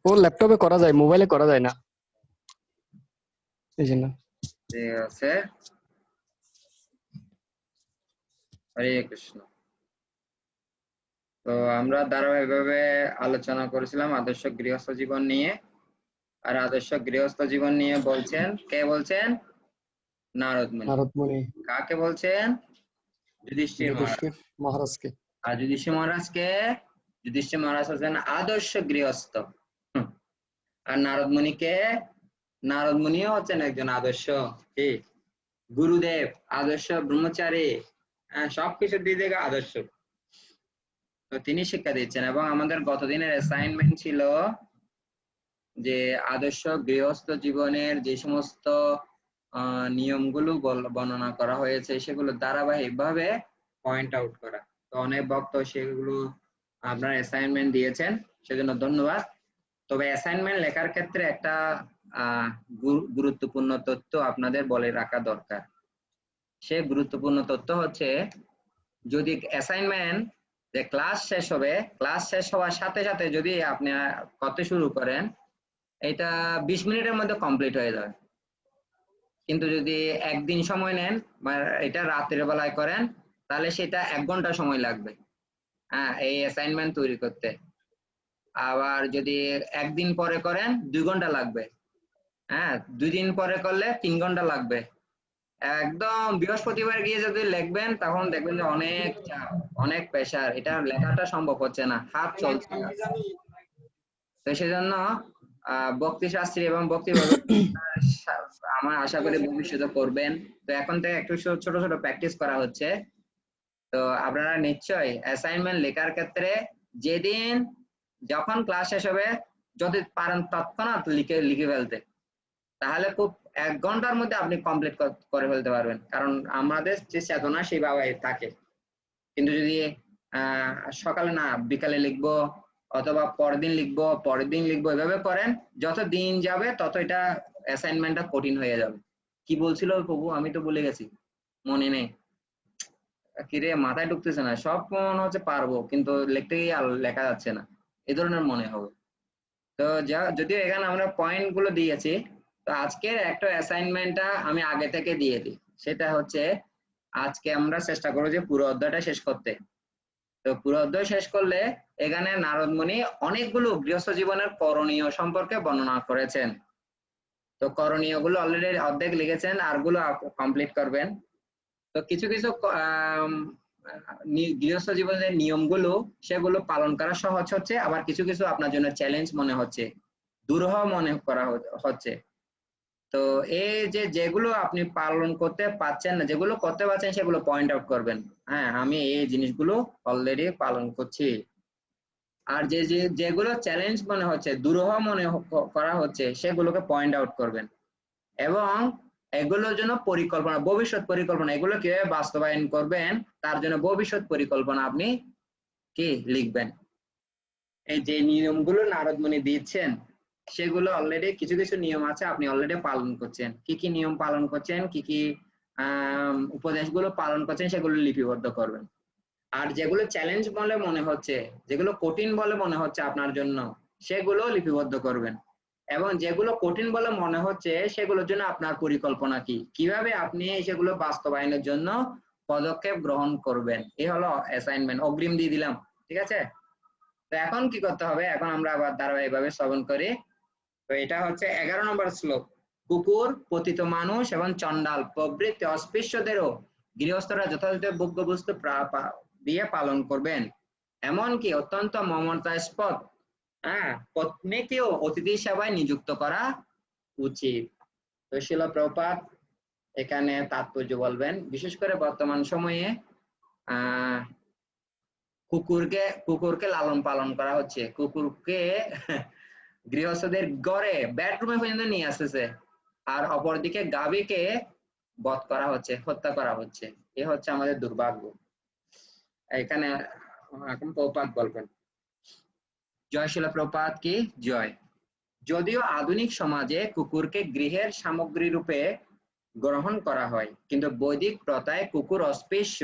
ও ল্যাপটপে করা যায়, মোবাইলে করা যায় না, এই জন্য। ঠিক আছে, হরে কৃষ্ণ। তো আমরা ধারাবাহিকভাবে আলোচনা করেছিলাম আদর্শ গৃহস্থ জীবন নিয়ে। আর আদর্শ গৃহস্থ জীবন নিয়ে বলছেন, কে বলছেন? নারদ মুনি। নারদ মুনি কাকে বলছেন? যুধিষ্ঠির মহারাজ। যুধিষ্ঠির মহারাজকে। আর যুধিষ্ঠির মহারাজকে, যুধিষ্ঠির মহারাজ হচ্ছেন আদর্শ গৃহস্থ। আর নারদ মুনিকে, নারদ মুনিও হচ্ছেন একজন আদর্শ কি গুরুদেব, আদর্শ ব্রহ্মচারী, সবকিছু দিক থেকে আদর্শ। তো তিনি শিক্ষা দিচ্ছেন। এবং আমাদের গতদিনের অ্যাসাইনমেন্ট ছিল যে আদর্শ গৃহস্থ জীবনের যে সমস্ত নিয়মগুলো বর্ণনা করা হয়েছে সেগুলো ধারাবাহিকভাবে পয়েন্ট আউট করা। তো অনেক ভক্ত সেগুলো আপনার অ্যাসাইনমেন্ট দিয়েছেন, সেজন্য ধন্যবাদ। তবে অ্যাসাইনমেন্ট লেখার ক্ষেত্রে একটা গুরুত্বপূর্ণ তথ্য আপনাদের বলে রাখা দরকার। সে গুরুত্বপূর্ণ তথ্য হচ্ছে, যদি অ্যাসাইনমেন্ট যে ক্লাস শেষ হবে, ক্লাস শেষ হওয়ার সাথে সাথে যদি আপনি করতে শুরু করেন, এটা 20 মিনিটের মধ্যে কমপ্লিট হয়ে যাবে। কিন্তু যদি একদিন সময় নেন বা এটা রাতের বেলায় করেন, তাহলে সেটা 1 ঘন্টা সময় লাগবে এই অ্যাসাইনমেন্ট তৈরি করতে। আবার যদি একদিন পরে করেন 2 ঘন্টা লাগবে, 2 দিন পরে করলে 3 ঘন্টা লাগবে। একদম বৃহস্পতিবার গিয়ে যদি লিখবেন, তখন দেখবেন যে অনেক চাপ, অনেক প্রেসার, এটা লেখাটা সম্ভব হচ্ছে না, হাত চলছে না। তো সেজন্য ভক্তি শাস্ত্রী এবং ভক্তি আমার আশা করি ভবিষ্যতে করবেন। তো এখন থেকে একটু ছোট ছোট প্র্যাকটিস করা হচ্ছে। তো আপনারা নিশ্চয়ই অ্যাসাইনমেন্ট লেখার ক্ষেত্রে যেদিন যখন ক্লাস শেষ হবে, যদি পারেন তৎক্ষণাৎ লিখে ফেলতে, তাহলে খুব 1 ঘন্টার মধ্যে আপনি কমপ্লিট করে ফেলতে পারবেন। কারণ আমাদের যে চেতনা সেইভাবে থাকে। কিন্তু যদি সকালে না, বিকালে লিখবো অথবা পরের দিন লিখবো এভাবে করেন, যত দিন যাবে তত এটা অ্যাসাইনমেন্টটা কঠিন হয়ে যাবে। কি বলছিল প্রভু, আমি তো ভুলে গেছি, মনে নেই। কিরে, মাথায় ঢুকতেছে না, সব মনে হচ্ছে পারবো, কিন্তু লিখতে গিয়ে আর লেখা যাচ্ছে না, এই ধরনের মনে হবে। তো যদিও এখানে আমরা পয়েন্ট গুলো দিয়েছি, তো আজকের একটা অ্যাসাইনমেন্টটা আমি আগে থেকে দিয়ে দিই। সেটা হচ্ছে, আজকে আমরা চেষ্টা করবো যে পুরো অধ্যায়টা শেষ করতে। তো পুরো অধ্যায় শেষ করলে এখানে নারদ মুনি অনেকগুলো গৃহস্থ জীবনের করণীয় সম্পর্কে বর্ণনা করেছেন। তো করণীয় গুলো অলরেডি অর্ধেক লিখেছেন, আর গুলো কমপ্লিট করবেন। তো কিছু কিছু গৃহস্থ জীবনের নিয়মগুলো, সেগুলো পালন করা সহজ হচ্ছে, আবার কিছু কিছু আপনার জন্য চ্যালেঞ্জ মনে হচ্ছে, দুরূহ মনে করা হচ্ছে। তো এই যেগুলো আপনি পালন করতে পারছেন না, যেগুলো করতে পারছেন, সেগুলো পয়েন্ট আউট করবেন। আমি এই জিনিসগুলো অলরেডি পালন করছি। আর যেগুলো চ্যালেঞ্জ মনে হচ্ছে, দুরূহ মনে করা হচ্ছে, সেগুলোকে পয়েন্ট আউট করবেন। এবং এগুলোর জন্য পরিকল্পনা, ভবিষ্যৎ পরিকল্পনা, এগুলো কিভাবে বাস্তবায়ন করবেন তার জন্য ভবিষ্যৎ পরিকল্পনা আপনি কি লিখবেন। এই যে নিয়মগুলো নারদ মুনি দিচ্ছেন, সেগুলো অলরেডি কিছু কিছু নিয়ম আছে আপনি অলরেডি পালন করছেন। কি কি নিয়ম পালন করছেন, কি কি উপদেশগুলো পালন করছেন, সেগুলো লিপিবদ্ধ করবেন। আর যেগুলো চ্যালেঞ্জ বলে মনে হচ্ছে, যেগুলো কঠিন বলে মনে হচ্ছে আপনার জন্য, সেগুলো লিপিবদ্ধ করবেন। এবং যেগুলো কঠিন বলে মনে হচ্ছে, সেগুলোর জন্য আপনার পরিকল্পনা কি, কিভাবে আপনি সেগুলো বাস্তবায়নের জন্য পদক্ষেপ গ্রহণ করবেন। এই হলো অ্যাসাইনমেন্ট, অগ্রিম দিয়ে দিলাম, ঠিক আছে। তো এখন কি করতে হবে, এখন আমরা আবার ধারাবাহিকভাবে শ্রবণ করি। তো এটা হচ্ছে 11 নম্বর শ্লোক। কুকুর, পতিত মানুষ এবং চণ্ডাল প্রভৃতি অস্পৃশ্যদেরও গৃহস্থরা যথাযথ ভোগ্য বস্তু দিয়ে পালন করবেন। এমনকি অত্যন্ত মমতাস্পদ পত্নীকেও অতিথি সেবায় নিযুক্ত করা উচিত। তো শিল প্রভুপাদ এখানে তাৎপর্য বলবেন। বিশেষ করে বর্তমান সময়ে কুকুরকে লালন পালন করা হচ্ছে, কুকুরকে গৃহস্থদের ঘরে বেডরুমে পর্যন্ত নিয়ে আসতেছে, আর অপরদিকে গাভীকে বধ করা হচ্ছে, হত্যা করা হচ্ছে। এ হচ্ছে আমাদের দুর্ভাগ্য। এখানে এখন প্রভুপাদ বলবেন। জয় শিল প্রভুপাদ কি জয়। যদিও আধুনিক সমাজে কুকুরকে গৃহের সামগ্রী রূপে গ্রহণ করা হয়, কিন্তু বৈদিক প্রথায় কুকুর অস্পৃশ্য,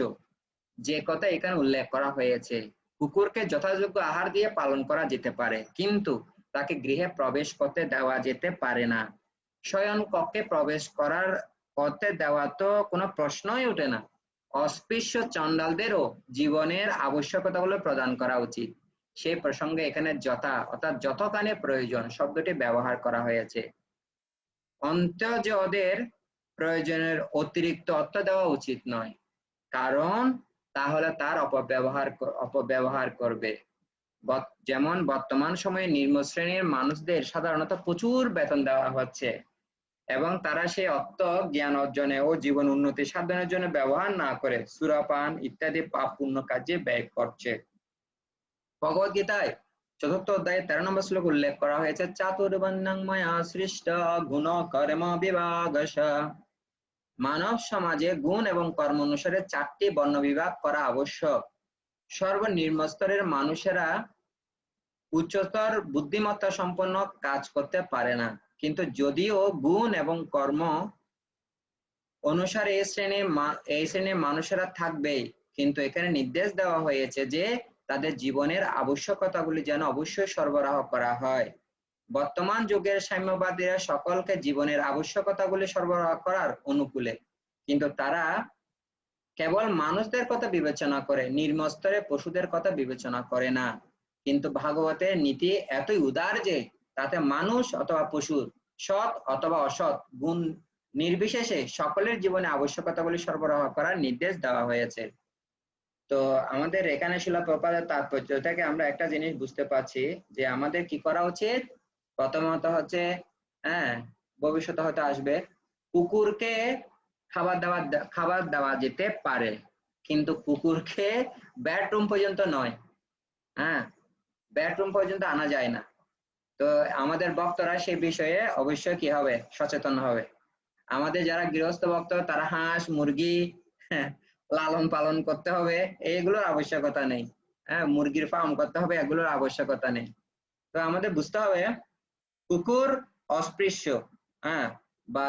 যে কথা এখানে উল্লেখ করা হয়েছে। কুকুরকে যথাযোগ্য আহার দিয়ে পালন করা যেতে পারে, কিন্তু তাকে গৃহে প্রবেশ করতে দেওয়া যেতে পারে না। শয়ন কক্ষে প্রবেশ করতে দেওয়া তো কোনো প্রশ্নই ওঠে না। অস্পৃশ্য চণ্ডালদেরও জীবনের আবশ্যকতাগুলো প্রদান করা উচিত। সেই প্রসঙ্গে এখানে যথা অর্থাৎ যতখানি প্রয়োজন শব্দটি ব্যবহার করা হয়েছে। অন্ত্যজদের প্রয়োজনের অতিরিক্ত অর্থ দেওয়া উচিত নয়, কারণ তাহলে তার অপব্যবহার করবে। যেমন বর্তমান সময়ে নিম্ন শ্রেণীর মানুষদের সাধারণত প্রচুর বেতন দেওয়া হচ্ছে এবং তারা সেই অর্থ জ্ঞান অর্জনে ও জীবন উন্নতি সাধনের জন্য ব্যবহার না করে সুরাপান ইত্যাদি পাপ পুণ্য কাজে ব্যয় করছে। ভগবদ গীতায় ৪র্থ অধ্যায়ে ১৩ নম্বর শ্লোক উল্লেখ করা হয়েছে, চাতুর্বর্ণং ময়া সৃষ্ট গুণ কর্ম বিভাগশ। মানব সমাজে গুণ এবং কর্ম অনুসারে ৪টি বর্ণ বিভাগ করা আবশ্যক। সর্বনিম্ন স্তরের মানুষেরা উচ্চতর বুদ্ধিমত্তা সম্পন্ন কাজ করতে পারে না, কিন্তু যদিও গুণ এবং কর্ম অনুসারে এই শ্রেণীর মানুষেরা থাকবেই, কিন্তু এখানে নির্দেশ দেওয়া হয়েছে যে তাদের জীবনের আবশ্যকতাগুলি যেন অবশ্যই সরবরাহ করা হয়। বর্তমান যুগের সাম্যবাদীরা সকলকে জীবনের আবশ্যকতাগুলি সরবরাহ করার অনুকূলে, কিন্তু তারা কেবল মানুষদের কথা বিবেচনা করে, নিম্ন স্তরে পশুদের কথা বিবেচনা করে না। কিন্তু ভাগবতের নীতি এতই উদার যে তাতে মানুষ অথবা পশুর, সৎ অথবা অসৎ গুণ নির্বিশেষে সকলের জীবনে আবশ্যকতাগুলি সরবরাহ করার নির্দেশ দেওয়া হয়েছে। তো আমাদের এখানে শিলা প্রপাতের তাৎপর্য থেকে আমরা একটা জিনিস বুঝতে পারছি যে আমাদের কি করা উচিত। প্রথমত হচ্ছে ভবিষ্যতে হয়তো আসবে, কুকুরকে খাবার দেওয়া যেতে পারে, কিন্তু কুকুরকে বেডরুম পর্যন্ত নয়, বেডরুম পর্যন্ত আনা যায় না। তো আমাদের ভক্তরা সেই বিষয়ে অবশ্যই কি হবে, সচেতন হবে। আমাদের যারা গৃহস্থ ভক্ত তারা হাঁস মুরগি লালন পালন করতে হবে, এগুলোর আবশ্যকতা নেই। মুরগির ফার্ম করতে হবে, এগুলোর আবশ্যকতা নেই। তো আমাদের বুঝতে হবে কুকুর অস্পৃশ্য, বা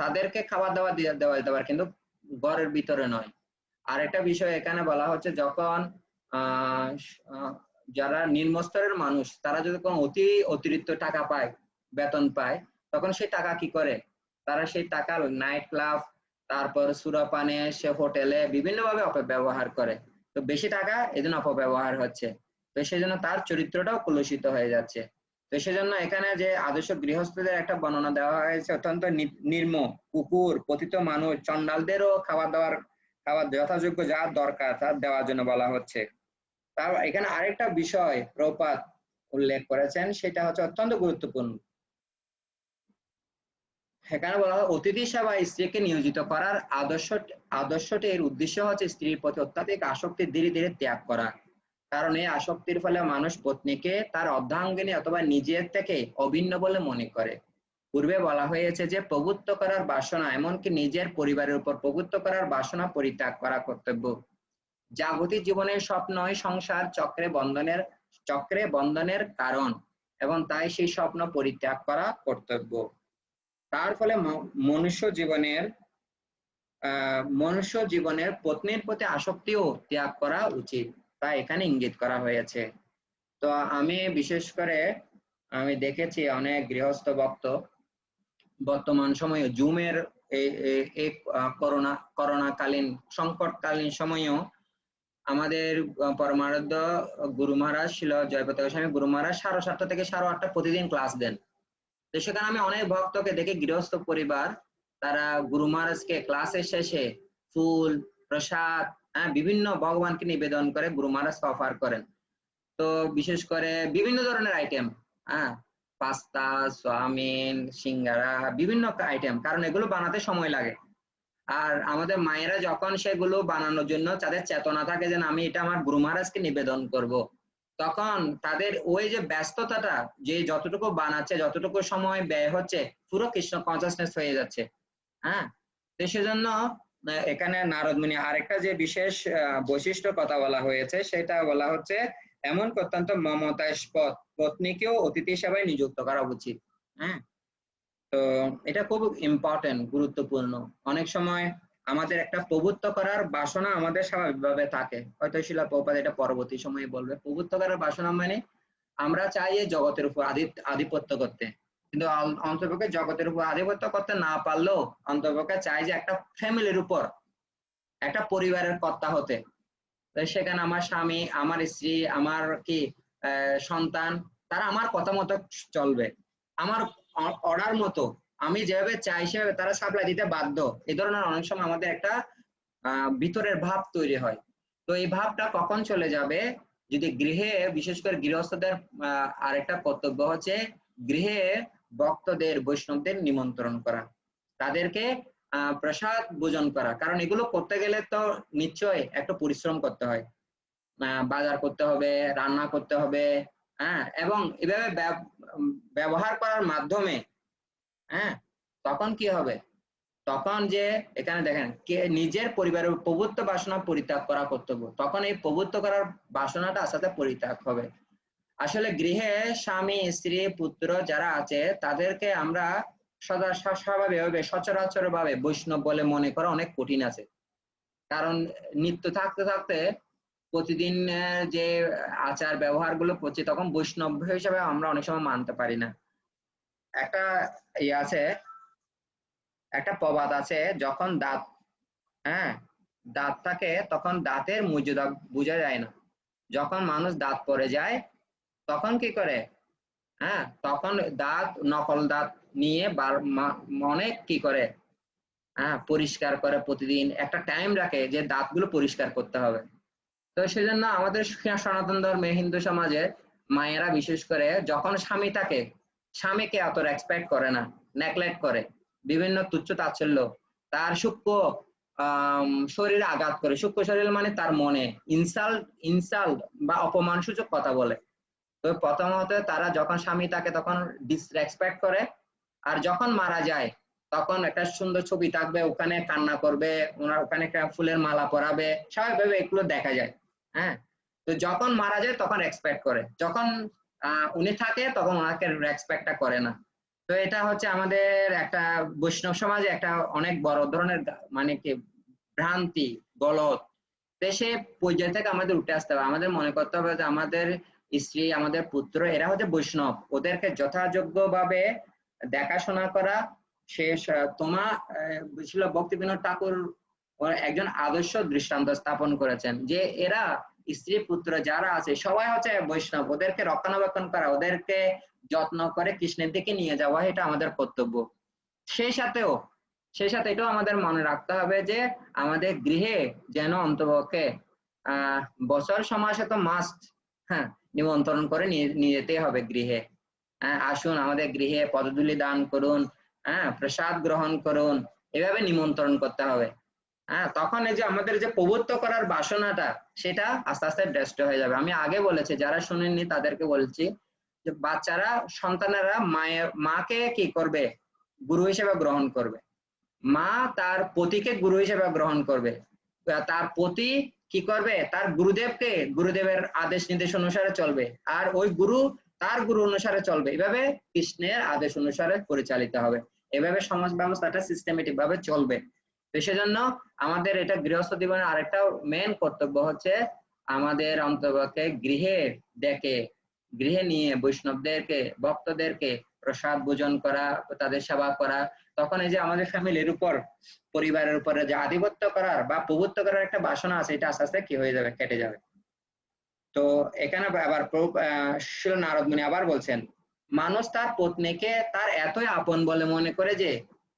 তাদেরকে খাবার দেওয়া যেতে পারে, কিন্তু ঘরের ভিতরে নয়। আর একটা বিষয় এখানে বলা হচ্ছে, যখন যারা নিম্ন স্তরের মানুষ তারা যদি কোনো অতিরিক্ত টাকা পায়, বেতন পায়, তখন সেই টাকা কি করে, তারা সেই টাকা নাইট ক্লাব, তারপর সুরাপানে, সে হোটেলে বিভিন্ন ভাবে অপব্যবহার করে। তো বেশি টাকা এজন্য অপব্যবহার হচ্ছে, তো সেই জন্য তার চরিত্রটাও কলুষিত হয়ে যাচ্ছে। তো সেজন্য এখানে যে আদর্শ গৃহস্থদের একটা বর্ণনা দেওয়া হয়েছে, অত্যন্ত নিম্ন কুকুর, পতিত মানুষ, চণ্ডালদেরও খাবার যথাযোগ্য যা দরকার তার দেওয়ার জন্য বলা হচ্ছে। তার এখানে আরেকটা বিষয় প্রপাত উল্লেখ করেছেন, সেটা হচ্ছে অত্যন্ত গুরুত্বপূর্ণ। এখানে বলা হয় অতিথি সেবায় স্ত্রীকে নিয়োজিত করার আদর্শটির উদ্দেশ্য হচ্ছে স্ত্রীর প্রতি অত্যাধিক আসক্তি ধীরে ধীরে ত্যাগ করা, কারণ এই আসক্তির ফলে মানুষ পত্নীকে তার অর্ধাঙ্গিনী অথবা নিজের থেকে অভিন্ন বলে মনে করে। পূর্বে বলা হয়েছে যে প্রভুত্ব করার বাসনা, এমনকি নিজের পরিবারের উপর প্রভুত্ব করার বাসনা পরিত্যাগ করা কর্তব্য। জাগতিক জীবনের স্বপ্নই সংসার চক্রে বন্ধনের কারণ, এবং তাই সেই স্বপ্ন পরিত্যাগ করা কর্তব্য। তার ফলে মনুষ্য জীবনের পত্নীর প্রতি আসক্তিও ত্যাগ করা উচিত, তা এখানে ইঙ্গিত করা হয়েছে। তো আমি বিশেষ করে আমি দেখেছি অনেক গৃহস্থ ভক্ত বর্তমান সময়ে জুমের এই করোনাকালীন সংকটকালীন সময়েও আমাদের পরমারাধ্য গুরু মহারাজ ছিল জয়প্রতাপ গোস্বামী গুরু মহারাজ 7:30 থেকে 8:30 প্রতিদিন ক্লাস দেন। তো সেখানে আমি অনেক ভক্তকে দেখি, গৃহস্থ পরিবার, তারা গুরু মহারাজকে ক্লাসের শেষে ফুল প্রসাদ বিভিন্ন ভগবানকে নিবেদন করে গুরু মহারাজকে অফার করেন। তো বিশেষ করে বিভিন্ন ধরনের আইটেম, পাস্তা, চাউমিন, সিঙ্গারা, বিভিন্ন আইটেম, কারণ এগুলো বানাতে সময় লাগে। আর আমাদের মায়েরা যখন সেগুলো বানানোর জন্য তাদের চেতনা থাকে যে আমি এটা আমার গুরু মহারাজকে নিবেদন করব, তখন তাদের ওই যে ব্যস্ততাটা, যে যতটুকু বানাচ্ছে, যতটুকু সময় ব্যয় হচ্ছে, পুরো কৃষ্ণ কনসাসনেস হয়ে যাচ্ছে। তো সেজন্য এখানে নারদ মুনি আরেকটা যে বিশেষ বৈশিষ্ট্য কথা বলা হয়েছে, সেটা বলা হচ্ছে এমন অত্যন্ত মমতাস্পদ পত্নীকেও অতিথি সেবায় নিযুক্ত করা উচিত। তো এটা খুব ইম্পর্টেন্ট, গুরুত্বপূর্ণ। অনেক সময় আমাদের একটা প্রভুত্ব করার বাসনা আমাদের স্বাভাবিকভাবে থাকে, হয়তো শিলা প্রভুপাদ এটা পরবর্তী সময়ে বলবে। প্রভুত্ব করার বাসনা মানে আমরা চাই এই জগতের উপর আধিপত্য করতে, কিন্তু অন্ততপক্ষে জগতের উপর আধিপত্য করতে না পারলেও অন্ততপক্ষে চাই যে একটা ফ্যামিলির উপর, একটা পরিবারের কর্তা হতে। তো সেখানে আমার স্বামী, আমার স্ত্রী, আমার কি সন্তান, তারা আমার কথা মতো চলবে, আমার অর্ডার মতো আমি যেভাবে চাই সেভাবে তারা সাপ্লাই দিতে বাধ্য। এই ধরনের অনেক সময় আমাদের একটা ভিতরের ভাব তৈরি হয়। তো এই ভাবটা কখন চলে যাবে, যদি গৃহে, বিশেষ করে গৃহস্থদের আরেকটা কর্তব্য হচ্ছে গৃহে ভক্তদের, বৈষ্ণবদের নিমন্ত্রণ করা, তাদেরকে প্রসাদ ভোজন করা। কারণ এগুলো করতে গেলে তো নিশ্চয়ই একটা পরিশ্রম করতে হয়, বাজার করতে হবে, রান্না করতে হবে, হ্যাঁ, এবং এভাবে ব্যবহার করার মাধ্যমে, হ্যাঁ, তখন কি হবে, তখন যে এখানে দেখেন কে নিজের পরিবারের প্রভুত্ব বাসনা পরিত্যাগ করা কর্তব্য, তখন এই প্রভুত্ব করার বাসনাটা আস্তে আস্তে পরিত্যাগ হবে। আসলে গৃহে স্বামী, স্ত্রী, পুত্র যারা আছে তাদেরকে আমরা সদা স্বাভাবিকভাবে সচরাচর ভাবে বৈষ্ণব বলে মনে করা অনেক কঠিন আছে। কারণ নিত্য থাকতে থাকতে প্রতিদিন যে আচার ব্যবহার গুলো করছি, তখন বৈষ্ণব হিসেবে আমরা অনেক সময় মানতে পারি না। একটা আছে, একটা প্রবাদ আছে, যখন দাঁত, হ্যাঁ, দাঁত থাকে তখন দাঁতের মর্যাদা বোঝা যায় না, যখন মানুষ দাঁত পড়ে যায় তখন কি করে, হ্যাঁ, তখন দাঁত, নকল দাঁত নিয়ে অনেক কি করে, হ্যাঁ, পরিষ্কার করে, প্রতিদিন একটা টাইম রাখে যে দাঁতগুলো পরিষ্কার করতে হবে। তো সেজন্য আমাদের সনাতন ধর্মে, হিন্দু সমাজে মায়েরা বিশেষ করে যখন স্বামী থাকে, স্বামীকে অত রেসপেক্ট করে না, নেগলেক্ট করে, বিভিন্ন তুচ্ছ তাচ্ছিল্য, তার সূক্ষ্ম শরীরে আঘাত করে। সূক্ষ্ম শরীর মানে তার মনে ইনসাল্ট বা অপমান সূচক কথা বলে। তো প্রথমত তারা যখন স্বামী থাকে তখন ডিসরেসপেক্ট করে, আর যখন মারা যায় তখন একটা সুন্দর ছবি থাকবে, ওখানে কান্না করবে, ওনার ওখানে একটা ফুলের মালা পরাবে, স্বাভাবিকভাবে এগুলো দেখা যায়। হ্যাঁ, তো যখন মারা যায় তখন রেসপেক্ট করে, যখন উনি থাকে তখন ওনাকে রেসপেক্টটা করে না। তো এটা হচ্ছে আমাদের একটা বৈষ্ণব সমাজে একটা অনেক বড় ধরনের মানে কি ভ্রান্তি, গলত। দেশে পর্যায় থেকে আমাদের উঠে আসতে হবে, আমাদের মনে করতে হবে যে আমাদের স্ত্রী, আমাদের পুত্র, এরা হচ্ছে বৈষ্ণব, ওদেরকে যথাযোগ্য ভাবে দেখাশোনা করা। শেষ তোমার ছিল ভক্তিবিনোদ ঠাকুর একজন আদর্শ দৃষ্টান্ত স্থাপন করেছেন যে এরা স্ত্রী পুত্র যারা আছে সবাই হচ্ছে বৈষ্ণব, ওদেরকে রক্ষণাবেক্ষণ করা, ওদেরকে যত্ন করে কৃষ্ণের দিকে নিয়ে যাওয়া, এটা আমাদের কর্তব্য। সেই সাথে এটাও আমাদের মনে রাখতে হবে যে আমাদের গৃহে যেন অন্তপক্ষে বছর সমাসে তো মাস্ট, হ্যাঁ, নিমন্ত্রণ করে নিয়ে যেতে হবে গৃহে। আসুন আমাদের গৃহে পদধূলি দান করুন, হ্যাঁ, প্রসাদ গ্রহণ করুন, এভাবে নিমন্ত্রণ করতে হবে। হ্যাঁ, তখন এই যে আমাদের যে প্রভুত্ব করার বাসনাটা, সেটা আস্তে আস্তে ডেস্ট হয়ে যাবে। আমি আগে বলেছি, যারা শুনেননি তাদেরকে বলছি যে বাচ্চারা, সন্তানেরা মাকে কি করবে, গুরু হিসেবে গ্রহণ করবে, মা তার পতিকে গুরু হিসেবে গ্রহণ করবে, তার পতি কি করবে, তার গুরুদেবের আদেশ নির্দেশ অনুসারে চলবে, আর ওই গুরু তার গুরু অনুসারে চলবে। এভাবে কৃষ্ণের আদেশ অনুসারে পরিচালিত হবে, এভাবে সমাজ ব্যবস্থাটা সিস্টেমেটিক ভাবে চলবে। তো সেজন্য আমাদের এটা গৃহস্থ জীবনের আরেকটা মেন কর্তব্য হচ্ছে আমাদের অন্তপক্ষে গৃহে নিয়ে বৈষ্ণবদেরকে, ভক্তদেরকে প্রসাদ ভোজন করা, তাদের সেবা করা। তখন এই যে আমাদের ফ্যামিলির উপর, পরিবারের উপরে যে আধিপত্য করার বা প্রভুত্ব করার একটা বাসনা আছে, এটা আস্তে আস্তে কি হয়ে যাবে, কেটে যাবে। তো এখানে আবার শিল নারদ মুনি আবার বলছেন, মানুষ তার পত্নীকে তার এতই আপন বলে মনে করে যে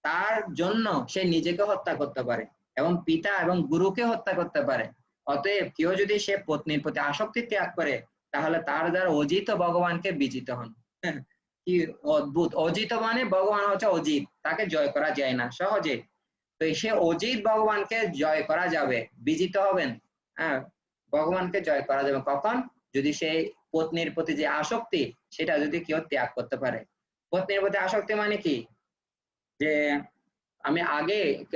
তার জন্য সে নিজেকে হত্যা করতে পারে এবং পিতা এবং গুরুকে হত্যা করতে পারে। অতএব কেউ যদি সে পত্নীর প্রতি আসক্তি ত্যাগ করে, তাহলে তার দ্বারা অজিত ভগবানকে বিজিত হন। কি অদ্ভুত! অজিত মানে ভগবান হচ্ছে অজিত, তাকে জয় করা যায় না সহজে। তো সে অজিত ভগবানকে জয় করা যাবে, বিজিত হবেন। হ্যাঁ, ভগবানকে জয় করা যাবে কখন, যদি সেই পত্নীর প্রতি যে আসক্তি, সেটা যদি কেউ ত্যাগ করতে পারে। পত্নীর প্রতি আসক্তি মানে কি, যে আমি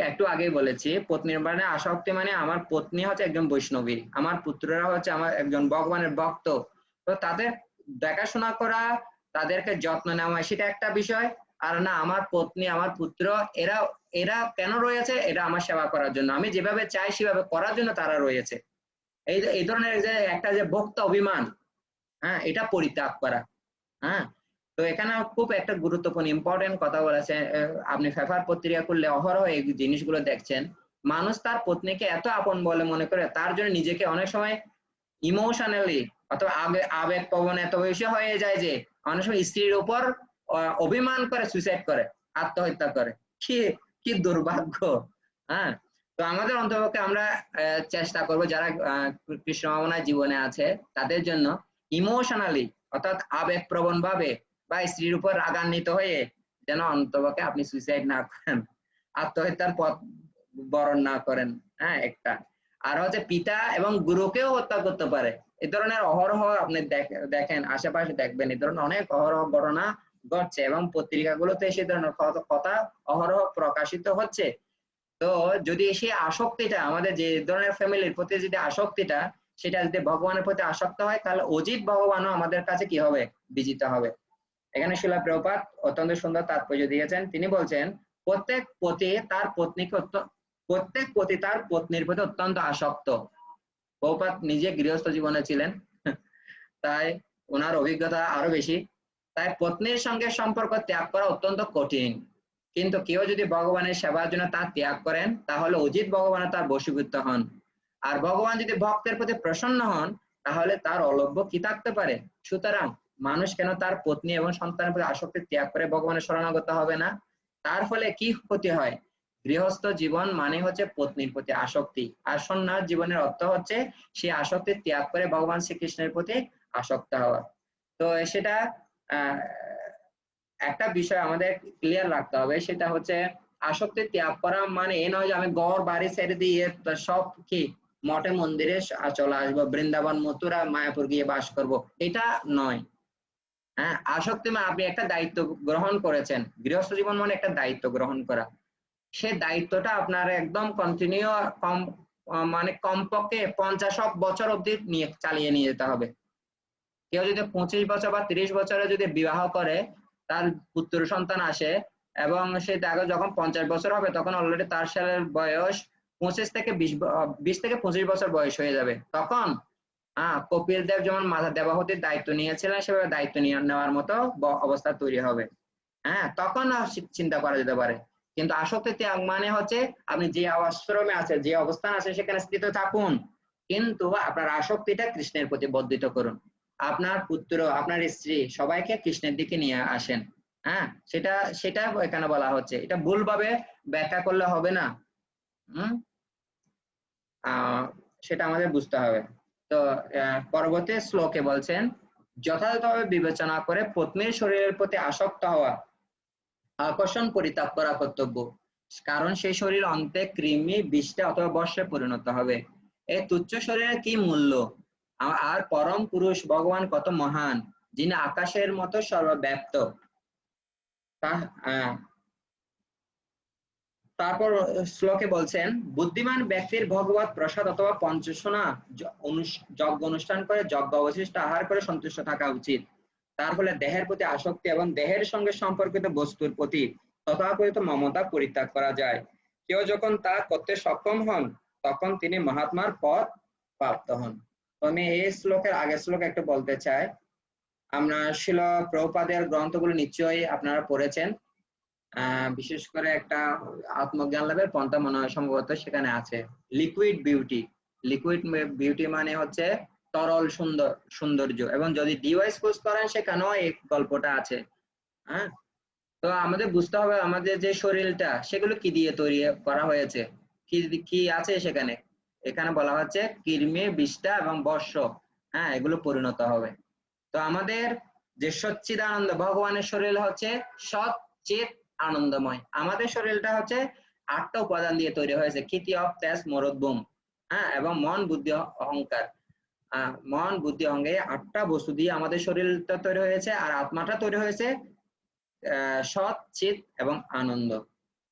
একটু আগে বলেছি, পত্নীর মানে আসক্তি মানে আমার পত্নী হচ্ছে একজন বৈষ্ণবী, আমার পুত্ররা হচ্ছে আমার একজন ভগবানের ভক্ত। তো তাদের দেখাশোনা করা, তাদেরকে যত্ন নেওয়া, সেটা একটা বিষয়। আর না, আমার পত্নী, আমার পুত্র, এরা এরা কেন রয়েছে, এটা আমার সেবা করার জন্য, আমি যেভাবে চাই সেভাবে করার জন্য তারা রয়েছে। এই ধরনের যে একটা যে ভক্ত অভিমান, হ্যাঁ, এটা পরিত্যাগ করা। হ্যাঁ, তো এখানে খুব একটা গুরুত্বপূর্ণ ইম্পর্টেন্ট কথা বলেছে। আপনি পেপার পত্রিকা করলে অহরহ এই জিনিসগুলো দেখছেন। মানুষ তার পত্নীকে এত আপন বলে মনে করে, তার জন্য নিজেকে অনেক সময় ইমোশনালি অথবা আবেগ প্রবণ এত বেশি হয়ে যায় যে অনেক সময় স্ত্রীর উপর অভিমান করে সুইসাইড করে, আত্মহত্যা করে। কি কি দুর্ভাগ্য। হ্যাঁ, তো আমাদের অন্তপক্ষে আমরা চেষ্টা করব যারা কৃষ্ণ ভাবনায় জীবনে আছে তাদের জন্য ইমোশনালি অর্থাৎ আবেগ প্রবণ ভাবে বা স্ত্রীর উপর রাগান্বিত হয়ে যেন অন্তপক্ষে আপনি সুইসাইড না করেন, আত্মহত্যার পথ বরণ না করেন। হ্যাঁ, একটা আর হচ্ছে পিতা এবং গুরুকেও হত্যা করতে পারে। এই ধরনের অহরহ আপনি দেখেন, আশেপাশে দেখবেন এই ধরনের অনেক অহরহ ঘটনা ঘটছে এবং পত্রিকাগুলোতে সে ধরনের কথা অহরহ প্রকাশিত হচ্ছে। তো যদি সেই আসক্তিটা আমাদের যে ধরনের ফ্যামিলির প্রতি যদি আসক্তিটা সেটা যদি ভগবানের প্রতি আসক্ত হয়, তাহলে অজিত ভগবানও আমাদের কাছে কি হবে, বিজিত হবে। এখানে শিলা প্রভুপাদ অত্যন্ত সুন্দর তাৎপর্য দিয়েছেন। তিনি বলছেন প্রত্যেক পতি তার পত্নীর প্রতি অত্যন্ত আসক্ত। প্রভুপাদ নিজে গৃহস্থ জীবনে ছিলেন, তাই ওনার অভিজ্ঞতা আরো বেশি। তাই পত্নীর সঙ্গে সম্পর্ক ত্যাগ করা অত্যন্ত কঠিন, কিন্তু কেউ যদি ভগবানের সেবার জন্য তা ত্যাগ করেন তাহলে অজিত ভগবান তার বশীভূত হন। আর ভগবান যদি ভক্তের প্রতি প্রসন্ন হন তাহলে তার অলভ্য কি থাকতে পারে। সুতরাং মানুষ কেন তার পত্নী এবং সন্তানের প্রতি আসক্তি ত্যাগ করে ভগবানের শরণাগত হবে না? তার ফলে কি ক্ষতি হয়? গৃহস্থ জীবন মানে হচ্ছে পত্নীর প্রতি আসক্তি, আর সন্ন্যাস জীবনের অর্থ হচ্ছে সেই আসক্তি ত্যাগ করে ভগবান শ্রীকৃষ্ণের প্রতি আসক্ত হওয়া। তো সেটা একটা বিষয় আমাদের ক্লিয়ার রাখতে হবে, সেটা হচ্ছে আসক্তি ত্যাগ করা মানে এ নয় যে আমি ঘর বাড়ি ছেড়ে দিয়ে সব কি মঠে মন্দিরে চলে আসবো, বৃন্দাবন মথুরা মায়াপুর গিয়ে বাস করব, এটা নয়। হ্যাঁ, আসক্তি মানে আপনি একটা দায়িত্ব গ্রহণ করেছেন। গৃহস্থ জীবন মানে একটা দায়িত্ব গ্রহণ করা। সে দায়িত্বটা আপনার একদম কন্টিনিউ মানে কমপক্ষে 50 বছর অব্দি চালিয়ে নিয়ে যেতে হবে। কেউ যদি 25 বছর বা 30 বছরে যদি বিবাহ করে, তার পুত্র সন্তান আসে এবং সে দেখো যখন 50 বছর হবে তখন অলরেডি তার ছেলের বয়স 25 থেকে 20 থেকে 25 বছর বয়স হয়ে যাবে। তখন কপিল দেব যেমন মাতা দেবাহুতির দায়িত্ব নিয়েছিলেন সেভাবে দায়িত্ব নিয়ে নেওয়ার মতো অবস্থা তৈরি হবে। হ্যাঁ, তখন চিন্তা করা যেতে পারে। কিন্তু আসক্তি ত্যাগ মানে হচ্ছে আপনি যে আশ্রমে আছেন, যে অবস্থান আছে সেখানে স্থিত থাকুন, কিন্তু আপনার আসক্তিটা কৃষ্ণের প্রতি বর্ধিত করুন। আপনার পুত্র, আপনার স্ত্রী সবাইকে কৃষ্ণের দিকে নিয়ে আসেন। হ্যাঁ, সেটা সেটা এখানে বলা হচ্ছে। এটা ভুলভাবে ব্যাখ্যা করলে হবে না। হম সেটা আমাদের বুঝতে হবে। তো পরবর্তী শ্লোকে বলছেন যথাযথভাবে বিবেচনা করে পত্নীর শরীরের প্রতি আসক্ত হওয়া আকর্ষণ পরিত্যাগ করা কর্তব্য, কারণ সেই শরীর অন্তে কৃমি, বিষ্ঠা অথবা বর্ষে পরিণত হবে। এই তুচ্ছ শরীরের কি মূল্য? আর পরম পুরুষ ভগবান কত মহান, যিনি আকাশের মতো সর্বব্যাপ্ত। তারপর শ্লোকে বলছেন বুদ্ধিমান ব্যক্তির ভগবত প্রসাদ অথবা পঞ্চসোনা যজ্ঞ অনুষ্ঠান করে যজ্ঞ অবশিষ্ট আহার করে সন্তুষ্ট থাকা উচিত। তার ফলে দেহের প্রতি আসক্তি এবং দেহের সঙ্গে সম্পর্কিত বস্তুর প্রতি তথাকথিত মমতা পরিত্যাগ করা যায়। কেউ যখন তা করতে সক্ষম হন তখন তিনি মহাত্মার পদ প্রাপ্ত হন। তো আমি এই শ্লোকের আগের শ্লোক একটু বলতে চাই। আমরা শিল প্রভুপাদের গ্রন্থগুলো নিশ্চয়ই আপনারা পড়েছেন। বিশেষ করে একটা আত্মজ্ঞান লাভের পন্থা মনে হয় সম্ভবত সেখানে আছে, লিকুইড বিউটি। লিকুইড বিউটি মানে হচ্ছে তরল সৌন্দর্য, এবং যদি ডিভাইস খোঁজ করেন সেখানেও এই গল্পটা আছে। হ্যাঁ, তো আমাদের বুঝতে হবে আমাদের যে শরীরটা সেগুলো কি দিয়ে তৈরি করা হয়েছে, কি কি আছে সেখানে। এখানে বলা হচ্ছে কৃমি, বিষ্ঠা এবং বর্ষ, হ্যাঁ, এগুলো পরিণত হবে। তো আমাদের যে সচ্চিদানন্দ ভগবানের শরীর হচ্ছে সৎ চিত আনন্দময়। আমাদের শরীরটা হচ্ছে 8টা উপাদান দিয়ে তৈরি হয়েছে, ক্ষিতি, অপ, তেজ, মরদ, বোম। হ্যাঁ, এবং মন, বুদ্ধি, অহংকার। মন, বুদ্ধি, অঙ্গে 8টা বস্তু দিয়ে আমাদের শরীরটা তৈরি হয়েছে, আর আত্মাটা তৈরি হয়েছে সৎ চিত এবং আনন্দ।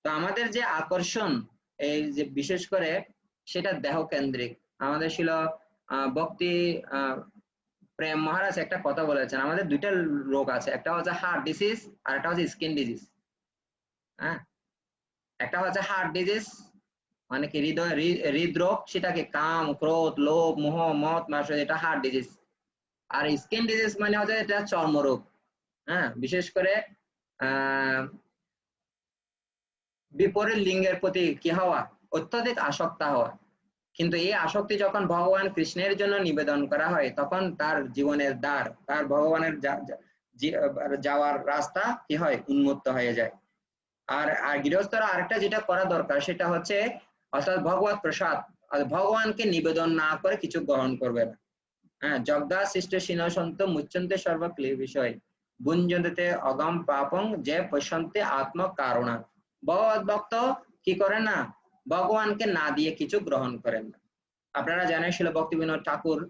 তো আমাদের যে আকর্ষণ এই যে বিশেষ করে সেটা দেহ কেন্দ্রিক। আমাদের ছিল ভক্তি প্রেম মহারাজ একটা কথা বলেছেন, আমাদের দুইটা রোগ আছে, একটা হচ্ছে হার্ট ডিজিজ আর একটা হচ্ছে স্কিন ডিজিজ। হ্যাঁ, একটা হচ্ছে হার্ট ডিজিজ মানে কি হৃদরোগ, সেটাকে কাম, ক্রোধ, লোভ, মোহ, মদ, মাৎসর্য, এটা হার্ট ডিজিজ। আর স্কিন ডিজিজ মানে হচ্ছে এটা চর্মরোগ। হ্যাঁ, বিশেষ করে বিপরীত লিঙ্গের প্রতি কি হওয়া, অত্যধিক আসক্ত হওয়া। কিন্তু এই আসক্তি যখন ভগবান কৃষ্ণের জন্য নিবেদন করা হয় তখন তার জীবনের দ্বার, তার ভগবানের যাওয়ার রাস্তা কি হয়, উন্মুক্ত হয়ে যায়। আর আর গৃহস্থরা আরেকটা যেটা করা দরকার সেটা হচ্ছে অর্থাৎ ভগবত প্রসাদ, আর ভগবানকে নিবেদন না করে কিছু গ্রহণ করবে না। হ্যাঁ, যজ্ঞা সৃষ্ট সিনসন্ত মুচ্যন্তে সর্বক্লেশ বিষয় ভুঞ্জন্তে অগম পাপং যে পশ্যন্তে আত্ম কারণা। ভগবত ভক্ত কি করে না, ভগবানকে না দিয়ে কিছু গ্রহণ করেন না। আপনারা জানেন শিল ভক্তিবিনোদ ঠাকুর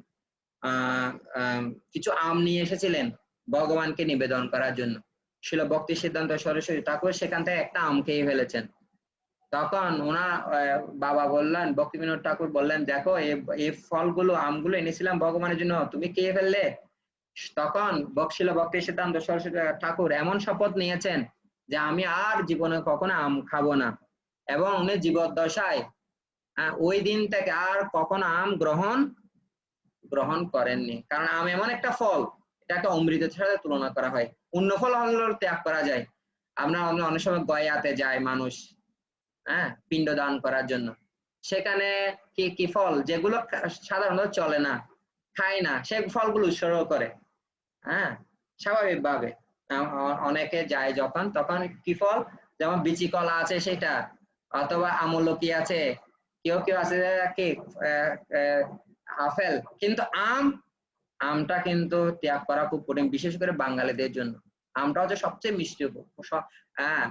কিছু আম নিয়ে এসেছিলেন ভগবানকে নিবেদন করার জন্য। শিল ভক্তি সিদ্ধান্ত সরস্বতী ঠাকুর সেখান থেকে একটা আম খেয়ে ফেলেছেন। তখন ওনার বাবা বললেন, ভক্তিবিনোদ ঠাকুর বললেন, দেখো এই ফলগুলো আমগুলো এনেছিলাম ভগবানের জন্য, তুমি খেয়ে ফেললে। তখন শিল ভক্তি সিদ্ধান্ত সরস্বতী ঠাকুর এমন শপথ নিয়েছেন যে আমি আর জীবনে কখনো আম খাবো না, এবং উনি জীবদ্দশায় ওই দিন থেকে আর কখনো আম গ্রহণ করেননি। কারণ আম এমন একটা ফল, এটাকে অমৃতের সাথে তুলনা করা হয়। অন্য ফল হলেও ত্যাগ করা যায়। আমরা অনেক সময় গয়াতে যাই মানুষ, হ্যাঁ, পিণ্ড দান করার জন্য। সেখানে কি কি ফল যেগুলো সাধারণত চলে না, খায় না, সেই ফলগুলো উৎসর্গ করে। হ্যাঁ, স্বাভাবিকভাবে অনেকে যায় যখন, তখন কি ফল, যেমন বিচি কলা আছে সেটা, অথবা আমলকি আছে, কেউ কেউ আছে কি আপেল। কিন্তু আমটা কিন্তু ত্যাগ করা খুব কঠিন, বিশেষ করে বাঙালিদের জন্য। আমটা হচ্ছে সবচেয়ে মিষ্টি হ্যাঁ,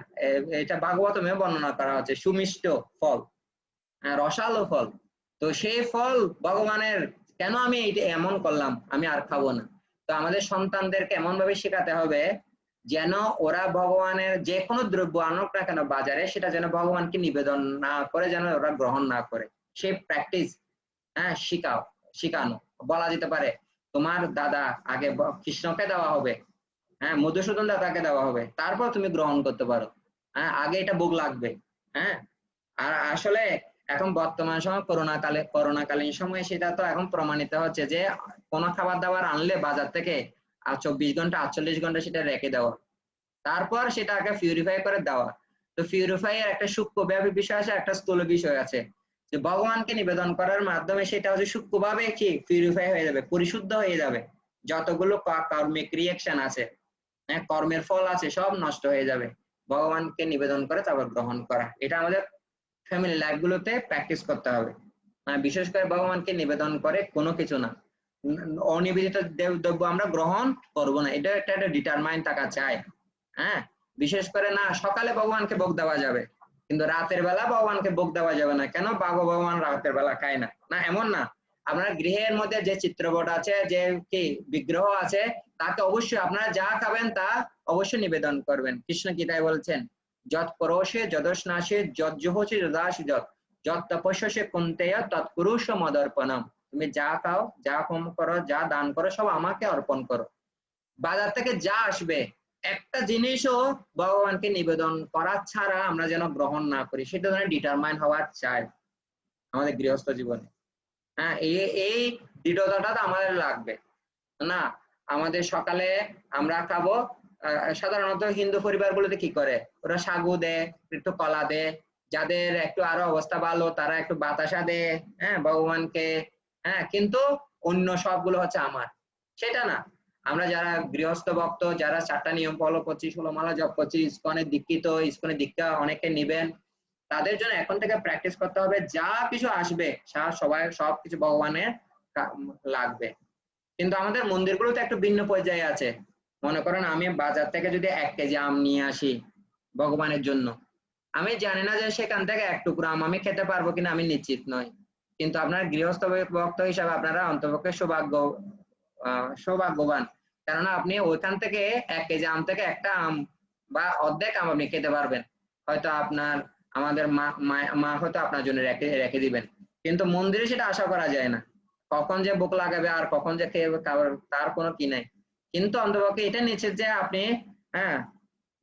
এটা ভাগবতমে বর্ণনা করা হচ্ছে সুমিষ্ট ফল, রসালো ফল। তো সেই ফল ভগবানের, কেন আমি এইটা এমন করলাম, আমি আর খাবো না। তো আমাদের সন্তানদেরকে এমন ভাবে শেখাতে হবে যেন ওরা ভগবানের যে কোনো দ্রব্য আনুক না কেন বাজারে, সেটা যেন ভগবানকে নিবেদন না করে, যেন ওরা গ্রহণ না করে। সেই প্র্যাকটিস, হ্যাঁ, শিখানো। বলা যেতে পারে তোমার দাদা আগে কৃষ্ণকে দেওয়া হবে, হ্যাঁ, মধুসূদন দাদাকে দেওয়া হবে, তারপর তুমি গ্রহণ করতে পারো। হ্যাঁ, আগে এটা ভোগ লাগবে। হ্যাঁ, আর আসলে এখন বর্তমান সময় করোনাকালীন সময়ে সেটা তো এখন প্রমাণিত হচ্ছে যে কোনো খাবার দাবার আনলে বাজার থেকে 24 ঘন্টা 48 ঘন্টা সেটা রেখে দেওয়া, তারপর সেটাকে পিউরিফাই করে দেওয়া। তো পিউরিফাই এর একটা সূক্ষ্মভাবে বিষয় আছে, একটা স্থূল বিষয় আছে। যে ভগবানকে নিবেদন করার মাধ্যমে সেটা হচ্ছে সূক্ষ্মভাবে কি পিউরিফাই হয়ে যাবে, পরিশুদ্ধ হয়ে যাবে। যতগুলো কর্মিক রিয়েকশন আছে, হ্যাঁ, কর্মের ফল আছে, সব নষ্ট হয়ে যাবে। ভগবানকে নিবেদন করে তারপর গ্রহণ করা, এটা আমাদের ফ্যামিলি লাইফ গুলোতে প্র্যাকটিস করতে হবে। বিশেষ করে ভগবানকে নিবেদন করে কোনো কিছু না, অনিবেদিত দ্রব্য আমরা গ্রহণ করব না, এটা একটা ডিটারমাইন থাকা চাই। হ্যাঁ, বিশেষ করে না সকালে ভগবানকে ভোগ দেওয়া যাবে, কিন্তু রাতের বেলা ভগবানকে ভোগ দেওয়া যাবে না। কেন? ভগবান রাতের বেলা খায় না, না এমন না। আপনার গৃহের মধ্যে যে চিত্রপট আছে, যে কি বিগ্রহ আছে, তাকে অবশ্যই আপনারা যা খাবেন তা অবশ্যই নিবেদন করবেন। কৃষ্ণ গীতায় বলছেন, যৎ পরোষে যদস্নাসে যজ্জোহসে যদাসি যৎ তপস্যসে কুন্তেয় তৎপুরুষ মদর্পণম। তুমি যা খাও, যা হোম করো, যা দান করো, সব আমাকে অর্পণ করো। বাজার থেকে যা আসবে একটা জিনিসও ভগবানকে নিবেদন করা ছাড়া আমরা যেন গ্রহণ না করি, সেটা যেন ডিটারমাইন হওয়ার চাই আমাদের গৃহস্থ জীবনে। হ্যাঁ, এই দৃঢ়তাটা তো আমাদের লাগবে না। আমাদের সকালে আমরা খাবো, সাধারণত হিন্দু পরিবারগুলোতে কি করে, ওরা সাগু দেয়, একটু কলা দেয়, যাদের একটু আরো অবস্থা ভালো তারা একটু বাতাসা দেয়, হ্যাঁ, ভগবানকে। হ্যাঁ, কিন্তু অন্য সবগুলো হচ্ছে আমার, সেটা না। আমরা যারা গৃহস্থ ভক্ত, যারা 4টা নিয়ম ফলো করছি, 16 মালা জপ করছি, ইসকনে দীক্ষিত, ইসকনে দীক্ষা অনেকে নিবেন, তাদের জন্য এখন থেকে প্র্যাকটিস করতে হবে, যা কিছু আসবে সবাই সবকিছু ভগবানের লাগবে। কিন্তু আমাদের মন্দিরগুলোতে একটু ভিন্ন পর্যায়ে আছে। মনে করেন আমি বাজার থেকে যদি 1 কেজি আম নিয়ে আসি ভগবানের জন্য, আমি জানি না যে সেখান থেকে 1 টুকরো আম আমি খেতে পারবো কিনা, আমি নিশ্চিত নই। কিন্তু আপনার গৃহস্থ ভক্ত হিসাবে আপনারা অন্তপক্ষে সৌভাগ্যবান, কেননা আপনি ওইখান থেকে 1 কেজি আম থেকে একটা আম বা অর্ধেক আম আপনি খেতে পারবেন। হয়তো আমাদের মা হয়তো আপনার জন্য রেখে দিবেন। কিন্তু মন্দিরে সেটা আশা করা যায় না, কখন যে ভোক লাগাবে আর কখন যে খেয়ে তার কোনো কি নাই। কিন্তু অন্তপক্ষে এটা নিশ্চিত যে আপনি, হ্যাঁ,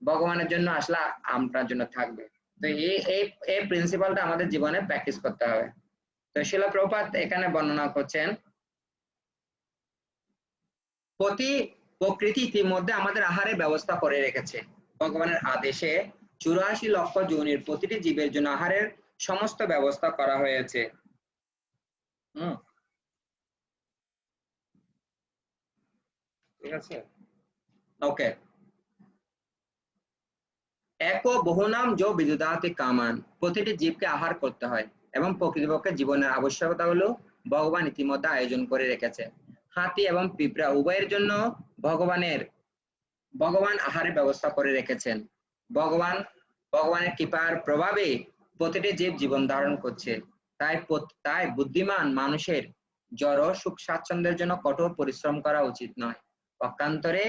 ভগবানের জন্য আসলে আপনার জন্য থাকবে। তো এই প্রিন্সিপালটা আমাদের জীবনে প্র্যাকটিস করতে হবে। তো শিল প্রভুপাদ এখানে বর্ণনা করছেন প্রকৃতি ইতিমধ্যে আমাদের আহারের ব্যবস্থা করে রেখেছে। ভগবানের আদেশে 84 লক্ষ যোনির প্রতিটি জীবের জন্য আহারের সমস্ত ব্যবস্থা করা হয়েছে। ঠিক আছে, ওকে। এক ও বহুনাম যো বিদুদাতি কামান, প্রতিটি জীবকে আহার করতে হয় এবং প্রকৃতপক্ষে জীবনের আবশ্যকতা হলো ভগবান ইতিমধ্যে আয়োজন করে রেখেছে। হাতি এবং পিঁপড়া উভয়ের জন্য ভগবান আহারের ব্যবস্থা করে রেখেছেন। ভগবানের কৃপার প্রভাবে প্রতিটি জীব জীবন ধারণ করছে। তাই বুদ্ধিমান মানুষের জড় সুখ স্বাচ্ছন্দ্যের জন্য কঠোর পরিশ্রম করা উচিত নয়। পক্ষান্তরে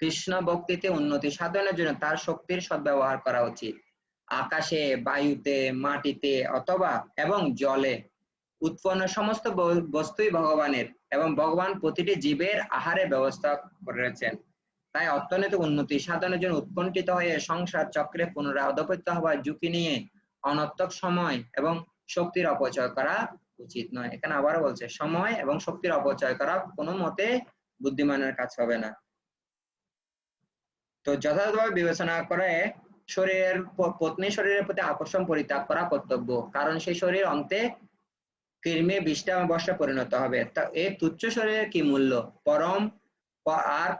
কৃষ্ণ ভক্তিতে উন্নতি সাধনের জন্য তার শক্তির সদ্ব্যবহার করা উচিত। আকাশে, বায়ুতে, মাটিতে অথবা এবং জলে উৎপন্ন সমস্ত বস্তুই ভগবানের এবং ভগবান প্রতিটি জীবের আহারের ব্যবস্থা করেছেন। তাই অর্থনৈতিক উন্নতি সাধনের জন্য উৎকণ্ঠিত হয়ে সংসার চক্রে পুনরায় অধপতিত হওয়ার ঝুঁকি নিয়ে অনর্থক সময় এবং শক্তির অপচয় করা উচিত নয়। এখানে আবারও বলছে, সময় এবং শক্তির অপচয় করা কোনো মতে বুদ্ধিমানের কাজ হবে না। তো যথাযথভাবে বিবেচনা করে পত্নী শরীরের প্রতি আকর্ষণ পরিত্যাগ করা কর্তব্য, কারণ সেই শরীর অন্তে কৃমি বিষ্ঠা বর্ষে পরিণত হবে। তা এই তুচ্ছ শরীরের কি মূল্য?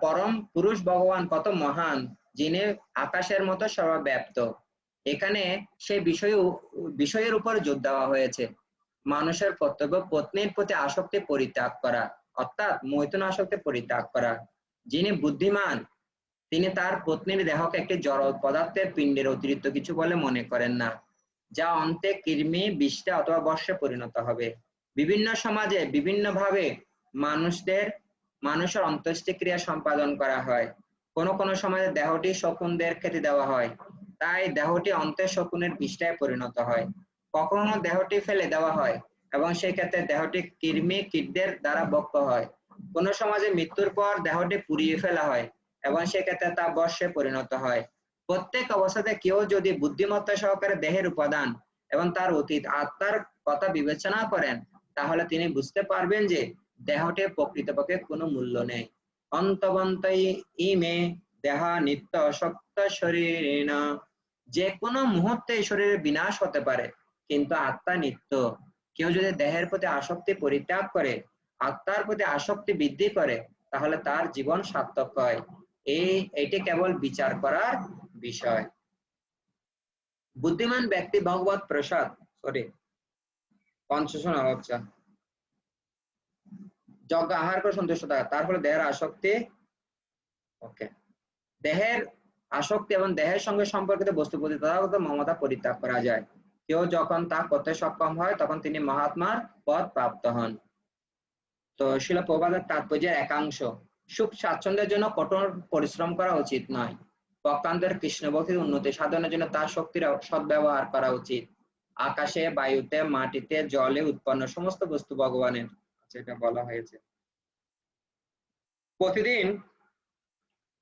পরম পুরুষ ভগবান কত মহান, যিনি আকাশের মতো সর্বব্যাপ্ত। এখানে সেই বিষয়ের উপর জোর দেওয়া হয়েছে। মানুষের কর্তব্য পত্নীর প্রতি আসক্তি পরিত্যাগ করা, অর্থাৎ মৈথুন আসক্তি পরিত্যাগ করা। যিনি বুদ্ধিমান তিনি তার পত্নীর দেহকে একটি জড় পদার্থের পিণ্ডের অতিরিক্ত কিছু বলে মনে করেন না, যা অন্তে কৃমি বিষ্ঠা অথবা বর্ষে পরিণত হবে। বিভিন্ন সমাজে বিভিন্নভাবে মানুষের অন্ত্যেষ্টিক্রিয়া সম্পাদন করা হয়। কোনো সমাজে দেহটি শকুনদের খেতে দেওয়া হয়, তাই দেহটি অন্তে শকুনের বিষ্ঠায় পরিণত হয়। কখনো দেহটি ফেলে দেওয়া হয় এবং সেই ক্ষেত্রে দেহটি কৃমি কীটদের দ্বারা ভক্ত হয়। কোন সমাজে মৃত্যুর পর দেহটি পুড়িয়ে ফেলা হয় এবং সেক্ষেত্রে তা বর্ষে পরিণত হয়। প্রত্যেক অবস্থাতে কেউ যদি বুদ্ধিমত্তা সহকারে দেহের উপাদান এবং তার অতীত আত্মার কথা বিবেচনা করেন, তাহলে তিনি বুঝতে পারবেন যে দেহটি প্রকৃতপক্ষে কোনো মূল্য নেই। অন্তবন্তই ইমে দেহা নিত্য অসক্ত শরীরেণ, যে কোনো মুহূর্তে এই শরীরের বিনাশ হতে পারে, কিন্তু আত্মা নিত্য। কেউ যদি দেহের প্রতি আসক্তি পরিত্যাগ করে আত্মার প্রতি আসক্তি বৃদ্ধি করে, তাহলে তার জীবন সার্থক হয়। এটি কেবল বিচার করার বিষয়। বুদ্ধিমান ব্যক্তি ভগবত প্রসাদ পঞ্চশন আচ্ছা যজ্ঞ আহার করে সন্তুষ্ট থাকা, তার ফলে দেহের আসক্তি দেহের আসক্তি এবং দেহের সঙ্গে সম্পর্কিত বস্তু প্রতি তথাগত মমতা পরিত্যাগ করা যায়। কেউ যখন তা করতে সক্ষম হয় তখন তিনি মহাত্মার পদ প্রাপ্ত হন। তো শিল প্রবাদের তাৎপর্যের একাংশ, সুখ স্বাচ্ছন্দ্যের জন্য কঠোর পরিশ্রম করা উচিত নয়। পক্ষান্তরে কৃষ্ণ ভক্তির উন্নতি সাধনের জন্য তার শক্তির সদ্ব্যবহার করা উচিত। আকাশে, বায়ুতে, মাটিতে, জলে উৎপন্ন সমস্ত বস্তু ভগবানের, যেটা বলা হয়েছে। প্রতিদিন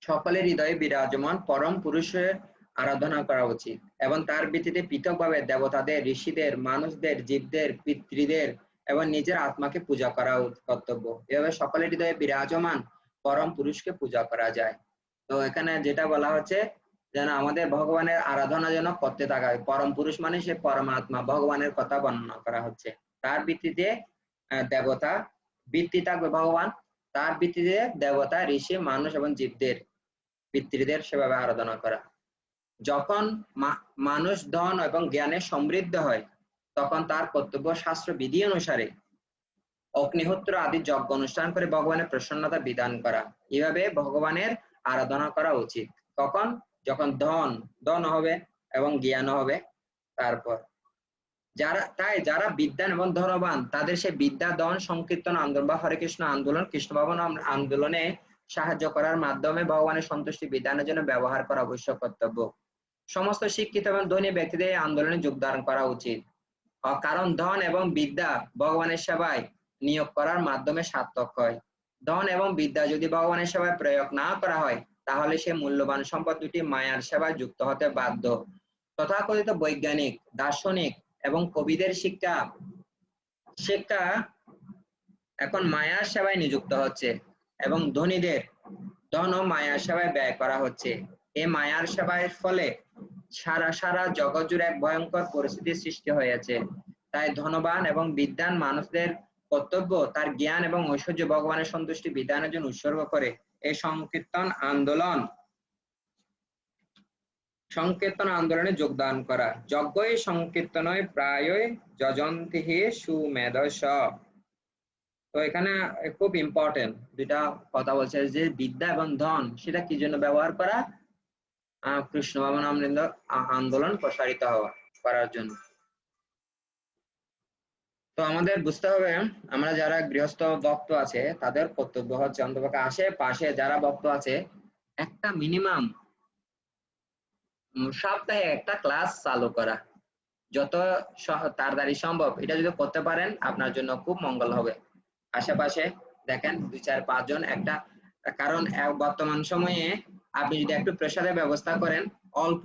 সকলের হৃদয়ে বিরাজমান পরম পুরুষের আরাধনা করা উচিত এবং তার ভিত্তিতে পৃথকভাবে দেবতাদের, ঋষিদের, মানুষদের, জীবদের, পিতৃদের এবং নিজের আত্মাকে পূজা করা কর্তব্য। এভাবে সকলের হৃদয়ে বিরাজমান পরম পুরুষকে পূজা করা যায়। তো এখানে যেটা বলা হচ্ছে যেন আমাদের ভগবানের আরাধনা যেন করতে থাকা হয়। পরম পুরুষ মানে সে পরমাত্মা, ভগবানের কথা বর্ণনা করা হচ্ছে। তার ভিত্তিতে দেবতা, ভিত্তি থাকবে ভগবান, তার ভিত্তিতে দেবতা, ঋষি, মানুষ এবং জীবদের, পিতৃদের সেভাবে আরাধনা করা। যখন মানুষ ধন এবং জ্ঞানে সমৃদ্ধ হয়, তখন তার কর্তব্য শাস্ত্র বিধি অনুসারে অগ্নিহোত্র আদি যজ্ঞ অনুষ্ঠান করে ভগবানের প্রসন্নতা বিধান করা। এভাবে ভগবানের আরাধনা করা উচিত। কখন? যখন ধন হবে এবং জ্ঞান হবে। তারপর যারা বিদ্যান এবং ধনবান, তাদের সে বিদ্যা, ধন, সংকীর্তন আন্দোলন বা হরে কৃষ্ণ আন্দোলন, কৃষ্ণ ভাবনা আন্দোলনে সাহায্য করার মাধ্যমে ভগবানের সন্তুষ্টি বিধানের জন্য ব্যবহার করা অবশ্য কর্তব্য। সমস্ত শিক্ষিত এবং ধনী ব্যক্তিদের এই আন্দোলনে যোগদান করা উচিত, কারণ ধন এবং বিদ্যা ভগবানের সেবায় নিয়োগ করার মাধ্যমে সার্থক হয়। ধন এবং বিদ্যা যদি ভগবানের সেবায় প্রয়োগ না করা হয়, তাহলে সে মূল্যবান সম্পদ দুটি মায়ার সেবায় যুক্ত হতে বাধ্য। তথাকথিত বৈজ্ঞানিক, দার্শনিক এবং কবিদের শিক্ষা এখন মায়ার সেবায় নিযুক্ত হচ্ছে। এবং ধনীদের ধন ও মায়ার সেবায় ব্যয় করা হচ্ছে। এই মায়ার সেবায় ফলে সারা সারা জগৎ জুড়ে এক ভয়ঙ্কর পরিস্থিতির সৃষ্টি হয়েছে। তাই ধনবান এবং বিদ্বান মানুষদের কর্তব্য তার জ্ঞান এবং ঐশ্বর্য ভগবানের সন্তুষ্টি বিধানের জন্য উৎসর্গ করে এই সংকীর্তন আন্দোলনে যোগদান করা। যজ্ঞই সংকীর্তনয় প্রায়ই যজন্তিহি সুমেধস। তো এখানে খুব ইম্পর্টেন্ট দুইটা কথা বলছে যে বিদ্যা এবং ধন সেটা কি জন্য ব্যবহার করা, কৃষ্ণ ভাবনামৃত আন্দোলন প্রসারিত করার জন্য। তো আমাদের বুঝতে হবে আমরা যারা গৃহস্থ ভক্ত আছে তাদের কর্তব্য হচ্ছে অন্তপক্ষে আশেপাশে যারা ভক্ত আছে একটা মিনিমাম সপ্তাহে একটা ক্লাস চালু করা, যত তাড়াতাড়ি সম্ভব এটা যদি করতে পারেন আপনার জন্য খুব মঙ্গল হবে। আশেপাশে দেখেন 2-4-5 জন একটা, কারণ বর্তমান সময়ে আপনি যদি একটু প্রসাদের ব্যবস্থা করেন অল্প,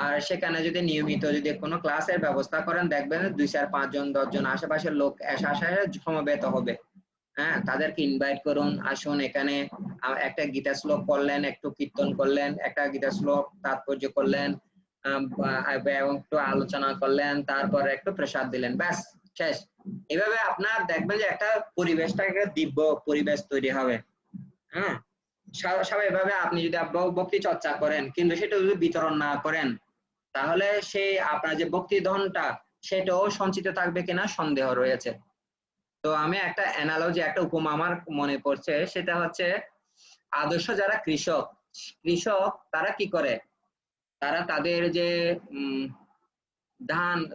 আর সেখানে যদি নিয়মিত যদি কোনো ক্লাসের ব্যবস্থা করেন দেখবেন 2-4-5 জন 10 জন আশেপাশের লোক সমবেত হবে। হ্যাঁ, তাদেরকে ইনভাইট করুন, আসুন এখানে একটা গীতা শ্লোক করলেন, একটু কীর্তন করলেন, একটা গীতা শ্লোক তাৎপর্য করলেন, এবং একটু আলোচনা করলেন, তারপর একটু প্রসাদ দিলেন, ব্যাস শেষ। এভাবে আপনার দেখবেন যে একটা পরিবেশটা একটা দিব্য পরিবেশ তৈরি হবে। হ্যাঁ, স্বাভাবিকভাবে আপনি যদি ভক্তি চর্চা করেন কিন্তু সেটা যদি বিতরণ না করেন তাহলে সেই আপনার যে ভক্তি ধনটা সেটাও সঞ্চিত থাকবে কিনা সন্দেহ রয়েছে। তো আমি একটা অ্যানালজি, একটা উপমা আমার মনে পড়ছে, সেটা হচ্ছে আদর্শ যারা কৃষক তারা কি করে, তারা তাদের যে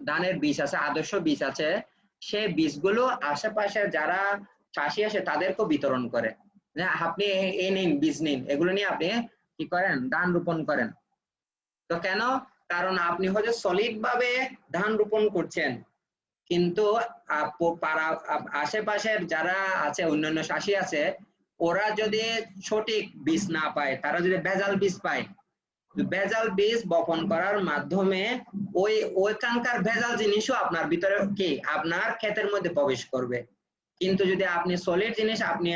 ধানের বীজ আছে, আদর্শ বীজ আছে, সেই বীজগুলো আশেপাশে যারা চাষি আছে তাদেরকেও বিতরণ করে। আপনি এই নিন, বীজ নিন, এগুলো নিয়ে আপনি কি করেন, ধান রোপণ করেন। তো কেন? কারণ আপনি হয়তো সলিড ভাবে ধান রোপণ করছেন কিন্তু আশেপাশের যারা আছে অন্যান্য চাষি আছে ওরা যদি সঠিক বীজ না পায়, তারা যদি ভেজাল বীজ পায়, ভেজাল বীজ বপন করার মাধ্যমে ওইখানকার ভেজাল জিনিসও আপনার ভিতরে কি আপনার ক্ষেতের মধ্যে প্রবেশ করবে। কিন্তু যদি আপনি সলিড জিনিস আপনি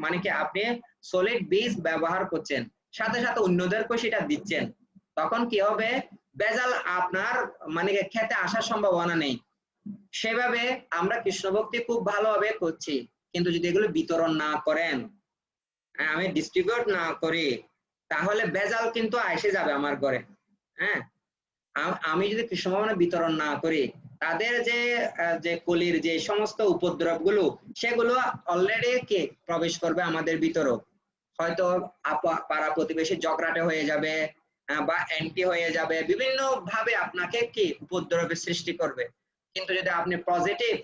মানে কি আপনি সলিড বীজ ব্যবহার করছেন, সাথে সাথে অন্যদেরকেও সেটা দিচ্ছেন, তখন কি হবে, ভেজাল আপনার মানে খেতে আসার সম্ভাবনা নেই। সেভাবে আমরা কৃষ্ণ ভক্তি খুব ভালোভাবে করছি, কিন্তু যদি এগুলো বিতরণ না করেন, আমি ডিস্ট্রিবিউট না করি, তাহলে ভেজাল কিন্তু এসে যাবে আমার ঘরে। হ্যাঁ, আমি যদি কৃষ্ণ ভাবনা বিতরণ না করি, তাদের যে কলির যে সমস্ত উপদ্রব গুলো সেগুলো অলরেডি কে প্রবেশ করবে আমাদের ভিতরে, হয়তো পাড়া প্রতিবেশী ঝগড়াটে হয়ে যাবে বা অ্যান্টি হয়ে যাবে, বিভিন্ন ভাবে আপনাকে কি উপদ্রবের সৃষ্টি করবে। কিন্তু যদি আপনি পজিটিভ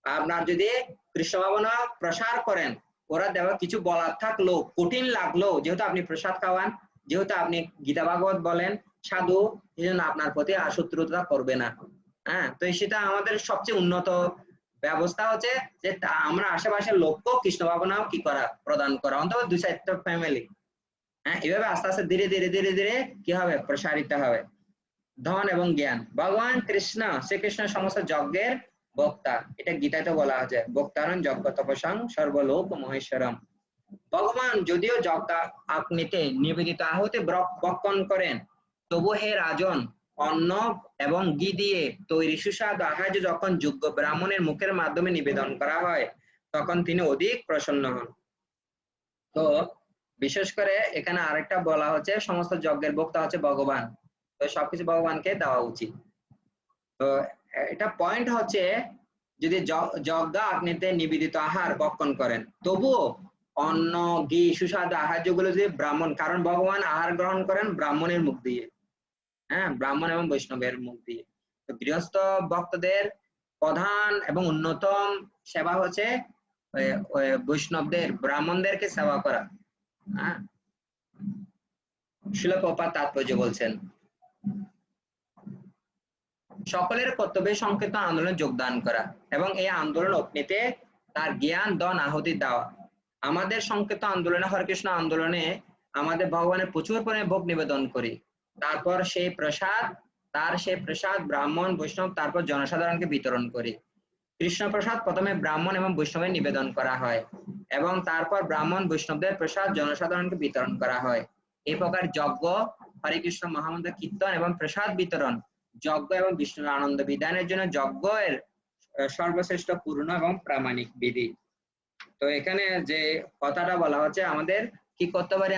আপনার যদি কৃষ্ণ ভাবনা প্রসার করেন, ওরা দেওয়া কিছু বলার থাকলো কঠিন লাগলো, যেহেতু আপনি প্রসাদ খাওয়ান, যেহেতু আপনি গীতা ভাগবত বলেন, সাধু, এই জন্য আপনার প্রতি শত্রুতা করবে না। হ্যাঁ, তো সেটা আমাদের সবচেয়ে উন্নত ব্যবস্থা হচ্ছে যে আমরা আশেপাশের লোককে কৃষ্ণ ভাবনাও কি করা, প্রদান করা, অন্তত 2-4টা ফ্যামিলি। হ্যাঁ, এইভাবে আস্তে আস্তে ধীরে ধীরে ধীরে ধীরে কি হবে, প্রসারিত হবে। ধন এবং জ্ঞান, ভগবান কৃষ্ণ শ্রীকৃষ্ণ সমস্ত যজ্ঞের বক্তা, এটা গীতাতে বলা আছে, বক্তারণ যজ্ঞ তপসাং সর্বলোক মহেশ্বরম। ভগবান যদিও যজ্ঞ অগ্নিতে নিবেদিত আহুতি বক্ষণ করেন, তবু হে রাজন অন্ন এবং ঘি দিয়ে তৈরি সুস্বাদু আহার যখন যোগ্য ব্রাহ্মণের মুখের মাধ্যমে নিবেদন করা হয় তখন তিনি অধিক প্রসন্ন হন। তো বিশেষ করে এখানে আরেকটা বলা হচ্ছে, সমস্ত যজ্ঞের বক্তা হচ্ছে ভগবান, তো সবকিছু ভগবানকে দেওয়া উচিত। তো এটা পয়েন্ট হচ্ছে, যদি যজ্ঞ অগ্নিতে নিবেদিত আহার ভক্ষণ করেন, তবুও অন্ন ঘি সুস্বাদু আহার যেগুলো যদি ব্রাহ্মণ, কারণ ভগবান আহার গ্রহণ করেন ব্রাহ্মণের মুখ দিয়ে, হ্যাঁ, ব্রাহ্মণ এবং বৈষ্ণবের মুখ দিয়ে। তো গৃহস্থ ভক্তদের প্রধান এবং অন্যতম সেবা হচ্ছে বৈষ্ণবদের, ব্রাহ্মণদেরকে সেবা করা। হ্যাঁ, শিল প্রপাত তাৎপর্য বলছেন, সকলের কর্তব্যে সংকীর্তন আন্দোলনে যোগদান করা এবং এই আন্দোলন অগ্নিতে তার জ্ঞান ধন আহুতি দেওয়া। আমাদের সংকীর্তন আন্দোলনে, হরেকৃষ্ণ আন্দোলনে আমাদের ভগবানের প্রচুর পরিমাণে ভোগ নিবেদন করি, তারপর সেই প্রসাদ ব্রাহ্মণ বৈষ্ণব তারপর জনসাধারণকে বিতরণ করি। কৃষ্ণ প্রসাদ প্রথমে ব্রাহ্মণ এবং বৈষ্ণবের নিবেদন করা হয়, এবং তারপর ব্রাহ্মণ বৈষ্ণবদের প্রসাদ জনসাধারণকে বিতরণ করা হয়। এই প্রকার যজ্ঞ, হরে কৃষ্ণ মহামন্ত্র কীর্তন এবং প্রসাদ বিতরণ যজ্ঞ এবং বিষ্ণুর আনন্দ বিধানের জন্য যজ্ঞ এর সর্বশ্রেষ্ঠ পূর্ণ এবং প্রামাণিক বিধি। তো এখানে যে কথাটা বলা হচ্ছে, আমাদের কি করতে পারি,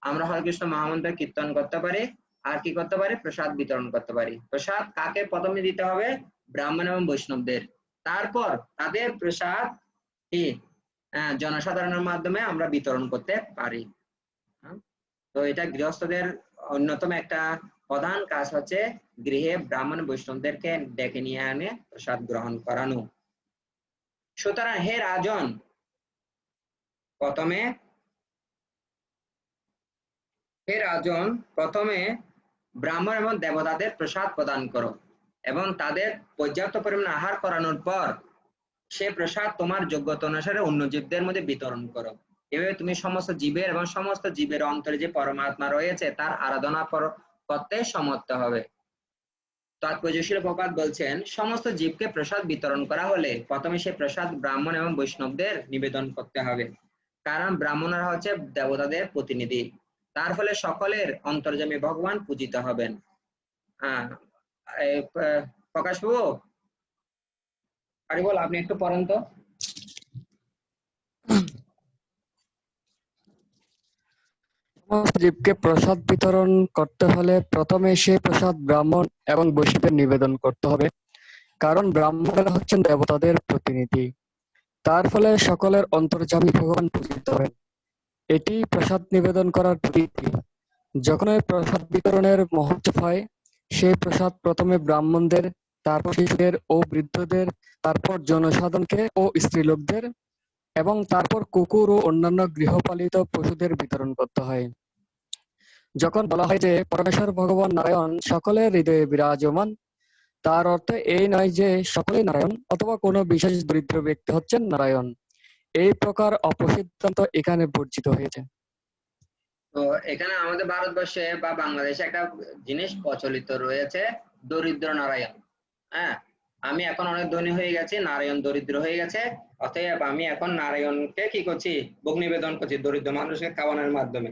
আমরা হরে কৃষ্ণ মহামন্ত্র কীর্তন করতে পারি, আর কি করতে পারি, প্রসাদ বিতরণ করতে পারি। প্রসাদ কাকে প্রথমে দিতে হবে, ব্রাহ্মণ এবং বৈষ্ণবদের, তারপর তাদের প্রসাদ কি জনসাধারণের মাধ্যমে আমরা বিতরণ করতে পারি। তো এটা গৃহস্থদের অন্যতম একটা প্রধান কাজ হচ্ছে গৃহে ব্রাহ্মণ বৈষ্ণবদেরকে ডেকে নিয়ে আনে প্রসাদ গ্রহণ করানো। সুতরাং হে রাজন, প্রথমে ব্রাহ্মণ এবং দেবতাদের প্রসাদ প্রদান করো এবং তাদের পর্যাপ্ত পরিমাণ আহার করানোর পর সে প্রসাদ তোমার যোগ্যতা অনুসারে অন্য জীবদের মধ্যে বিতরণ করো। এভাবে তুমি সমস্ত জীবের এবং সমস্ত জীবের অন্তরে যে পরমাত্মা রয়েছে তার আরাধনা করতে সমর্থ হবে। তাৎপর্যশীল প্রপাত বলছেন, সমস্ত জীবকে প্রসাদ বিতরণ করা হলে প্রথমে সে প্রসাদ ব্রাহ্মণ এবং বৈষ্ণবদের নিবেদন করতে হবে, কারণ ব্রাহ্মণরা হচ্ছে দেবতাদের প্রতিনিধি। তার ফলে সকলের অন্তর্যামী ভগবান পূজিত হবেন। প্রকাশ বাবু, বল, আপনি একটু পড়েন তো। সমস্ত জীবকে প্রসাদ বিতরণ করতে হলে প্রথমে সে প্রসাদ ব্রাহ্মণ এবং বৈষ্ণবের নিবেদন করতে হবে, কারণ ব্রাহ্মণরা হচ্ছেন দেবতাদের প্রতিনিধি। তার ফলে সকলের অন্তর্যামী ভগবান পূজিত হবেন। এটি প্রসাদ নিবেদন করার রীতি। যখন এই প্রসাদ বিতরণের মহোৎসব হয়, সেই প্রসাদ প্রথমে ব্রাহ্মণদের, তারপর শিশুদের ও বৃদ্ধদের, তারপর জনসাধারণকে ও স্ত্রীলোকদের এবং তারপর কুকুর ও অন্যান্য গৃহপালিত পশুদের বিতরণ করতে হয়। যখন বলা হয় যে পরমেশ্বর ভগবান নারায়ণ সকলের হৃদয়ে বিরাজমান, তার অর্থ এই নয় যে সকলেই নারায়ণ অথবা কোনো বিশেষ দরিদ্র ব্যক্তি হচ্ছেন নারায়ণ। এই প্রকার অপসিদ্ধান্ত এখানে বর্জিত হয়েছে। তো এখানে আমাদের ভারতবর্ষে বা বাংলাদেশে একটা জিনিস প্রচলিত রয়েছে, দরিদ্র নারায়ণ। হ্যাঁ, আমি এখন অনেক ধনী হয়ে গেছি, নারায়ণ দরিদ্র হয়ে গেছে, অতএব আমি এখন নারায়ণকে কি করছি, ভোগ নিবেদন করছি দরিদ্র মানুষকে খাওয়ানোর মাধ্যমে।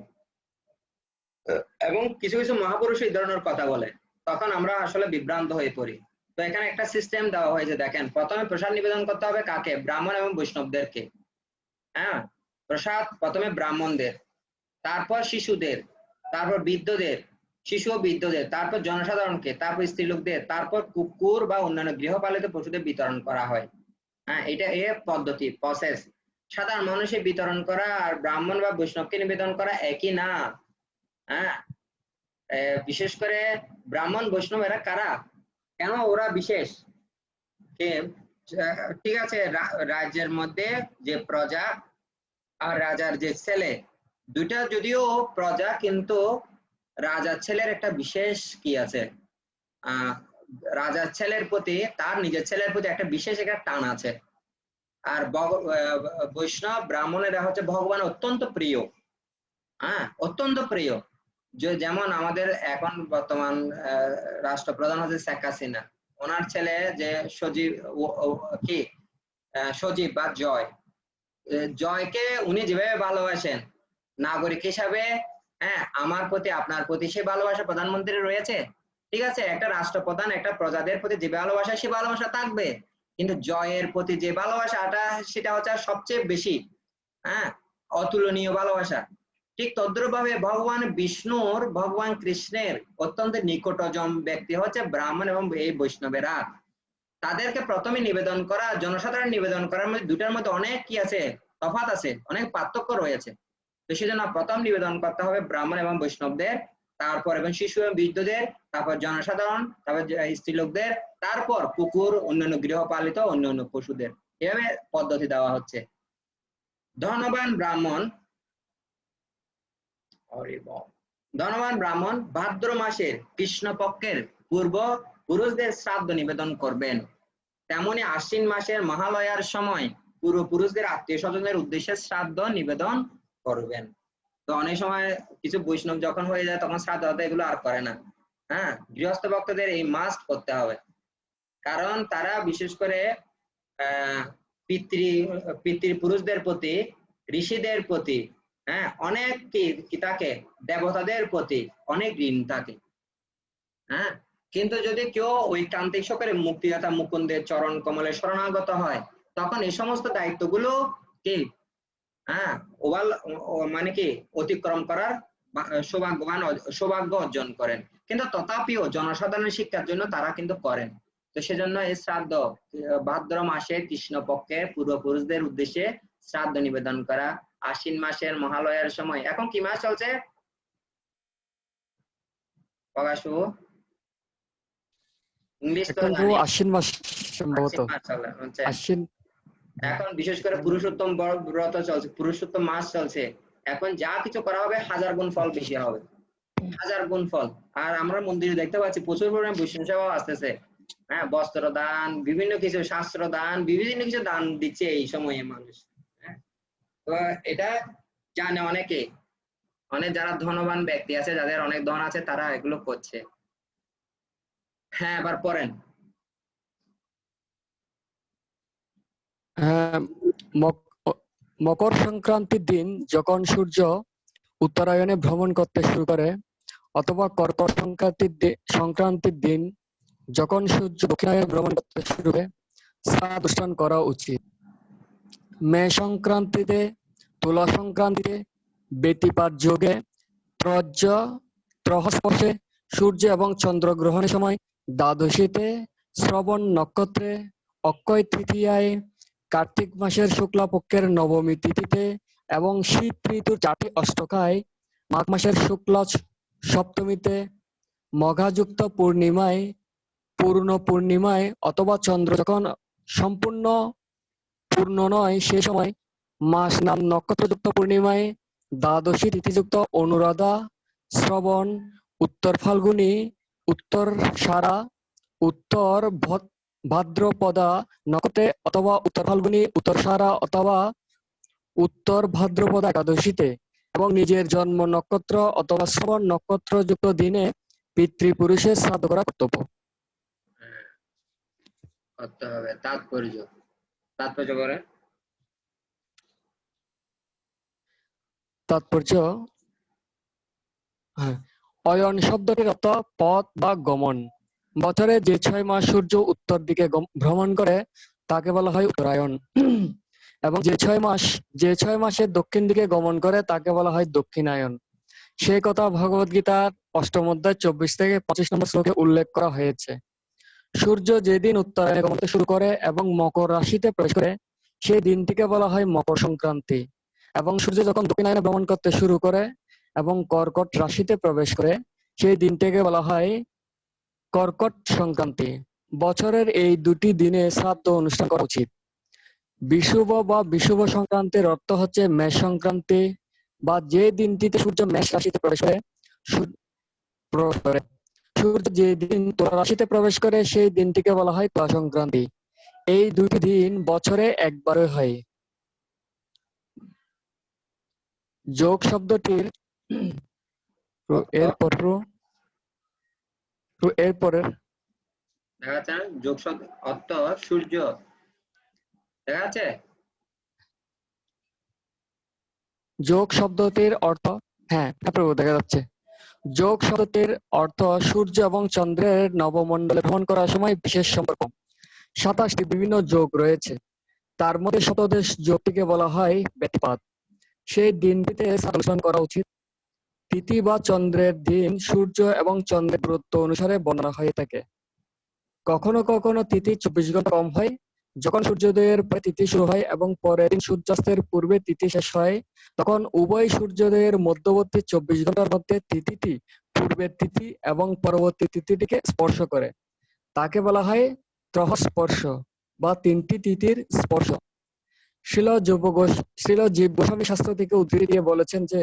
এবং কিছু কিছু মহাপুরুষ এই ধরনের কথা বলে, তখন আমরা আসলে বিভ্রান্ত হয়ে পড়ি। তো এখানে একটা সিস্টেম দেওয়া হয়েছে, দেখেন, প্রথমে প্রসাদ নিবেদন করতে হবে কাকে, ব্রাহ্মণ এবং বৈষ্ণবদেরকে। হ্যাঁ, প্রসাদ প্রথমে ব্রাহ্মণদের, তারপর শিশুদের, তারপর বৃদ্ধদের, শিশু ও বৃদ্ধদের, তারপর জনসাধারণকে, তারপর স্ত্রীলোকদের, তারপর কুকুর বা অন্যান্য গৃহপালিত পশুদের বিতরণ করা হয়। হ্যাঁ, এটা এর পদ্ধতি, প্রসেস। সাধারণ মানুষের বিতরণ করা আর ব্রাহ্মণ বা বৈষ্ণবকে নিবেদন করা একই না। হ্যাঁ, বিশেষ করে ব্রাহ্মণ বৈষ্ণব এরা কারা, কেন ওরা বিশেষ? ঠিক আছে, রাজ্যের মধ্যে যে প্রজা আর রাজার যে ছেলে, দুইটা যদিও প্রজা, কিন্তু রাজার ছেলের একটা বিশেষ কি আছে, রাজার ছেলের প্রতি, তার নিজের ছেলের প্রতি একটা বিশেষ একটা টান আছে। আর বৈষ্ণব ব্রাহ্মণেরা হচ্ছে ভগবান অত্যন্ত প্রিয়। হ্যাঁ, অত্যন্ত প্রিয়। যেমন আমাদের এখন বর্তমান রাষ্ট্রপ্রধান হচ্ছে শেখ হাসিনা, ওনার ছেলে যে সজীব, কি সজীব বা জয়, জয়কে উনি যেভাবে ভালোবাসেন নাগরিক হিসাবে, হ্যাঁ, আমার প্রতি আপনার প্রতি সে ভালোবাসা প্রধানমন্ত্রী রয়েছে। ঠিক আছে, একটা রাষ্ট্রপ্রধান একটা প্রজাদের প্রতি যে ভালোবাসা, সে ভালোবাসা থাকবে, কিন্তু জয়ের প্রতি যে ভালোবাসাটা, সেটা হচ্ছে সবচেয়ে বেশি, হ্যাঁ, অতুলনীয় ভালোবাসা। ঠিক তদ্রুপভাবে ভগবান বিষ্ণুর, ভগবান কৃষ্ণের অত্যন্ত নিকটতম ব্যক্তি হচ্ছে ব্রাহ্মণ এবং এই বৈষ্ণবেরা। তাদেরকে প্রথমে নিবেদন করা, জনসাধারণ নিবেদন করার মধ্যে দুটার মধ্যে অনেক কি আছে, তফাৎ আছে, অনেক পার্থক্য রয়েছে। তো সেজন্য প্রথম নিবেদন করতে হবে ব্রাহ্মণ এবং বৈষ্ণবদের, তারপর এবং শিশু এবং বৃদ্ধদের, তারপর জনসাধারণ, তারপর স্ত্রীলোকদের, তারপর কুকুর, অন্যান্য গৃহপালিত অন্যান্য পশুদের। এভাবে পদ্ধতি দেওয়া হচ্ছে। ধনবান ব্রাহ্মণ ভাদ্র মাসের কৃষ্ণপক্ষের পূর্ব পুরুষদের শ্রাদ্ধ নিবেদন করবেন। তেমনি আশ্বিন মাসের মহালয়ার সময় পূর্বপুরুষদের আত্মীয় স্বজনের উদ্দেশ্যে শ্রাদ্ধ নিবেদন করবেন। তো অনেক সময় কিছু বৈষ্ণব যখন হয়ে যায় তখন শ্রাদ্ধ এগুলো আর করে না। হ্যাঁ, গৃহস্থ ভক্তদের এই মাস্ট করতে হবে, কারণ তারা বিশেষ করে পিতৃ পিতৃপুরুষদের প্রতি, ঋষিদের প্রতি, হ্যাঁ, অনেক কি থাকে, দেবতাদের প্রতি অনেক ঋণ থাকে। হ্যাঁ, কিন্তু যদি কেউ ঐকান্তিক সকলে মুক্তিদাতা মুকুন্দের চরণ কমলে শরণাগত হয়, তখন এই সমস্ত দায়িত্বগুলো কি, হ্যাঁ, ওভাল মানে কি অতিক্রম করার সৌভাগ্য অর্জন করেন। কিন্তু তথাপিও জনসাধারণের শিক্ষার জন্য তারা কিন্তু করেন। তো সেজন্য এই শ্রাদ্ধ ভাদ্র মাসে কৃষ্ণপক্ষের পূর্বপুরুষদের উদ্দেশ্যে শ্রাদ্ধ নিবেদন করা। আশ্বিন মাসের মহালয়ার সময়, এখন কি মাস চলছে প্রকাশু? ইংলিশ তো এখন তো জানি, আশ্বিন মাস সম্ভবত। আশ্বিন মাস চলছে আশ্বিন। এখন, বিশেষ করে পুরুষোত্তম ব্রত চলছে, পুরুষোত্তম মাস চলছে। এখন যা কিছু করা হবে 1000 গুণ ফল বেশি হবে, 1000 গুণ ফল। আর আমরা মন্দিরে দেখতে পাচ্ছি প্রচুর পরিমাণে বৈষ্ণব সেবাও আসতেছে। হ্যাঁ, বস্ত্র দান, বিভিন্ন কিছু শাস্ত্র দান, বিভিন্ন কিছু দান দিচ্ছে এই সময়ে মানুষ। হ্যাঁ, তো এটা জানে অনেকে, অনেক যারা ধনবান ব্যক্তি আছে, যাদের অনেক ধন আছে, তারা এগুলো করছে। হ্যাঁ, এবার পড়েন। হ্যাঁ, মকর সংক্রান্তির দিন যখন সূর্য উত্তরায়ণে ভ্রমণ করতে শুরু করে, অথবা কর্কট সংক্রান্তির দিন যখন সূর্য দক্ষিণায়নে ভ্রমণ করতে শুরু করে, শ্রাদ্ধ অনুষ্ঠান করা উচিত। মে সংক্রান্তিতে, তুলা সংক্রান্তিতে, ব্যতিপাত যোগে, ত্রয়োস্পর্শে, সূর্য এবং চন্দ্র গ্রহণের সময়, দ্বাদশীতে, শ্রবণ নক্ষত্রে, অক্ষয় তৃতীয়ায়, কার্তিক মাসের শুক্লাপক্ষের নবমী তিথিতে এবং শীত ঋতুর 4টি অষ্টকায়, মাঘ মাসের শুক্ল সপ্তমীতে, মঘাযুক্ত পূর্ণিমায়, পূর্ণ পূর্ণিমায় অথবা চন্দ্র যখন সম্পূর্ণ পূর্ণ নয় সে সময়, মাস নাম নক্ষত্রযুক্ত পূর্ণিমায়, দ্বাদশী তিথিযুক্ত অনুরাধা, শ্রবণ, উত্তর ফাল্গুনী, উত্তরসারা, উত্তর ভাদ্রপদা নক্ষত্রে অথবা উত্তর ফাল্গুনী, উত্তরসারা অথবা উত্তর ভাদ্রপদা একাদশীতে, এবং নিজের জন্ম নক্ষত্র অথবা শ্রবণ নক্ষত্রযুক্ত দিনে পিতৃপুরুষের শ্রাদ্ধ করা কর্তব্য। করতে হবে। তাৎপর্য করে তাৎপর্য, অয়ন শব্দটির অর্থ পথ বা গমন। বছরে যে 6 মাস সূর্য উত্তর দিকে ভ্রমণ করে তাকে বলা হয় উত্তরায়ণ, এবং যে 6 মাসে দক্ষিণ দিকে গমন করে তাকে বলা হয় দক্ষিণায়ন। সেই কথা ভগবদ গীতার 8ম অধ্যায় 24 থেকে 25 নম্বর শ্লোকে উল্লেখ করা হয়েছে। সূর্য যেদিন উত্তরায়ণে গমন শুরু করে এবং মকর রাশিতে প্রবেশ করে, সেই দিনটিকে বলা হয় মকর সংক্রান্তি। এবং সূর্য যখন দক্ষিণায়নে ভ্রমণ করতে শুরু করে এবং কর্কট রাশিতে প্রবেশ করে, সেই দিনটিকে বলা হয় কর্কট সংক্রান্তি। বছরের এই দুটি দিনে শ্রাদ্ধ অনুষ্ঠান করা উচিত। বিষুব বা বিষুব সংক্রান্তির অর্থ হচ্ছে মেষ সংক্রান্তি, বা যে দিনটিতে সূর্য মেষ রাশিতে প্রবেশ করে। সূর্য যে দিন তুলা রাশিতে প্রবেশ করে সেই দিনটিকে বলা হয় তুলা সংক্রান্তি। এই দুটি দিন বছরে একবারই হয়। যোগ শব্দটির এরপরের দেখা যাচ্ছে না, যোগ শব্দ অর্থ সূর্য, দেখা যাচ্ছে যোগ শব্দটির অর্থ, হ্যাঁ প্রভু দেখা যাচ্ছে। যোগ শব্দটির অর্থ সূর্য এবং চন্দ্রের নবমণ্ডলে ভ্রমণ করার সময় বিশেষ সম্পর্ক। 27টি বিভিন্ন যোগ রয়েছে, তার মধ্যে শতদেশ যোগটিকে বলা হয় ব্যতিপাত। সেই দিনটিতে শ্রাদ্ধ অনুষ্ঠান করা উচিত। তিথি বা চন্দ্রের দিন সূর্য এবং চন্দ্রের দূরত্ব অনুসারে বর্ণনা হয়ে থাকে। কখনো কখনো তিথি 24 ঘন্টা কম হয়, যখন সূর্যোদয়ের পরে তিথি শুরু হয় এবং পরের দিন সূর্যাস্তের পূর্বে তিথি শেষ হয়, তখন উভয় সূর্যোদয়ের মধ্যবর্তী 24 ঘন্টার মধ্যে তিথিটি পূর্বের তিথি এবং পরবর্তী তিথিটিকে স্পর্শ করে। তাকে বলা হয় ত্রহস্পর্শ বা 3টি তিথির স্পর্শ। শ্রীল জীব গোস্বামী শাস্ত্র থেকে উদ্ধৃতি দিয়ে বলেছেন যে,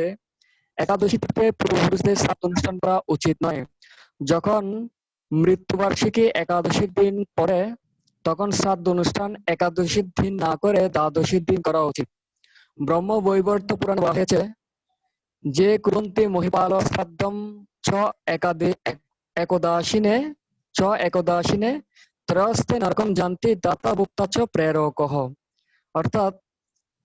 একাদশীতে পূর্বপুরুষদের শ্রাদ্ধ অনুষ্ঠান করা উচিত নয়। যখন মৃত্যুবার্ষিকী একাদশীর দিন পড়ে, তখন শ্রাদ্ধ অনুষ্ঠান একাদশীর দিন না করে দ্বাদশীর দিন করা উচিত। ব্রহ্ম বৈবর্ত পুরাণে বলা হয়েছে, যে কুরন্তি মহিপাল শ্রাদ্ধম চ একদাসিনে ত্রয়স্তে নরকম জানতি দাতা ভুক্তা চ প্রেরকঃ। অর্থাৎ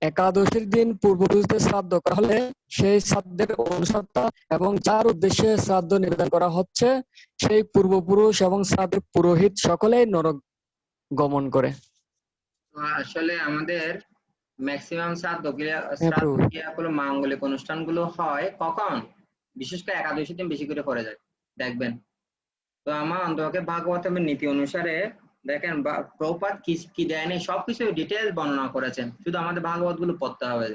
একাদশীর দিন পূর্বপুরুষদের শ্রাদ্ধ করা হলে সেই শ্রাদ্ধের অনুষ্ঠানটা এবং যার উদ্দেশ্যে শ্রাদ্ধ নিবেদন করা হচ্ছে সেই পূর্বপুরুষ এবং শ্রাদ্ধের পুরোহিত সকলেই নরক গমন করে। তো আসলে আমাদের ম্যাক্সিমাম শ্রাদ্ধ হ্যাঁ প্রভু। ক্রিয়াগুলো মাঙ্গলিক অনুষ্ঠানগুলো হয় কখন? বিশেষ করে একাদশীর দিন বেশি করে করে যায় দেখবেন। তো আমার অন্তকে ভাগবতের নীতি অনুসারে দেখেন প্রভুপাদ কি কি দেয়নি সবকিছু ডিটেলস বর্ণনা করেছেন, শুধু আমাদের ভাগবত গুলো পড়তে হবে।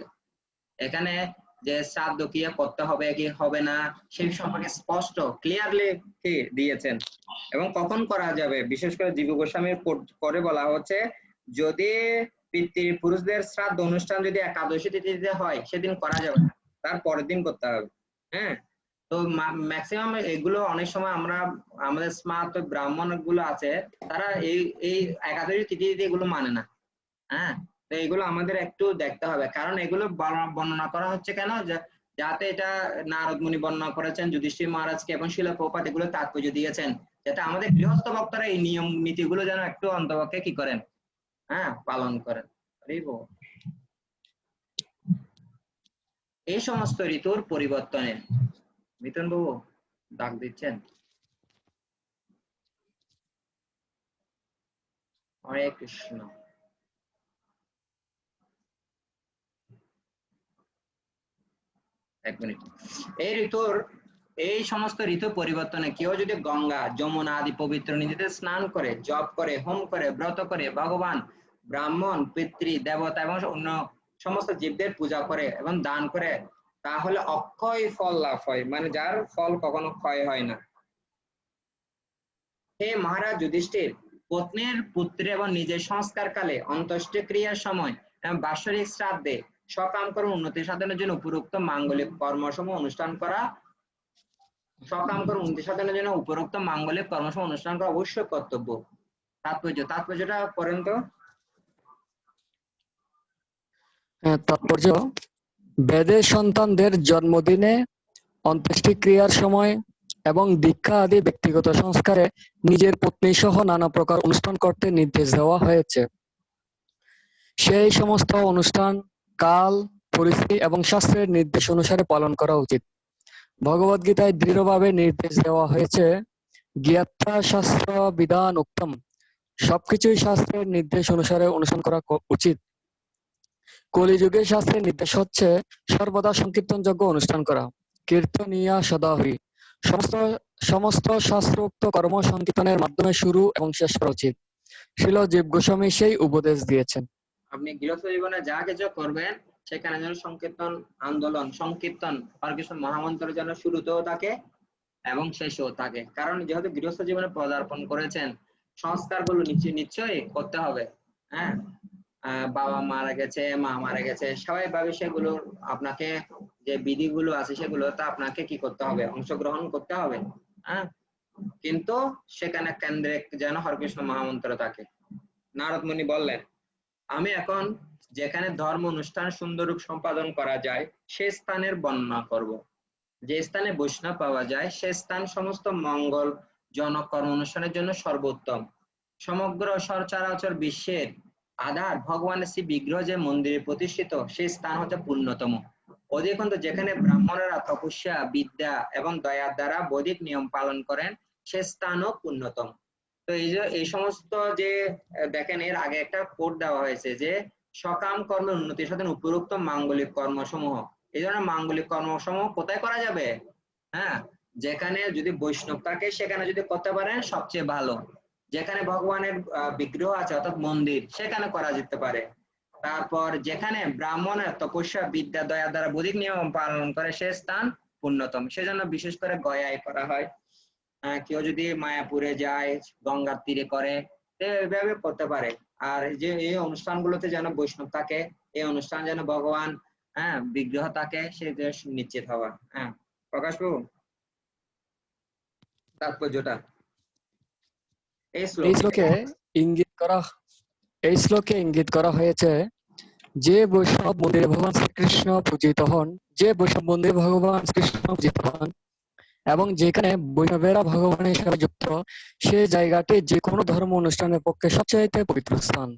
এখানে যে শ্রাদ্ধ ক্রিয়া করতে হবে কি হবে না সেই সম্পর্কে স্পষ্ট ক্লিয়ারলি দিয়েছেন এবং কখন করা যাবে। বিশেষ করে জীব গোস্বামীর করে বলা হচ্ছে যদি পিতৃপুরুষদের শ্রাদ্ধ অনুষ্ঠান যদি একাদশী তিথিতে হয় সেদিন করা যাবে না, তার পরের দিন করতে হবে। হ্যাঁ, তো ম্যাক্সিমাম এগুলো অনেক সময় আমরা আমাদের স্মার্ট ব্রাহ্মণ গুলো আছে তারা এই একাদশী তিথিতে এগুলো মানে না। হ্যাঁ, তো এগুলো আমাদের একটু দেখতে হবে, কারণ এগুলো বর্ণনা করা হচ্ছে কেন, যাতে এটা নারদ মুনি বর্ণনা করেছেন যুধিষ্ঠির মহারাজকে এবং শিলা প্রপাত এগুলো তাৎপর্য দিয়েছেন, যাতে আমাদের গৃহস্থ ভক্তরা এই নিয়ম নীতিগুলো যেন একটু অন্তপক্ষে কি করেন, হ্যাঁ পালন করেন। এই সমস্ত ঋতুর পরিবর্তনে মিথুন বাবু ডাক দিচ্ছেন। হরে কৃষ্ণ। এক মিনিট। এই সমস্ত ঋতু পরিবর্তনে কেউ যদি গঙ্গা যমুনা আদি পবিত্র নদীতে স্নান করে, জপ করে, হোম করে, ব্রত করে, ভগবান ব্রাহ্মণ পিতৃ দেবতা এবং অন্য সমস্ত জীবদের পূজা করে এবং দান করে, তাহলে অক্ষয় ফল লাভ হয়, মানে যার ফল কখনো ক্ষয় হয় না। হে মহারাজ যুধিষ্ঠির, পত্নীর পুত্রের এবং নিজের সংস্কার কালে, অন্ত্যেষ্টিক্রিয়ার সময় এবং বাৎসরিক শ্রাদ্ধে সকাম কর্ম উন্নতি সাধনের জন্য উপরোক্ত মাঙ্গলিক কর্মসমূহ অনুষ্ঠান করা উপরোক্ত মাঙ্গলিক কর্মসমূহ অনুষ্ঠান করা অবশ্যই কর্তব্য। তাৎপর্যটা পড়েন তো। তাৎপর্য: বেদের সন্তানদের জন্মদিনে, অন্ত্যেষ্টিক্রিয়ার সময় এবং দীক্ষা আদি ব্যক্তিগত সংস্কারে নিজের পত্নী সহ নানা প্রকার অনুষ্ঠান করতে নির্দেশ দেওয়া হয়েছে। সেই সমস্ত অনুষ্ঠান কাল, পরিস্থিতি এবং শাস্ত্রের নির্দেশ অনুসারে পালন করা উচিত। ভগবদ্গীতায় দৃঢ়ভাবে নির্দেশ দেওয়া হয়েছে, জ্ঞাত্বা শাস্ত্র বিধান উক্তম, সবকিছুই শাস্ত্রের নির্দেশ অনুসারে অনুসরণ করা উচিত। কলিযুগে শাস্ত্রের নির্দেশ হচ্ছে সর্বদা সংকীর্তন যজ্ঞ অনুষ্ঠান করা, কীর্তনিয়া সদাহরি, সমস্ত শাস্ত্রোক্ত কর্ম সংকীর্তনের মাধ্যমে শুরু এবং শেষ করা উচিত। শ্রীল জীব গোস্বামী সেই উপদেশ দিয়েছেন। আপনি গৃহস্থ জীবনে যা কিছু করবেন সেখানে যেন সংকীর্তন আন্দোলন সংকীর্তন হরকৃষ্ণ মহামন্ত্র যেন শুরুতেও থাকে এবং শেষেও থাকে, কারণ যেহেতু গৃহস্থ জীবনে পদার্পণ করেছেন সংস্কারগুলো নিশ্চয়ই করতে হবে। হ্যাঁ, বাবা মারা গেছে, মা মারা গেছে, স্বাভাবিকভাবে সেগুলো আপনাকে যে বিধিগুলো আছে সেগুলো তা আপনাকে কি করতে হবে, অংশগ্রহণ করতে হবে। হ্যাঁ, কিন্তু সেখানে কেন্দ্রে যেন হরকৃষ্ণ মহামন্ত্র থাকে। নারদ মুনি বললেন, আমি এখন যেখানে ধর্ম অনুষ্ঠান সুন্দররূপ সম্পাদন করা যায় সে স্থানের বর্ণনা করব। যে স্থানে বৈষ্ণব পাওয়া যায় সে স্থান সমস্ত মঙ্গল জনক কর্ম অনুষ্ঠানের জন্য সর্বোত্তম। সমগ্র সচরাচর বিশ্বের আধার ভগবানের শ্রী বিগ্রহ যে মন্দিরে প্রতিষ্ঠিত সেই স্থান হচ্ছে পূর্ণতম। অধিকন্তু যেখানে ব্রাহ্মণেরা তপস্যা বিদ্যা এবং দয়ার দ্বারা বৈদিক নিয়ম পালন করেন সে স্থানও পূর্ণতম। তো এই সমস্ত যে দেখেন এর আগে একটা কোড দেওয়া হয়েছে যে সকাম কর্মের উন্নতি সাধন উপরোক্ত মাঙ্গলিক কর্মসমূহ, এই ধরনের মাঙ্গলিক কর্মসমূহ কোথায় করা যাবে? হ্যাঁ, যেখানে যদি বৈষ্ণব থাকে সেখানে যদি করতে পারেন সবচেয়ে ভালো। যেখানে ভগবানের বিগ্রহ আছে অর্থাৎ মন্দির সেখানে করা যেতে পারে। তারপর যেখানে ব্রাহ্মণের তপস্যা বিদ্যা দয়া দ্বারা বৈদিক নিয়ম পালন করে সে স্থান পূর্ণতম। সেজন্য বিশেষ করে গয়ায় করা হয়। কেউ যদি মায়াপুরে যায় গঙ্গার তীরে করে এভাবে করতে পারে। আর যে এই অনুষ্ঠানগুলোতে যেন বৈষ্ণব থাকে, এই অনুষ্ঠান যেন ভগবান বিগ্রহ থাকে সেটা নিশ্চিত হওয়া। হ্যাঁ প্রকাশ বাবু তাৎপর্যটা এই শ্লোকে ইঙ্গিত করা হয়েছে, যে বৈষ্ণব মন্দিরে ভগবান শ্রীকৃষ্ণ পূজিত হন, এবং যেখানে বৈষ্ণবেরা ভগবানের সাথে যুক্ত সে জায়গাটি যে কোনো ধর্ম অনুষ্ঠানের পক্ষে সবচাইতে পবিত্র স্থান।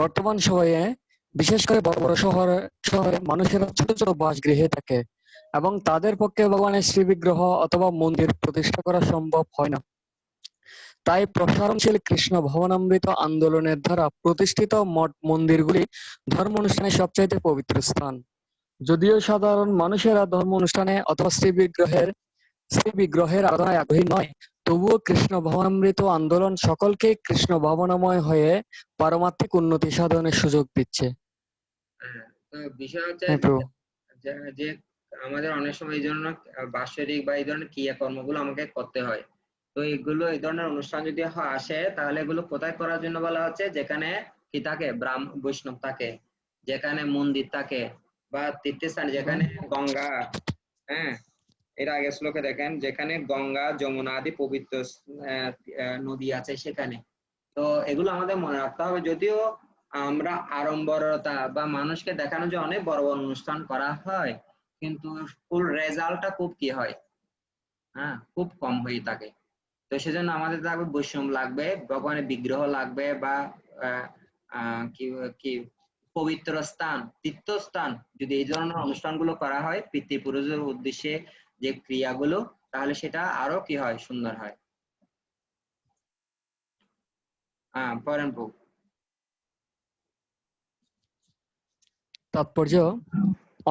বর্তমান সময়ে বিশেষ করে বড় বড় শহরে শহরে মানুষেরা ছোট ছোট বাসগৃহে থাকে এবং তাদের পক্ষে ভগবানের শ্রী বিগ্রহ অথবা মন্দির প্রতিষ্ঠা করা সম্ভব হয় না। তাই প্রসারণশীল কৃষ্ণ ভবনামৃত আন্দোলনের দ্বারা প্রতিষ্ঠিত মঠ মন্দিরগুলি ধর্ম অনুষ্ঠানের সবচাইতে পবিত্র স্থান। যদিও সাধারণ মানুষেরা ধর্ম অনুষ্ঠানে অথবা শ্রী বিগ্রহের আরাধনায় আগ্রহী নয়, তবুও কৃষ্ণ ভবনামৃত আন্দোলন সকলকে কৃষ্ণ ভাবনাময় হয়ে পারমাত্মিক উন্নতি সাধনের সুযোগ দিচ্ছে। তো বিষয় হচ্ছে হ্যাঁ প্রভু। যে আমাদের অনেক সময় এই জন্য বাৎসরিক বা এই ধরনের ক্রিয়াকর্মগুলো আমাকে করতে হয়। তো এগুলো এই ধরনের অনুষ্ঠান যদি আসে তাহলে এগুলো কোথায় করার জন্য বলা হচ্ছে? যেখানে কি থাকে, বৈষ্ণব থাকে, যেখানে মন্দির থাকে বা তীর্থস্থান, যেখানে গঙ্গা, হ্যাঁ, এর আগে শ্লোকে দেখেন, যেখানে গঙ্গা যমুনা আদি পবিত্র নদী আছে সেখানে। তো এগুলো আমাদের মনে রাখতে হবে। যদিও আমরা আড়ম্বরতা বা মানুষকে দেখানো যে অনেক বড় বড় অনুষ্ঠান করা হয়, কিন্তু ফুল রেজাল্টটা খুব কি হয়, হ্যাঁ, খুব কম হয়ে থাকে। তো সেজন্য আমাদের লাগবে বৈষ্ণব, লাগবে ভগবানের বিগ্রহ লাগবে, বা আহ, কি কি পবিত্র স্থান, তীর্থস্থান। যদি এই ধরনের অনুষ্ঠানগুলো করা হয় পিতৃপুরুষের উদ্দেশ্যে যে ক্রিয়াগুলো, তাহলে সেটা আরো কি হয়, সুন্দর হয়। পরেন প্রভু। তাৎপর্য: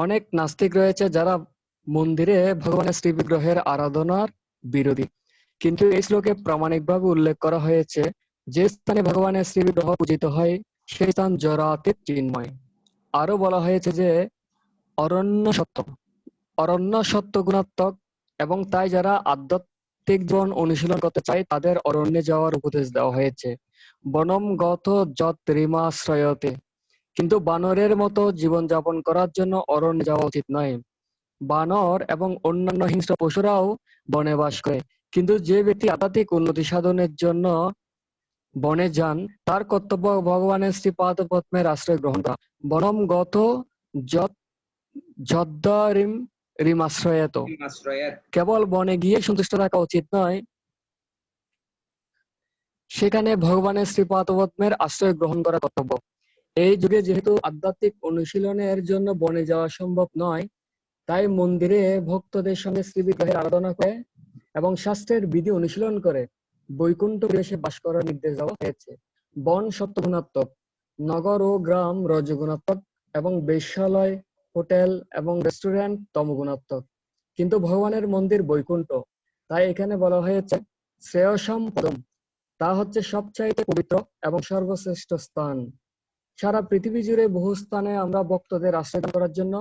অনেক নাস্তিক রয়েছে যারা মন্দিরে ভগবানের শ্রী বিগ্রহের আরাধনার বিরোধী, কিন্তু এই শ্লোকে প্রামাণিকভাবে উল্লেখ করা হয়েছে যে স্থানে ভগবানের শ্রী বিগ্রহ পূজিত হয় সেই স্থান জড়াতীত চিন্ময়। আরো বলা হয়েছে যে অরণ্য সত্য অরণ্য সত্য গুণাত্মক, এবং তাই যারা আধ্যাত্মিক জীবন অনুশীলন করতে চায় তাদের অরণ্যে যাওয়ার উপদেশ দেওয়া হয়েছে। বনম গত যৎ রিমাশ্রয়তে, কিন্তু বানরের মতো জীবন যাপন করার জন্য অরণ্যে যাওয়া উচিত নয়। বানর এবং অন্যান্য হিংস্র পশুরাও বনে বাস করে, কিন্তু যে ব্যক্তি আধ্যাত্মিক উন্নতি সাধনের জন্য বনে যান তার কর্তব্য ভগবানের শ্রীপাদ পদ্মের আশ্রয় গ্রহণ করা। বনম গত যৎ যদ্দারিম রিমাশ্রয়েত, আশ্রয়ের কেবল বনে গিয়ে সন্তুষ্ট থাকা উচিত নয়, সেখানে ভগবানের শ্রীপাদ পদ্মের আশ্রয় গ্রহণ করা কর্তব্য। এই যুগে যেহেতু আধ্যাত্মিক অনুশীলনের জন্য বনে যাওয়া সম্ভব নয়, তাই মন্দিরে ভক্তদের সঙ্গে শ্রী বিগ্রহের আরাধনা করে এবং শাস্ত্রের বিধি অনুশীলন করে বৈকুণ্ঠ পরিবেশে বাস করার নির্দেশ দেওয়া হয়েছে। বন সত্ত্বগুণাত্মক, নগর ও গ্রাম রজগুণাত্মক, এবং বেশ্যালয়, হোটেল এবং রেস্টুরেন্ট তমগুণাত্মক। কিন্তু ভগবানের মন্দির বৈকুণ্ঠ, তাই এখানে বলা হয়েছে শ্রেয়সাম পদম, তা হচ্ছে সবচাইতে পবিত্র এবং সর্বশ্রেষ্ঠ স্থান। সারা পৃথিবী জুড়ে বহু স্থানে আমরা ভক্তদের আশ্রয় করার জন্য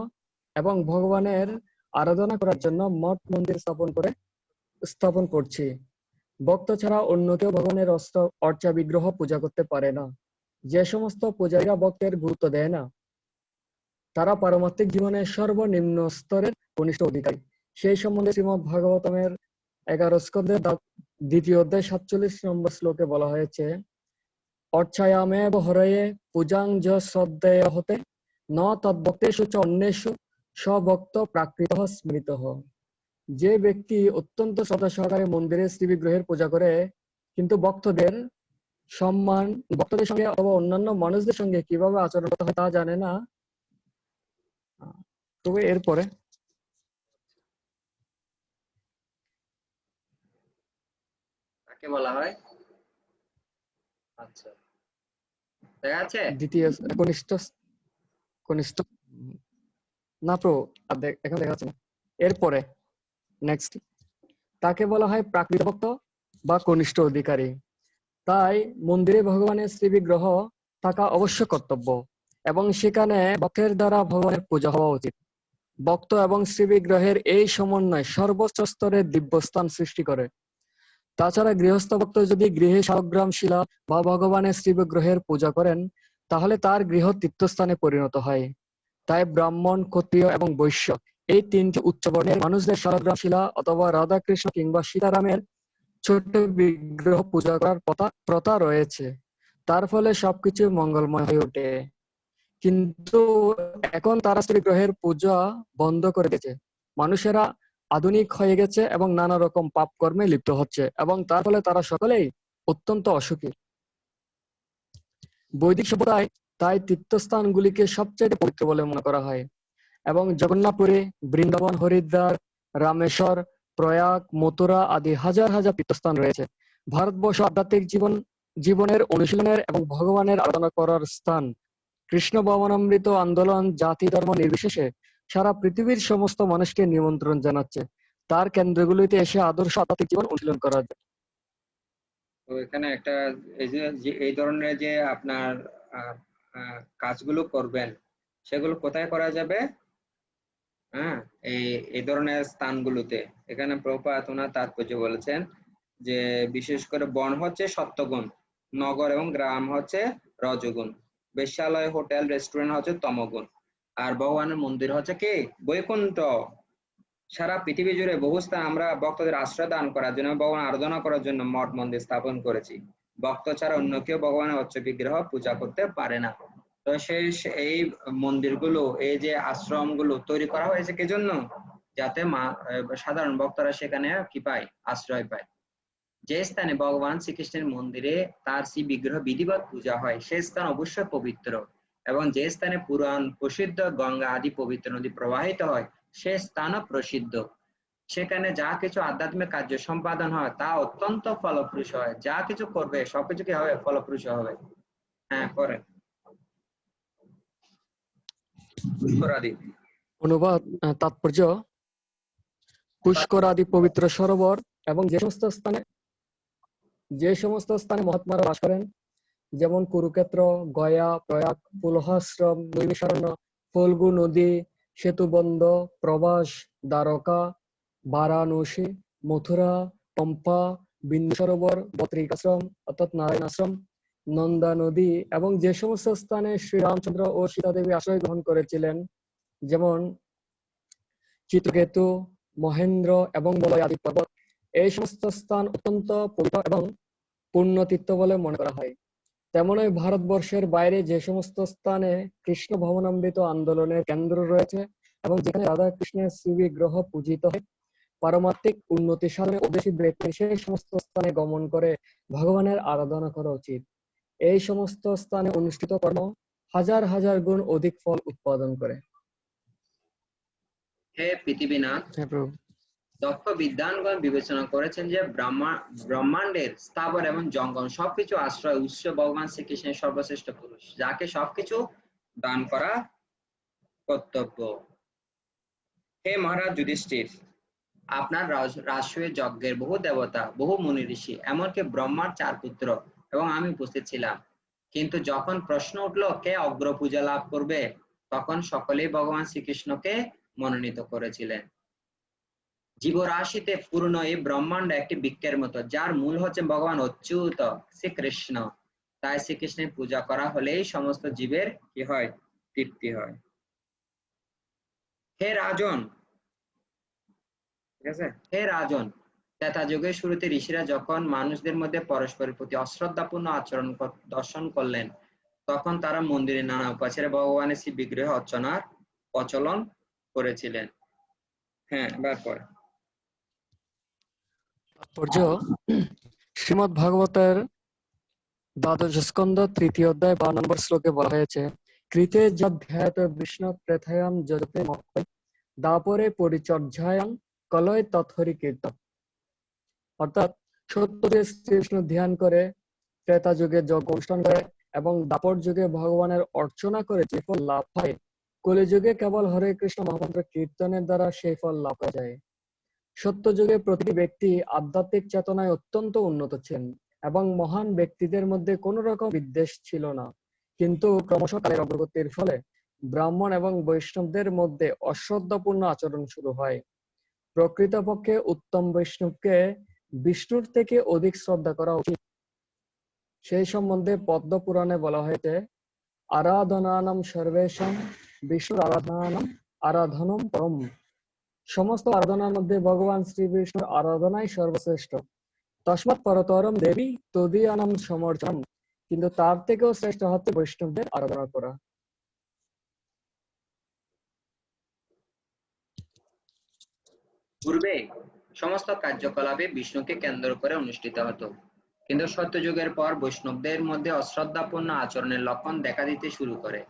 এবং ভগবানের আরাধনা করার জন্য মঠ মন্দির স্থাপন করছি। ভক্ত ছাড়া অন্য কেউ ভগবানের অর্চা বিগ্রহ পূজা করতে পারে না। যে সমস্ত পূজারীরা ভক্তের গুরুত্ব দেয় না তারা পারমাত্মিক জীবনের সর্বনিম্ন স্তরের কনিষ্ঠ অধিকারী। সেই সম্বন্ধে শ্রীমদ্ ভাগবতমের 11 স্কন্ধের 2য় অধ্যায় 47 নম্বর শ্লোকে বলা হয়েছে, অর্চায়ামেব হরয়ে পূজাং য শ্রদ্ধেয় হতে ন তদ্ভক্তেষু চ অন্যেষু স্বভক্ত প্রাকৃতঃ স্মৃতঃ। যে ব্যক্তি অত্যন্ত শ্রদ্ধা সহকারে মন্দিরে শ্রী বিগ্রহের পূজা করে কিন্তু ভক্তদের সঙ্গে অথবা অন্যান্য মানুষদের সঙ্গে কিভাবে আচরণ করতে হয় তা জানে না, তবে এরপরে কাকে বলা হয়? আচ্ছা, দেখা যাচ্ছে। দ্বিতীয় কনিষ্ঠ কনিষ্ঠ না প্রভু, এখন দেখা যাচ্ছে না। এরপরে নেক্সট, তাকে বলা হয় প্রাকৃত ভক্ত বা কনিষ্ঠ অধিকারী। তাই মন্দিরে ভগবানের শ্রী বিগ্রহ থাকা অবশ্য কর্তব্য এবং সেখানে ভক্তের দ্বারা ভগবানের পূজা হওয়া উচিত। ভক্ত এবং শ্রী বিগ্রহের এই সমন্বয় সর্বোচ্চ স্তরের দিব্যস্থান সৃষ্টি করে। তাছাড়া গৃহস্থ ভক্ত যদি গৃহে শালগ্রাম শিলা বা ভগবানের শ্রী বিগ্রহের পূজা করেন তাহলে তার গৃহ তীর্থস্থানে পরিণত হয়। তাই ব্রাহ্মণ, ক্ষত্রিয় এবং বৈশ্য এই 3টি উচ্চ বর্ণের মানুষদের শালগ্রাম শিলা অথবা রাধাকৃষ্ণ কিংবা সীতারামের ছোট বিগ্রহ পূজা করার প্রথা রয়েছে। তার ফলে সবকিছু মঙ্গলময় হয়ে ওঠে। কিন্তু এখন তারা শ্রী বিগ্রহের পূজা বন্ধ করে দিয়েছে। মানুষেরা আধুনিক হয়ে গেছে এবং নানা রকম পাপ কর্মে লিপ্ত হচ্ছে এবং তার ফলে তারা সকলেই অত্যন্ত অসুখী। বৈদিক সভ্যতায় তাই তীর্থস্থানগুলিকে সবচেয়ে পবিত্র বলে মনে করা হয়। এবং জগন্নাথপুরী, বৃন্দাবন, হরিদ্বার, রামেশ্বর, প্রয়াগ, মথুরা আদি হাজার হাজার তীর্থস্থান রয়েছে। ভারতবর্ষ আধ্যাত্মিক জীবনের অনুশীলনের এবং ভগবানের আরাধনা করার স্থান। কৃষ্ণ ভবনামৃত আন্দোলন জাতি ধর্ম নির্বিশেষে সারা পৃথিবীর সমস্ত মানুষকে নিমন্ত্রণ জানাচ্ছে তার কেন্দ্রগুলিতে এসে আদর্শ আধ্যাত্মিক জীবন অনুশীলন করার জন্য। তো এখানে একটা এই ধরনের যে আপনার কাজগুলো করবেন সেগুলো কোথায় করা যাবে? হ্যাঁ, এই ধরনের স্থানগুলোতে। এখানে প্রভুপাদ ওনার তাৎপর্য বলেছেন যে বিশেষ করে বন হচ্ছে সত্যগুণ, নগর এবং গ্রাম হচ্ছে রজগুণ, বেশ্যালয়, হোটেল, রেস্টুরেন্ট হচ্ছে তমগুণ, আর ভগবানের মন্দির হচ্ছে কি বৈকুণ্ঠ। সারা পৃথিবী জুড়ে বহু স্থান আমরা ভক্তদের আশ্রয় দান করার জন্য, ভগবান আরাধনা করার জন্য মঠ মন্দির স্থাপন করেছি। ভক্ত ছাড়া অন্য কেউ ভগবানের উচ্চ বিগ্রহ পূজা করতে পারে না। তো এই মন্দিরগুলো, এই যে আশ্রমগুলো তৈরি করা হয়েছে কি জন্য? যাতে সাধারণ ভক্তরা সেখানে কি পায়? আশ্রয় পায়। যে স্থানে ভগবান শ্রীকৃষ্ণের মন্দিরে তার শ্রী বিগ্রহ বিধিবৎ পূজা হয় সেই স্থান অবশ্যই পবিত্র, এবং যে স্থানে পুরাণ প্রসিদ্ধ গঙ্গা আদি পবিত্র নদী প্রবাহিত হয় সে স্থানও প্রসিদ্ধ। সেখানে যা কিছু আধ্যাত্মিক কার্য সম্পাদন হয় তা অত্যন্ত ফলপ্রসূ হয়। যা কিছু করবে সবকিছু কি হবে? ফলপ্রসূ হবে। হ্যাঁ, করেন। অনুবাদ তাৎপর্য: পুষ্কর আদি পবিত্র সরোবর এবং যে সমস্ত স্থানে মহাত্মারা বাস করেন, যেমন কুরুক্ষেত্র, গয়া, প্রয়াগ, পুলহাশ্রম, নৈমিষারণ্য, ফল্গু নদী, সেতুবন্ধ, প্রবাস, দ্বারকা, বারাণসী, মথুরা, পম্পা, বিন্দু সরোবর, বদ্রিকাশ্রম অর্থাৎ নারায়ণ আশ্রম, নন্দা নদী, এবং যে সমস্ত স্থানে শ্রীরামচন্দ্র ও সীতা দেবী আশ্রয় গ্রহণ করেছিলেন, যেমন চিত্রকেতু, মহেন্দ্র এবং মলয় আদি পর্বত, এই সমস্ত স্থান অত্যন্ত পবিত্র এবং পুণ্যতীর্থ বলে মনে করা হয়। তেমনই ভারতবর্ষের বাইরে যে সমস্ত স্থানে কৃষ্ণ ভবনামৃত আন্দোলনের কেন্দ্র রয়েছে এবং যেখানে রাধা কৃষ্ণের শ্রীবিগ্রহ পূজিত হয়, পারমাত্মিক উন্নতি সাধনে উদ্দেশ্যী ব্যক্তি সেই সমস্ত স্থানে গমন করে ভগবানের আরাধনা করা উচিত। এই সমস্ত স্থানে অনুষ্ঠিত কর্ম হাজার হাজার গুণ অধিক ফল উৎপাদন করে। হে পৃথিবীনাথ, দক্ষ বিদ্বানগণ বিবেচনা করেছেন যে ব্রহ্মাণ্ডের স্থাবর এবং জঙ্গম সবকিছু আশ্রয় উৎস ভগবান শ্রীকৃষ্ণের সর্বশ্রেষ্ঠ পুরুষ, যাকে সবকিছু দান করা কর্তব্য। হে মহারাজ যুধিষ্ঠির, আপনার রাজসূয় যজ্ঞের বহু দেবতা, বহু মুনি ঋষি, এমনকি ব্রহ্মার 4 পুত্র এবং আমি উপস্থিত ছিলাম। কিন্তু যখন প্রশ্ন উঠল কে অগ্র পূজা লাভ করবে, তখন সকলেই ভগবান শ্রীকৃষ্ণকে মনোনীত করেছিলেন। জীবরাশিতে পূর্ণ এই ব্রহ্মাণ্ড একটি বৃক্ষের মতো, যার মূল হচ্ছে ভগবান অচ্যুত শ্রীকৃষ্ণ। তাই শ্রীকৃষ্ণের পূজা করা হলেই সমস্ত জীবের কি হয়? তৃপ্তি হয়। হে রাজন, ঠিক আছে, হে রাজন, ত্রেতা যুগের শুরুতে ঋষিরা যখন মানুষদের মধ্যে পরস্পরের প্রতি অশ্রদ্ধাপূর্ণ আচরণ দর্শন করলেন, তখন তারা মন্দিরে নানা উপাচারে ভগবানের শ্রী বিগ্রহ অর্চনার প্রচলন করেছিলেন। হ্যাঁ, তারপর তাৎপর্য: শ্রীমদ্ ভাগবতের দ্বাদশ স্কন্ধ 3য় অধ্যায় 12 নম্বর শ্লোকে বলা হয়েছে, কৃতে যধ্যায়ত বিষ্ণু প্রেথায়াম যজতে মক্ষয় দাপরে পরিচর্যায়াং কলয় তৎহরি কীর্তন। অর্থাৎ সত্যযুগে শ্রীকৃষ্ণ ধ্যান করে, ত্রেতা যুগে যজ্ঞ অনুষ্ঠান করে এবং দাপর যুগে ভগবানের অর্চনা করে যে ফল লাভ হয়, কলিযুগে কেবল হরে কৃষ্ণ মহামন্ত্র কীর্তনের দ্বারা সেই ফল লাভ করা যায়। সত্যযুগে প্রতিটি ব্যক্তি আধ্যাত্মিক চেতনায় অত্যন্ত উন্নত ছিলেন এবং মহান ব্যক্তিদের মধ্যে কোন রকম বিদ্বেষ ছিল না। কিন্তু ক্রমশ কালের অগ্রগতির ফলে ব্রাহ্মণ এবং বৈষ্ণবদের মধ্যে অশ্রদ্ধাপূর্ণ আচরণ শুরু হয়। প্রকৃতপক্ষে উত্তম বৈষ্ণবকে বিষ্ণুর থেকে অধিক শ্রদ্ধা করা উচিত। সেই সম্বন্ধে পদ্ম পুরাণে বলা হয়েছে, আরাধনানাম সর্বেষাং বিষ্ণুর আরাধনানাম আরাধনম পরম। সমস্ত আরাধনার মধ্যে ভগবান শ্রী বিষ্ণুর আরাধনাই সর্বশ্রেষ্ঠ। তস্মাৎ পরতরম দেবী তদীয়ানাম সমর্চনম। কিন্তু তার থেকেও শ্রেষ্ঠ হচ্ছে বৈষ্ণবদের আরাধনা করা। পূর্বে সমস্ত কার্যকলাপে বিষ্ণুকে কেন্দ্র করে অনুষ্ঠিত হতো, কিন্তু সত্যযুগের পর বৈষ্ণবদের মধ্যে অশ্রদ্ধাপূর্ণ আচরণের লক্ষণ দেখা দিতে শুরু করে।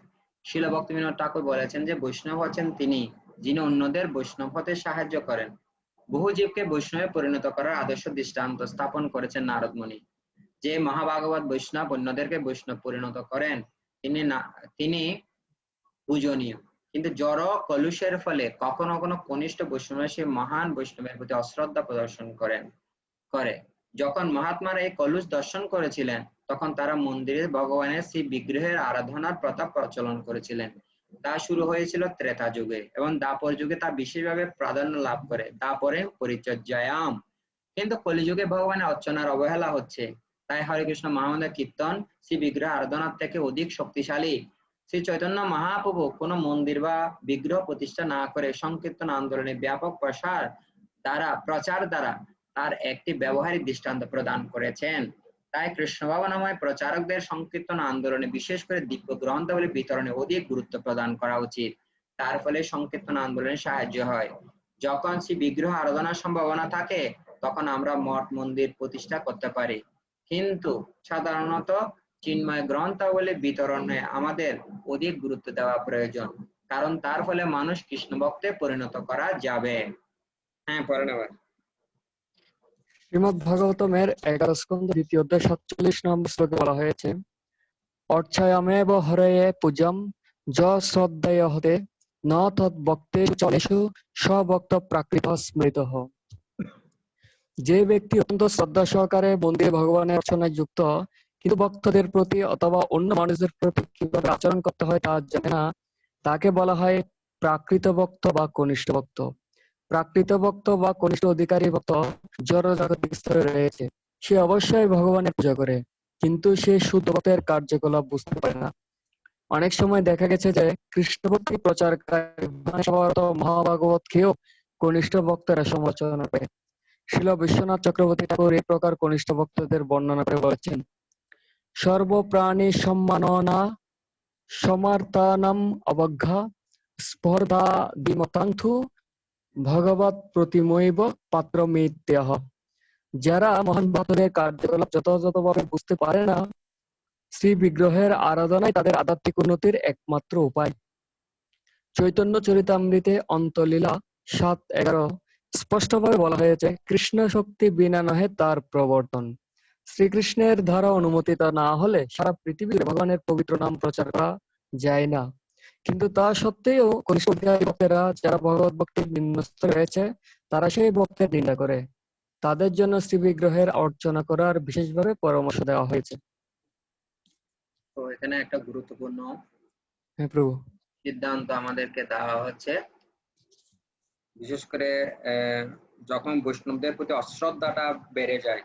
শিল ভক্তিবিনোদ ঠাকুর বলেছেন যে বৈষ্ণব হচ্ছেন তিনি যিনি অন্যদের বৈষ্ণব হতে সাহায্য করেন। বহু জীবকে বৈষ্ণবে পরিণত করার আদর্শ দৃষ্টান্ত স্থাপন করেছেন নারদ মুনি। যে মহাভাগবত বৈষ্ণব অন্যদেরকে বৈষ্ণব পরিণত করেন তিনি পূজনীয়। কিন্তু জড় কলুষের ফলে কখনো কখনো কনিষ্ঠ বৈষ্ণব সেই মহান বৈষ্ণবের প্রতি অশ্রদ্ধা প্রদর্শন করে। যখন মহাত্মারা এই কলুষ দর্শন করেছিলেন তখন তারা মন্দিরে ভগবানের শ্রী বিগ্রহের আরাধনার প্রথা প্রচলন করেছিলেন। তা শুরু হয়েছিল ত্রেতা যুগে এবং দাপর যুগে তা বিশেষভাবে প্রাধান্য লাভ করে। দাপরে পরিচর্যায়াম। কিন্তু কলিযুগে ভগবানের অর্চনার অবহেলা হচ্ছে। তাই হরে কৃষ্ণ মহামন্ত্রের কীর্তন শ্রী বিগ্রহ আরাধনার থেকে অধিক শক্তিশালী। শ্রী চৈতন্য মহাপ্রভু কোনো মন্দির বা বিগ্রহ প্রতিষ্ঠা না করে সংকীর্তন আন্দোলনের ব্যাপক প্রচার দ্বারা তার একটি ব্যবহারিক দৃষ্টান্ত প্রদান করেছেন। তাই কৃষ্ণ ভাবনাময় প্রচারকদের সংকীর্তন আন্দোলনে বিশেষ করে দিব্য গ্রন্থাবলী বিতরণে অধিক গুরুত্ব প্রদান করা উচিত। তার ফলে সংকীর্তন আন্দোলনে সাহায্য হয়। যখন শ্রী বিগ্রহ আরাধনার সম্ভাবনা থাকে তখন আমরা মঠ মন্দির প্রতিষ্ঠা করতে পারি, কিন্তু সাধারণত চিন্ময় গ্রন্থাবলী বিতরণে আমাদের অধিক গুরুত্ব দেওয়া প্রয়োজন, কারণ তার ফলে মানুষ কৃষ্ণ ভক্তে পরিণত করা যাবে। হ্যাঁ, পরে নেবার। শ্রীমদ্ ভাগবতমের 11 স্কন্ধ 2য় অধ্যায় 47 নম্বর শ্লোকে বলা হয়েছে, অর্চায়ামেব হরয়ে পূজম য শ্রদ্ধেয় হতে ন তৎ ভক্তেষু চলেষু স্বভক্ত প্রাকৃত স্মৃতঃ। যে ব্যক্তি অত্যন্ত শ্রদ্ধা সহকারে মন্দিরে ভগবানের অর্চনায় যুক্ত কিন্তু ভক্তদের প্রতি অথবা অন্য মানুষদের প্রতি কিভাবে আচরণ করতে হয় তা জানে না, তাকে বলা হয় প্রাকৃত ভক্ত বা কনিষ্ঠ ভক্ত। প্রাকৃত ভক্ত বা কনিষ্ঠ অধিকারী ভক্ত জড় জাগতিক স্তরে রয়েছে। সে অবশ্যই ভগবানের পূজা করে, কিন্তু সে শুদ্ধ ভক্তের কার্যকলাপ বুঝতে পারে না। অনেক সময় দেখা গেছে যে কৃষ্ণ ভক্তি প্রচারকারী মহাভাগবতকেও কনিষ্ঠ ভক্তরা সমালোচনা করে। শিল বিশ্বনাথ চক্রবর্তী ঠাকুর এই প্রকার কনিষ্ঠ ভক্তদের বর্ণনা করে বলেছেন, সর্বপ্রাণী সম্মাননা সমার্তানাম অবজ্ঞা স্পর্ধাদিমতাংথু ভগবৎ প্রতিমৈব পাত্রমিত্যহ। যারা মহান ভক্তদের কার্যকলাপ যথাযথভাবে বুঝতে পারে না, শ্রী বিগ্রহের আরাধনাই তাদের আধ্যাত্মিক উন্নতির একমাত্র উপায়। চৈতন্য চরিতামৃতে অন্তলীলা 7:11 স্পষ্টভাবে বলা হয়েছে, কৃষ্ণ শক্তি বিনা নহে তার প্রবর্তন। শ্রীকৃষ্ণের দ্বারা অনুমোদিত না হলে সারা পৃথিবীতে ভগবানের পবিত্র নাম প্রচার করা যায় না। কিন্তু তা সত্ত্বেও কনিষ্ঠ অধিকারী ভক্তেরা যারা ভগবত ভক্তির নিম্ন স্তরে রয়েছে তারা সেই ভক্তের নিন্দা করে। তাদের জন্য শ্রী বিগ্রহের অর্চনা করার বিশেষভাবে পরামর্শ দেওয়া হয়েছে। তো এখানে একটা গুরুত্বপূর্ণ হ্যাঁ প্রভু। সিদ্ধান্ত আমাদেরকে দেওয়া হচ্ছে, বিশেষ করে যখন বৈষ্ণবদের প্রতি অশ্রদ্ধাটা বেড়ে যায়,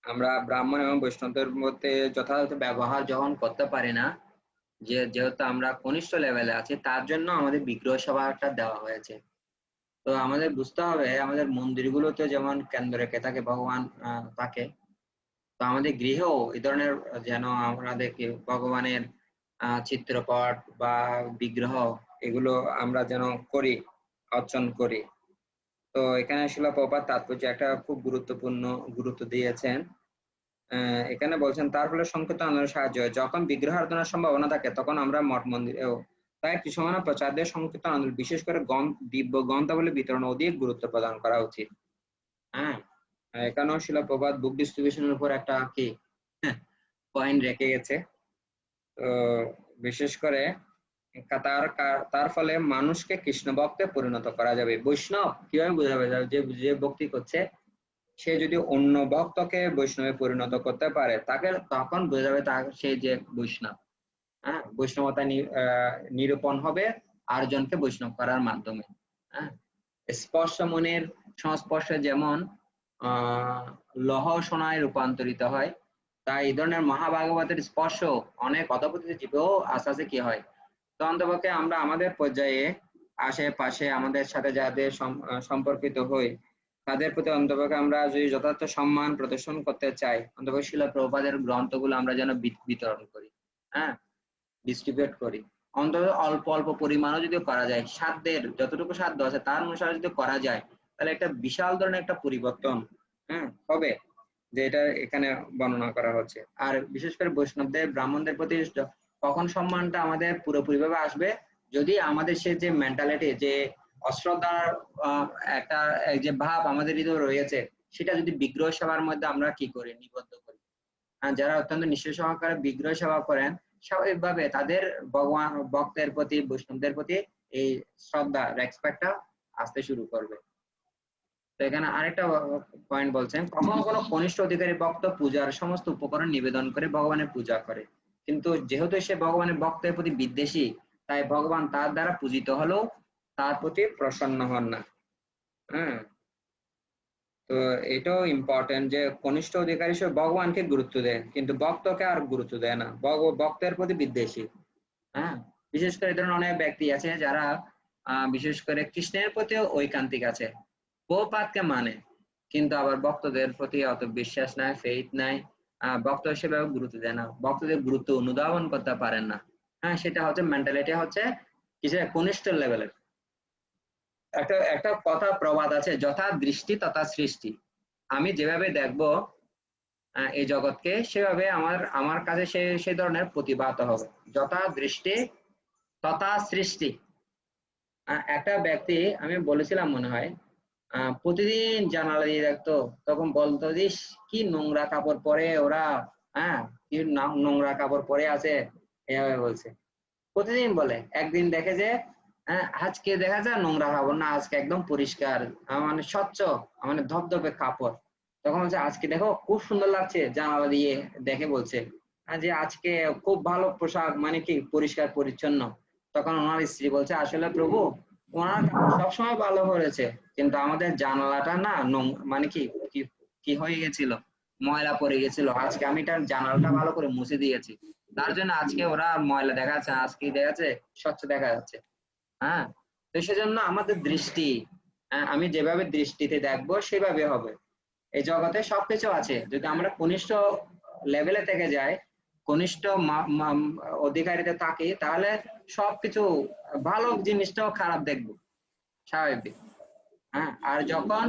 আমরা ব্রাহ্মণ এবং বৈষ্ণবদের মধ্যে যথাযথ ব্যবহার যখন করতে পারি না, যেহেতু আমরা কনিষ্ঠ লেভেলে আছি, তার জন্য আমাদের বিগ্রহ সভাটা দেওয়া হয়েছে। তো আমাদের বুঝতে হবে আমাদের মন্দিরগুলোতে যেমন কেন্দ্র রেখে থাকে ভগবান থাকে, তো আমাদের গৃহেও এই ধরনের যেন আমাদেরকে ভগবানের চিত্রপট বা বিগ্রহ এগুলো আমরা যেন করি, অর্চন করি। তো এখানে শিলা প্রপাত তাৎপর্য একটা খুব গুরুত্বপূর্ণ গুরুত্ব দিয়েছেন। এখানে বলছেন তার ফলে সংকীর্তন আন্দোলনের সাহায্য হয়। যখন বিগ্রহ আরাধনার সম্ভাবনা থাকে তখন আমরা মঠ মন্দিরেও তাই কৃষ্ণমানা প্রচারদের সংকীর্তন আন্দোলন বিশেষ করে দিব্য গ্রন্থাবলী বিতরণ অধিক গুরুত্ব প্রদান করা উচিত। হ্যাঁ, এখানেও শিলা প্রপাত বুক ডিস্ট্রিবিউশনের উপর একটা কি পয়েন্ট রেখে গেছে। তো বিশেষ করে তার ফলে মানুষকে কৃষ্ণ ভক্তে পরিণত করা যাবে। বৈষ্ণব কিভাবে বোঝাবে যে ভক্তি করছে সে যদি অন্য ভক্তকে বৈষ্ণবে পরিণত করতে পারে তাকে তখন বোঝা যাবে সে যে বৈষ্ণব। হ্যাঁ, বৈষ্ণবতা নিরূপণ হবে আরেকজনকে বৈষ্ণব করার মাধ্যমে। হ্যাঁ, স্পর্শ মনের সংস্পর্শে যেমন লৌহ সোনায় রূপান্তরিত হয়, তাই এই ধরনের মহাভাগবতের স্পর্শ অনেক অধপতিত জীবেও আস্তে আস্তে কি হয়। তো অন্তপক্ষে আমরা আমাদের পর্যায়ে আশেপাশে আমাদের সাথে যাদের সম্পর্কিত হই তাদের প্রতি অন্তপক্ষে আমরা যদি যথার্থ সম্মান প্রদর্শন করতে চাই, অন্তপক্ষে শিলা প্রভুপাদের গ্রন্থগুলো আমরা যেন বিতরণ করি, হ্যাঁ, ডিস্ট্রিবিউট করি। অন্তত অল্প অল্প পরিমাণও যদি করা যায়, সাধ্যের যতটুকু সাধ্য আছে তার অনুসারে যদি করা যায়, তাহলে একটা বিশাল ধরনের একটা পরিবর্তন হবে। যে এটা এখানে বর্ণনা করা হচ্ছে। আর বিশেষ করে বৈষ্ণবদের ব্রাহ্মণদের প্রতি কখন সম্মানটা আমাদের পুরোপুরি ভাবে আসবে, যদি আমাদের সে যে মেন্টালিটি, যে অশ্রদ্ধার একটা যে ভাব আমাদের হৃদয়ে রয়েছে, সেটা যদি বিগ্রহ সেবার মধ্যে আমরা কি করি, নিবদ্ধ করি। যারা অত্যন্ত নিঃস্ব সহকারে বিগ্রহ সেবা করেন, স্বাভাবিকভাবে তাদের ভগবান ভক্তের প্রতি, বৈষ্ণবদের প্রতি এই শ্রদ্ধা, রেসপেক্টটা আসতে শুরু করবে। তো এখানে আরেকটা পয়েন্ট বলছেন, কখনো কোনো কনিষ্ঠ অধিকারী ভক্ত পূজার সমস্ত উপকরণ নিবেদন করে ভগবানের পূজা করে, কিন্তু যেহেতু সে ভগবানের ভক্তের প্রতি বিদ্বেষী, তাই ভগবান তার দ্বারা পূজিত হলেও তার প্রতি প্রসন্ন হন না। হ্যাঁ, তো এটাও ইম্পর্টেন্ট যে কনিষ্ঠ অধিকারী সে ভগবানকে গুরুত্ব দেয়, কিন্তু ভক্তকে আর গুরুত্ব দেয় না, ভক্তের প্রতি বিদ্বেষী। হ্যাঁ, বিশেষ করে এই ধরনের অনেক ব্যক্তি আছে যারা বিশেষ করে কৃষ্ণের প্রতিও ঐকান্তিক আছে, প্রভুপাদকে মানে, কিন্তু আবার ভক্তদের প্রতি অত বিশ্বাস নাই, ফেইথ নাই, ভক্ত সেভাবে গুরুত্ব দেয় না, ভক্তদের গুরুত্ব অনুধাবন করতে পারেন না। হ্যাঁ, সেটা হচ্ছে মেন্টালিটি, হচ্ছে কিছু কনিষ্ঠ লেভেলের। একটা একটা কথা প্রবাদ আছে, যথা দৃষ্টি তথা সৃষ্টি। আমি যেভাবে দেখবো এই জগৎকে, সেভাবে আমার আমার কাছে সেই ধরনের প্রতিভাত হবে। যথা দৃষ্টি তথা সৃষ্টি। একটা ব্যক্তি, আমি বলেছিলাম মনে হয়, প্রতিদিন জানালা দিয়ে দেখতো, তখন বলতো, দিস কি নোংরা কাপড় পরে ওরা, হ্যাঁ কি নোংরা কাপড় পরে আছে, এভাবে বলছে, প্রতিদিন বলে। একদিন দেখে যে আজকে দেখা যায় নোংরা কাপড় না, আজকে একদম পরিষ্কার, মানে স্বচ্ছ, মানে ধবধবে কাপড়। তখন বলছে, আজকে দেখো খুব সুন্দর লাগছে, জানালা দিয়ে দেখে বলছে যে আজকে খুব ভালো পোশাক, মানে কি পরিষ্কার পরিচ্ছন্ন। তখন ওনার স্ত্রী বলছে, আসলে প্রভু, ওনার কাপড় সবসময় ভালো করেছে, কিন্তু আমাদের জানালাটা না মানে কি কি হয়ে গেছিল, ময়লা পড়ে গেছিল, আজকে আমি তার জানালাটা ভালো করে মুছে দিয়েছি, তার জন্য আজকে ওরা ময়লা দেখা যাচ্ছে, আজকে দেখা যাচ্ছে স্বচ্ছ দেখা যাচ্ছে। হ্যাঁ, তো সেজন্য আমাদের দৃষ্টি, আমি যেভাবে দৃষ্টিতে দেখবো সেভাবে হবে। এই জগতে সবকিছু আছে, যদি আমরা কনিষ্ঠ লেভেলে থেকে যাই, কনিষ্ঠ অধিকারীতে থাকি, তাহলে সবকিছু ভালো জিনিসটাও খারাপ দেখবো, স্বাভাবিক। হ্যাঁ, আর যখন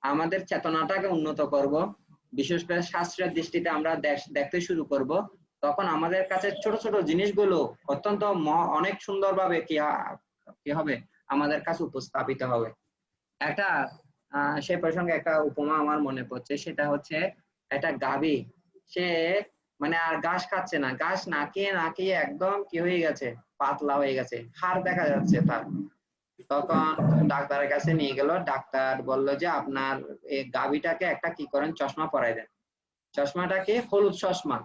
আমাদের চেতনাটাকে উন্নত করব, বিশেষ করে শাস্ত্রের দৃষ্টিতে আমরা দেখতে শুরু করব, তখন আমাদের কাছে ছোট ছোট জিনিসগুলো অত্যন্ত অনেক সুন্দরভাবে কি হবে, আমাদের কাছে উপস্থাপিত হবে। একটা সেই প্রসঙ্গে একটা উপমা আমার মনে পড়ছে, সেটা হচ্ছে একটা গাভী, সে মানে আর ঘাস খাচ্ছে না, ঘাস না খেয়ে একদম কি হয়ে গেছে, পাতলা হয়ে গেছে, হাড় দেখা যাচ্ছে তার। তখন ডাক্তারের কাছে নিয়ে গেল, ডাক্তার বলল যে আপনার এই গাভীটাকে একটা কি করেন, চশমা পরাই দেন। চশমাটাকে হলুদ চশমা,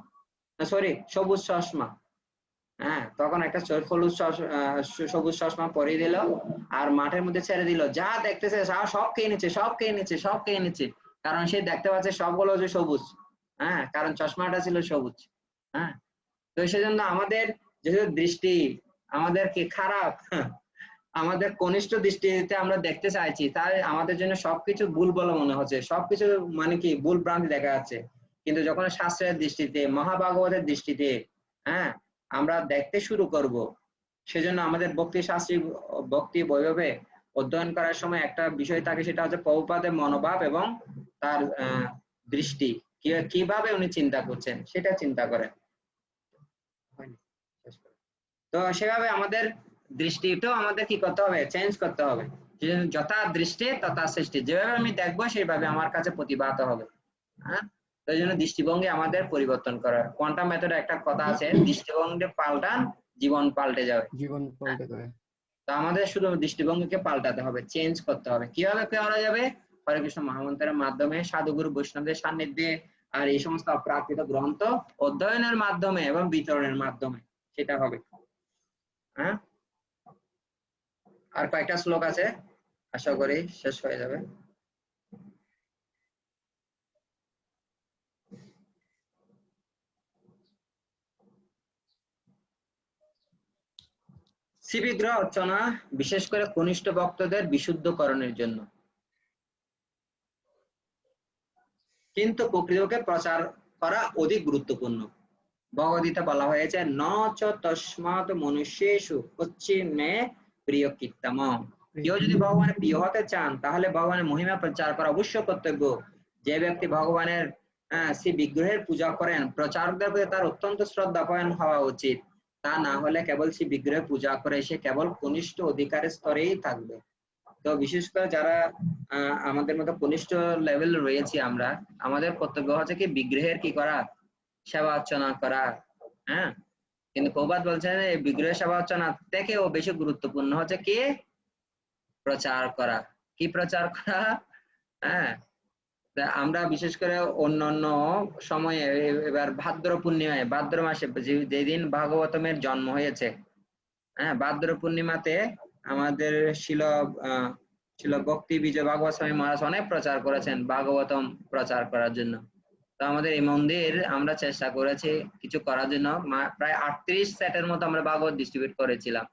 সরি সবুজ চশমা। হ্যাঁ, তখন একটা হলুদ সবুজ চশমা পরিয়ে দিল, আর মাঠের মধ্যে ছেড়ে দিল, যা দেখতেছে সব খেয়ে নিচ্ছে, সব খেয়ে নিচ্ছে, সব খেয়ে নিচ্ছে, কারণ সে দেখতে পাচ্ছে সবগুলো যে সবুজ। হ্যাঁ, কারণ চশমাটা ছিল সবুজ। হ্যাঁ, তো সেজন্য আমাদের যেহেতু দৃষ্টি আমাদের কি খারাপ, আমাদের কনিষ্ঠ দৃষ্টিতে আমরা দেখতে চাইছি, তাই আমাদের জন্য সবকিছু ভুল বলে মনে হচ্ছে, সবকিছু মানে কি ভুল ভ্রান্তি দেখা যাচ্ছে। কিন্তু যখন শাস্ত্রের দৃষ্টিতে, মহাভাগবতের দৃষ্টিতে হ্যাঁ আমরা দেখতে শুরু করব, সেজন্য আমাদের ভক্তি বৈভবে অধ্যয়ন করার সময় একটা বিষয় থাকে, সেটা হচ্ছে প্রভুপাদের মনোভাব এবং তার দৃষ্টি, কিভাবে উনি চিন্তা করছেন সেটা চিন্তা করেন। তো সেভাবে আমাদের দৃষ্টিটাও আমাদের কি করতে হবে, চেঞ্জ করতে হবে। যথা দৃষ্টি তথা সৃষ্টি, যেভাবে আমি দেখবো সেইভাবে আমার কাছে প্রতিভাত হবে। হ্যাঁ, তাই জন্য দৃষ্টিভঙ্গি আমাদের পরিবর্তন করা। কোয়ান্টাম মেথডে একটা কথা আছে, দৃষ্টিভঙ্গি পাল্টান, জীবন পাল্টে যাবে। জীবন পাল্টে যাবে। তো আমাদের শুধু দৃষ্টিভঙ্গিকে পাল্টাতে হবে, চেঞ্জ করতে হবে। কিভাবে করা যাবে? হরে কৃষ্ণ মহামন্ত্রের মাধ্যমে, সাধুগুরু বৈষ্ণবদের সান্নিধ্যে, আর এই সমস্ত অপ্রাকৃত গ্রন্থ অধ্যয়নের মাধ্যমে এবং বিতরণের মাধ্যমে সেটা হবে। হ্যাঁ, আর কয়েকটা শ্লোক আছে, আশা করি শেষ হয়ে যাবে। শ্রীবিগ্রহ অর্চনা বিশেষ করে কনিষ্ঠ ভক্তদের বিশুদ্ধকরণের জন্য, কিন্তু প্রকৃতকে প্রচার করা অধিক গুরুত্বপূর্ণ। ভগবদ্গীতা বলা হয়েছে, ন চ তস্মাৎ মনুষ্যেষু কচ্চিৎ মে প্রিয় কীর্তম। কেউ যদি ভগবানের প্রিয় হতে চান, তাহলে ভগবানের মহিমা প্রচার করা অবশ্য কর্তব্য। যে ব্যক্তি ভগবানের সেই বিগ্রহের পূজা করেন, প্রচারকদের প্রতি তার অত্যন্ত শ্রদ্ধাপরায়ণ হওয়া উচিত। তা না হলে কেবল সেই বিগ্রহের পূজা করে সে কেবল কনিষ্ঠ অধিকারের স্তরেই থাকবে। তো বিশেষ করে যারা আমাদের মতো কনিষ্ঠ লেভেল রয়েছে আমরা, আমাদের কর্তব্য হচ্ছে কি বিগ্রহের কি করা, সেবা অর্চনা করা। হ্যাঁ, কিন্তু প্রবাদ বলছেন এই বিগ্রহের সেবা অর্চনা থেকেও বেশি গুরুত্বপূর্ণ হচ্ছে কি প্রচার করা। কি প্রচার করা? হ্যাঁ, আমরা বিশেষ করে অন্যান্য সময়ে এবার ভাদ্র পূর্ণিমায়, ভাদ্র মাসে যেদিন ভাগবতমের জন্ম হয়েছে, হ্যাঁ, ভাদ্র পূর্ণিমাতে আমাদের শিল ভক্তি বিজয় ভাগবত স্বামী মহারাজ অনেক প্রচার করেছেন ভাগবতম প্রচার করার জন্য। তো আমাদের এই মন্দির আমরা চেষ্টা করেছি কিছু করার জন্য, প্রায় 38 সেটের মতো আমরা ভাগবত ডিস্ট্রিবিউট করেছিলাম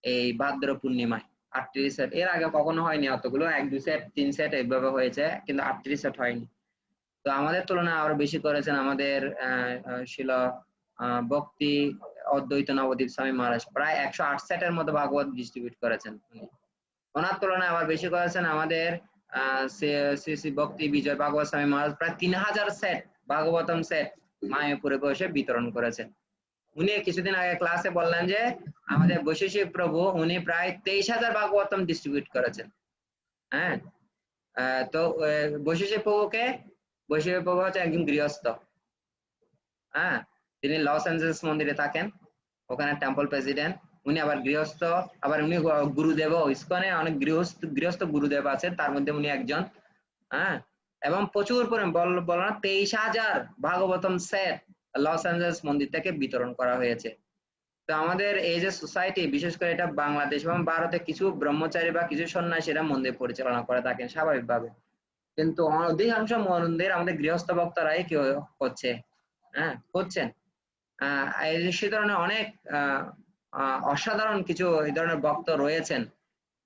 এই ভাদ্র পূর্ণিমায়। 38 সেট, এর আগে কখনো হয়নি অতগুলো, 1-2 সেট 3 সেট এইভাবে হয়েছে, কিন্তু 38 সেট হয়নি। তো আমাদের তুলনায় আরো বেশি করেছেন আমাদের শিল ভক্তি অদ্বৈত নবদ্বীপ স্বামী মহারাজ, প্রায় 108 সেটের মতো ভাগবত ডিস্ট্রিবিউট করেছেন উনি। ওনার তুলনায় আবার বেশি করেছেন আমাদের শ্রী শ্রী ভক্তি বিজয় ভাগবত স্বামী মহারাজ, প্রায় 3000 সেট ভাগবতম সেট মায়াপুরে বসে বিতরণ করেছেন। উনি কিছুদিন আগে ক্লাসে বললেন যে আমাদের বৈশেষী প্রভু উনি প্রায় 23,000 ভাগবতম ডিস্ট্রিবিউট করেছেন। হ্যাঁ, তো বৈশেষী প্রভুকে, বৈশেষী প্রভু হচ্ছে একজন গৃহস্থ। হ্যাঁ, তিনি লস অ্যাঞ্জেলেস মন্দিরে থাকেন, ওখানে টেম্পল প্রেসিডেন্ট। উনি আবার গৃহস্থ, আবার উনি গুরুদেব, ইসকনে অনেক গৃহস্থ গুরুদেব আছে, তার মধ্যে উনি একজন। হ্যাঁ, এবং প্রচুর পরিমাণ বল না 23,000 ভাগবতম সেট লস অ্যাঞ্জেলেস মন্দির থেকে বিতরণ করা হয়েছে। তো আমাদের এই যে সোসাইটি, বিশেষ করে এটা বাংলাদেশ এবং ভারতে কিছু ব্রহ্মচারী বা কিছু সন্ন্যাসীরা মন্দির পরিচালনা করে থাকেন স্বাভাবিকভাবে, কিন্তু অধিকাংশ মন্দির আমাদের গৃহস্থ ভক্তরাই কেউ করছে। হ্যাঁ, করছেন। সে ধরনের অনেক অসাধারণ কিছু এই ধরনের ভক্ত রয়েছেন,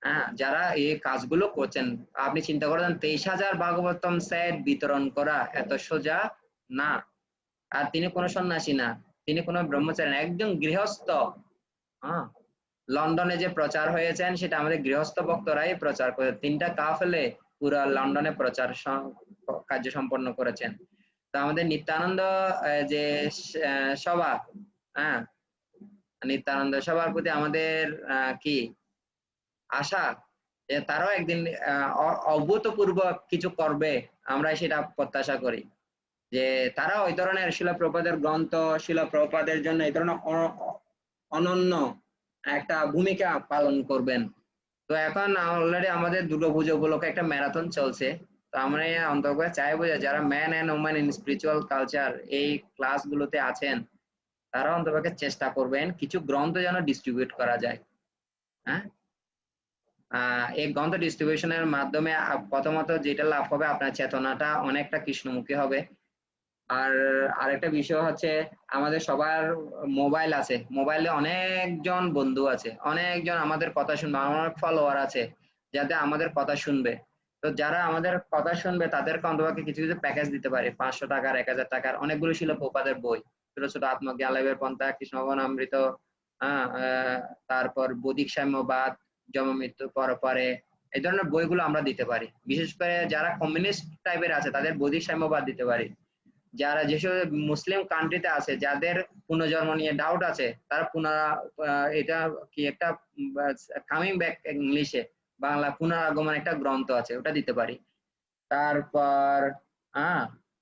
হ্যাঁ, যারা এই কাজগুলো করছেন। আপনি চিন্তা করেন 23,000 ভাগবতম সেট বিতরণ করা এত সোজা না। আর তিনি কোনো সন্ন্যাসী না, তিনি কোনো ব্রহ্মচারী না, একদম গৃহস্থ। হ্যাঁ, লন্ডনে যে প্রচার হয়েছেন সেটা আমাদের গৃহস্থ ভক্তরাই প্রচার করে, 3টা কাফেলে পুরো লন্ডনে প্রচার কার্য সম্পন্ন করেছেন। তো আমাদের নিত্যানন্দ যে সভা, হ্যাঁ, নিত্যানন্দ সভার প্রতি আমাদের কি আশা যে তারাও একদিন অভূতপূর্ব কিছু করবে, আমরা সেটা প্রত্যাশা করি যে তারা ওই ধরনের শিল প্রপাদের গ্রন্থ, শিল প্রপাদের জন্য এই ধরনের অনন্য একটা ভূমিকা পালন করবেন। তো এখন অলরেডি আমাদের দুর্গাপূজা উপলক্ষে একটা ম্যারাথন চলছে। তো আমরা অন্তত চাইবো যে যারা man and woman in spiritual culture এই ক্লাসগুলোতে আছেন, তারা অন্তত চেষ্টা করবেন কিছু গ্রন্থ যেন ডিস্ট্রিবিউট করা যায়। হ্যাঁ, এই গ্রন্থ ডিস্ট্রিবিউশনের মাধ্যমে প্রথমত যেটা লাভ হবে, আপনার চেতনাটা অনেকটা কৃষ্ণমুখী হবে। আর আরেকটা বিষয় হচ্ছে আমাদের সবার মোবাইল আছে, মোবাইলে অনেকজন বন্ধু আছে, অনেকজন আমাদের কথা শুনবে, অনেক ফলোয়ার আছে যাতে আমাদের কথা শুনবে। তো যারা আমাদের কথা শুনবে তাদেরকে অন্তপক্ষে কিছু কিছু প্যাকেজ দিতে পারে, 500 টাকার, 1000 টাকার, অনেকগুলো ছিল প্রপাদের বই, ছোট ছোট আত্মজ্ঞান লাভের পন্থা, কৃষ্ণভবন অমৃত, তারপর বৈদিক সাম্যবাদ, জন্ম মৃত্যু পরে, এই ধরনের বইগুলো আমরা দিতে পারি। বিশেষ করে যারা কমিউনিস্ট টাইপের আছে তাদের বৈদিক সাম্যবাদ দিতে পারি। যারা যেসব মুসলিম কান্ট্রিতে আছে, যাদের পুনর্জন্ম নিয়ে ডাউট আছে, তারা এটা কি একটা কামিং ব্যাক ইংলিশে, বাংলা পুনরাগমন একটা গ্রন্থ আছে, ওটা দিতে পারি। তারপর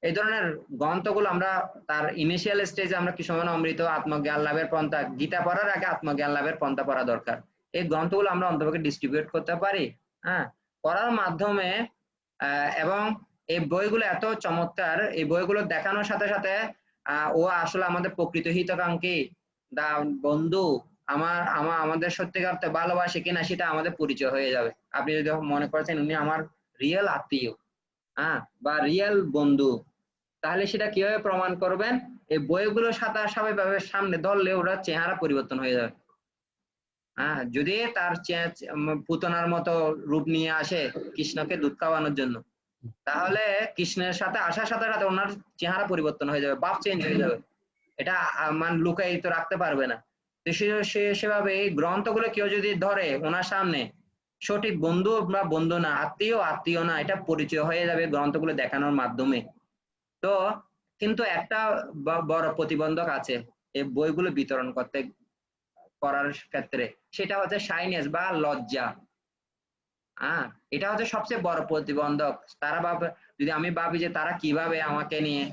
এই ধরনের গ্রন্থগুলো আমরা তার ইনিশিয়াল স্টেজে আমরা কৃষ্ণভবন অমৃত, আত্মজ্ঞান লাভের পন্থা, গীতা পড়ার আগে আত্মজ্ঞান লাভের পন্থা পড়া দরকার। এই গ্রন্থগুলো আমরা অন্তপক্ষে ডিস্ট্রিবিউট করতে পারি। হ্যাঁ, পড়ার মাধ্যমে এবং এই বইগুলো এত চমৎকার, এই বইগুলো দেখানোর সাথে সাথে ও আসলে আমাদের প্রকৃত হিতকাঙ্ক্ষী বন্ধু, আমাদের সত্যিকার ভালোবাসে কিনা সেটা আমাদের পরিচয় হয়ে যাবে। আপনি যদি মনে করছেন উনি আমার রিয়েল আত্মীয়, বা রিয়েল বন্ধু, তাহলে সেটা কিভাবে প্রমাণ করবেন? এই বইগুলোর সাথে স্বাভাবিকভাবে সামনে ধরলে ওরা চেহারা পরিবর্তন হয়ে যাবে। যদি তার পুতনার মতো রূপ নিয়ে আসে কৃষ্ণকে দুধ খাওয়ানোর জন্য, তাহলে কৃষ্ণের সাথে আসার সাথে সাথে ওনার চেহারা পরিবর্তন হয়ে যাবে, ভাব চেঞ্জ হয়ে যাবে, এটা লুকায়িত রাখতে পারবে না। তো সেভাবে এই গ্রন্থগুলো কেউ যদি ধরে ওনার সামনে, সঠিক বন্ধু বা বন্ধু না, আত্মীয় না, এটা পরিচয় হয়ে যাবে গ্রন্থগুলো দেখানোর মাধ্যমে। তো কিন্তু একটা বড় প্রতিবন্ধক আছে এই বইগুলো বিতরণ করার ক্ষেত্রে, সেটা হচ্ছে শাইনেস বা লজ্জা। এটা হচ্ছে সবচেয়ে বড় প্রতিবন্ধক। তারা ভাবে, যদি আমি ভাবি যে তারা কিভাবে আমাকে নিয়ে,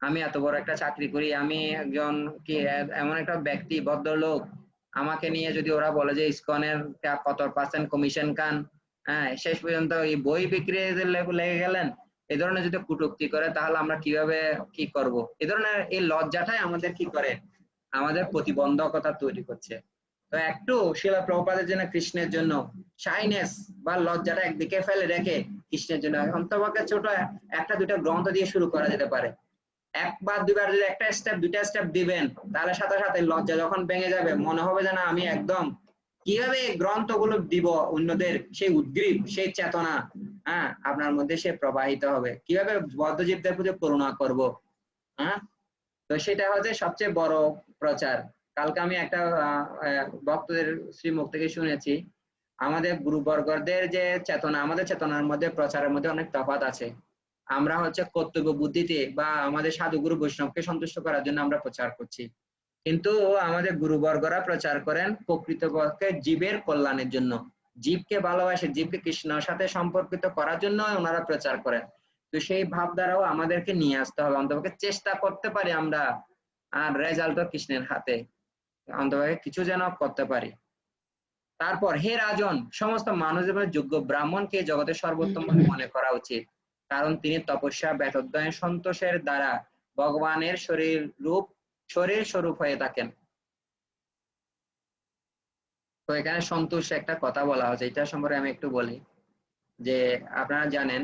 আমি এত বড় একটা চাকরি করি, আমি একজন কি এমন একটা ব্যক্তি ভদ্রলোক, আমাকে নিয়ে যদি ওরা বলে যে ইসকনের কত পার্সেন্ট কমিশন খান, শেষ পর্যন্ত এই বই বিক্রি লেগে গেলেন, এই ধরনের যদি কটূক্তি করে, তাহলে আমরা কিভাবে কি করব? এই ধরনের এই লজ্জাটাই আমাদের কি করে, আমাদের প্রতিবন্ধকতা তৈরি করছে। তো একটু শিলা প্রভুপাদের জন্য, কৃষ্ণের জন্য শাইনেস বা লজ্জাটা একদিকে ফেলে রেখে কৃষ্ণের জন্য অন্তপক্ষে ছোট একটা দুটা গ্রন্থ দিয়ে শুরু করা যেতে পারে। একবার দুবার যদি একটা স্টেপ দুইটা স্টেপ দিবেন, তাহলে সাথে সাথে লজ্জা যখন ভেঙে যাবে, মনে হবে যে না, আমি একদম কিভাবে গ্রন্থগুলো দিব অন্যদের, সেই উদ্গ্রীব, সেই চেতনা আপনার মধ্যে সে প্রবাহিত হবে, কিভাবে বদ্ধজীবদের প্রতি করুণা করব। তো সেটা হচ্ছে সবচেয়ে বড় প্রচার। কালকে আমি একটা ভক্তদের শ্রীমুখ থেকে শুনেছি, আমাদের গুরুবর্গদের যে চেতনা, আমাদের চেতনার মধ্যে প্রচারের মধ্যে অনেক তফাৎ আছে। আমরা হচ্ছে কর্তব্য বুদ্ধিতে বা আমাদের সাধুগুরু বৈষ্ণবকে সন্তুষ্ট করার জন্য আমরা প্রচার করছি, কিন্তু আমাদের গুরুবর্গরা প্রচার করেন প্রকৃতপক্ষে জীবের কল্যাণের জন্য, জীবকে ভালোবাসে, জীবকে কৃষ্ণের সাথে সম্পর্কিত করার জন্য ওনারা প্রচার করেন। তো সেই ভাবধারাও আমাদেরকে নিয়ে আসতে হবে, অন্তপক্ষে চেষ্টা করতে পারি আমরা, আর রেজাল্টও কৃষ্ণের হাতে, অন্তপক্ষে কিছু যেন করতে পারি। তারপর, হে রাজন, সমস্ত মানব জীবনের যোগ্য ব্রাহ্মণকে জগতের সর্বোত্তম মনে করা উচিত, কারণ তিনি তপস্যা ব্যতোদ্যয়ন সন্তোষের দ্বারা ভগবানের শরীর স্বরূপ হয়ে থাকেন। তো এখানে সন্তোষ একটা কথা বলা হচ্ছে, এটা সম্পর্কে আমি একটু বলি। যে আপনারা জানেন,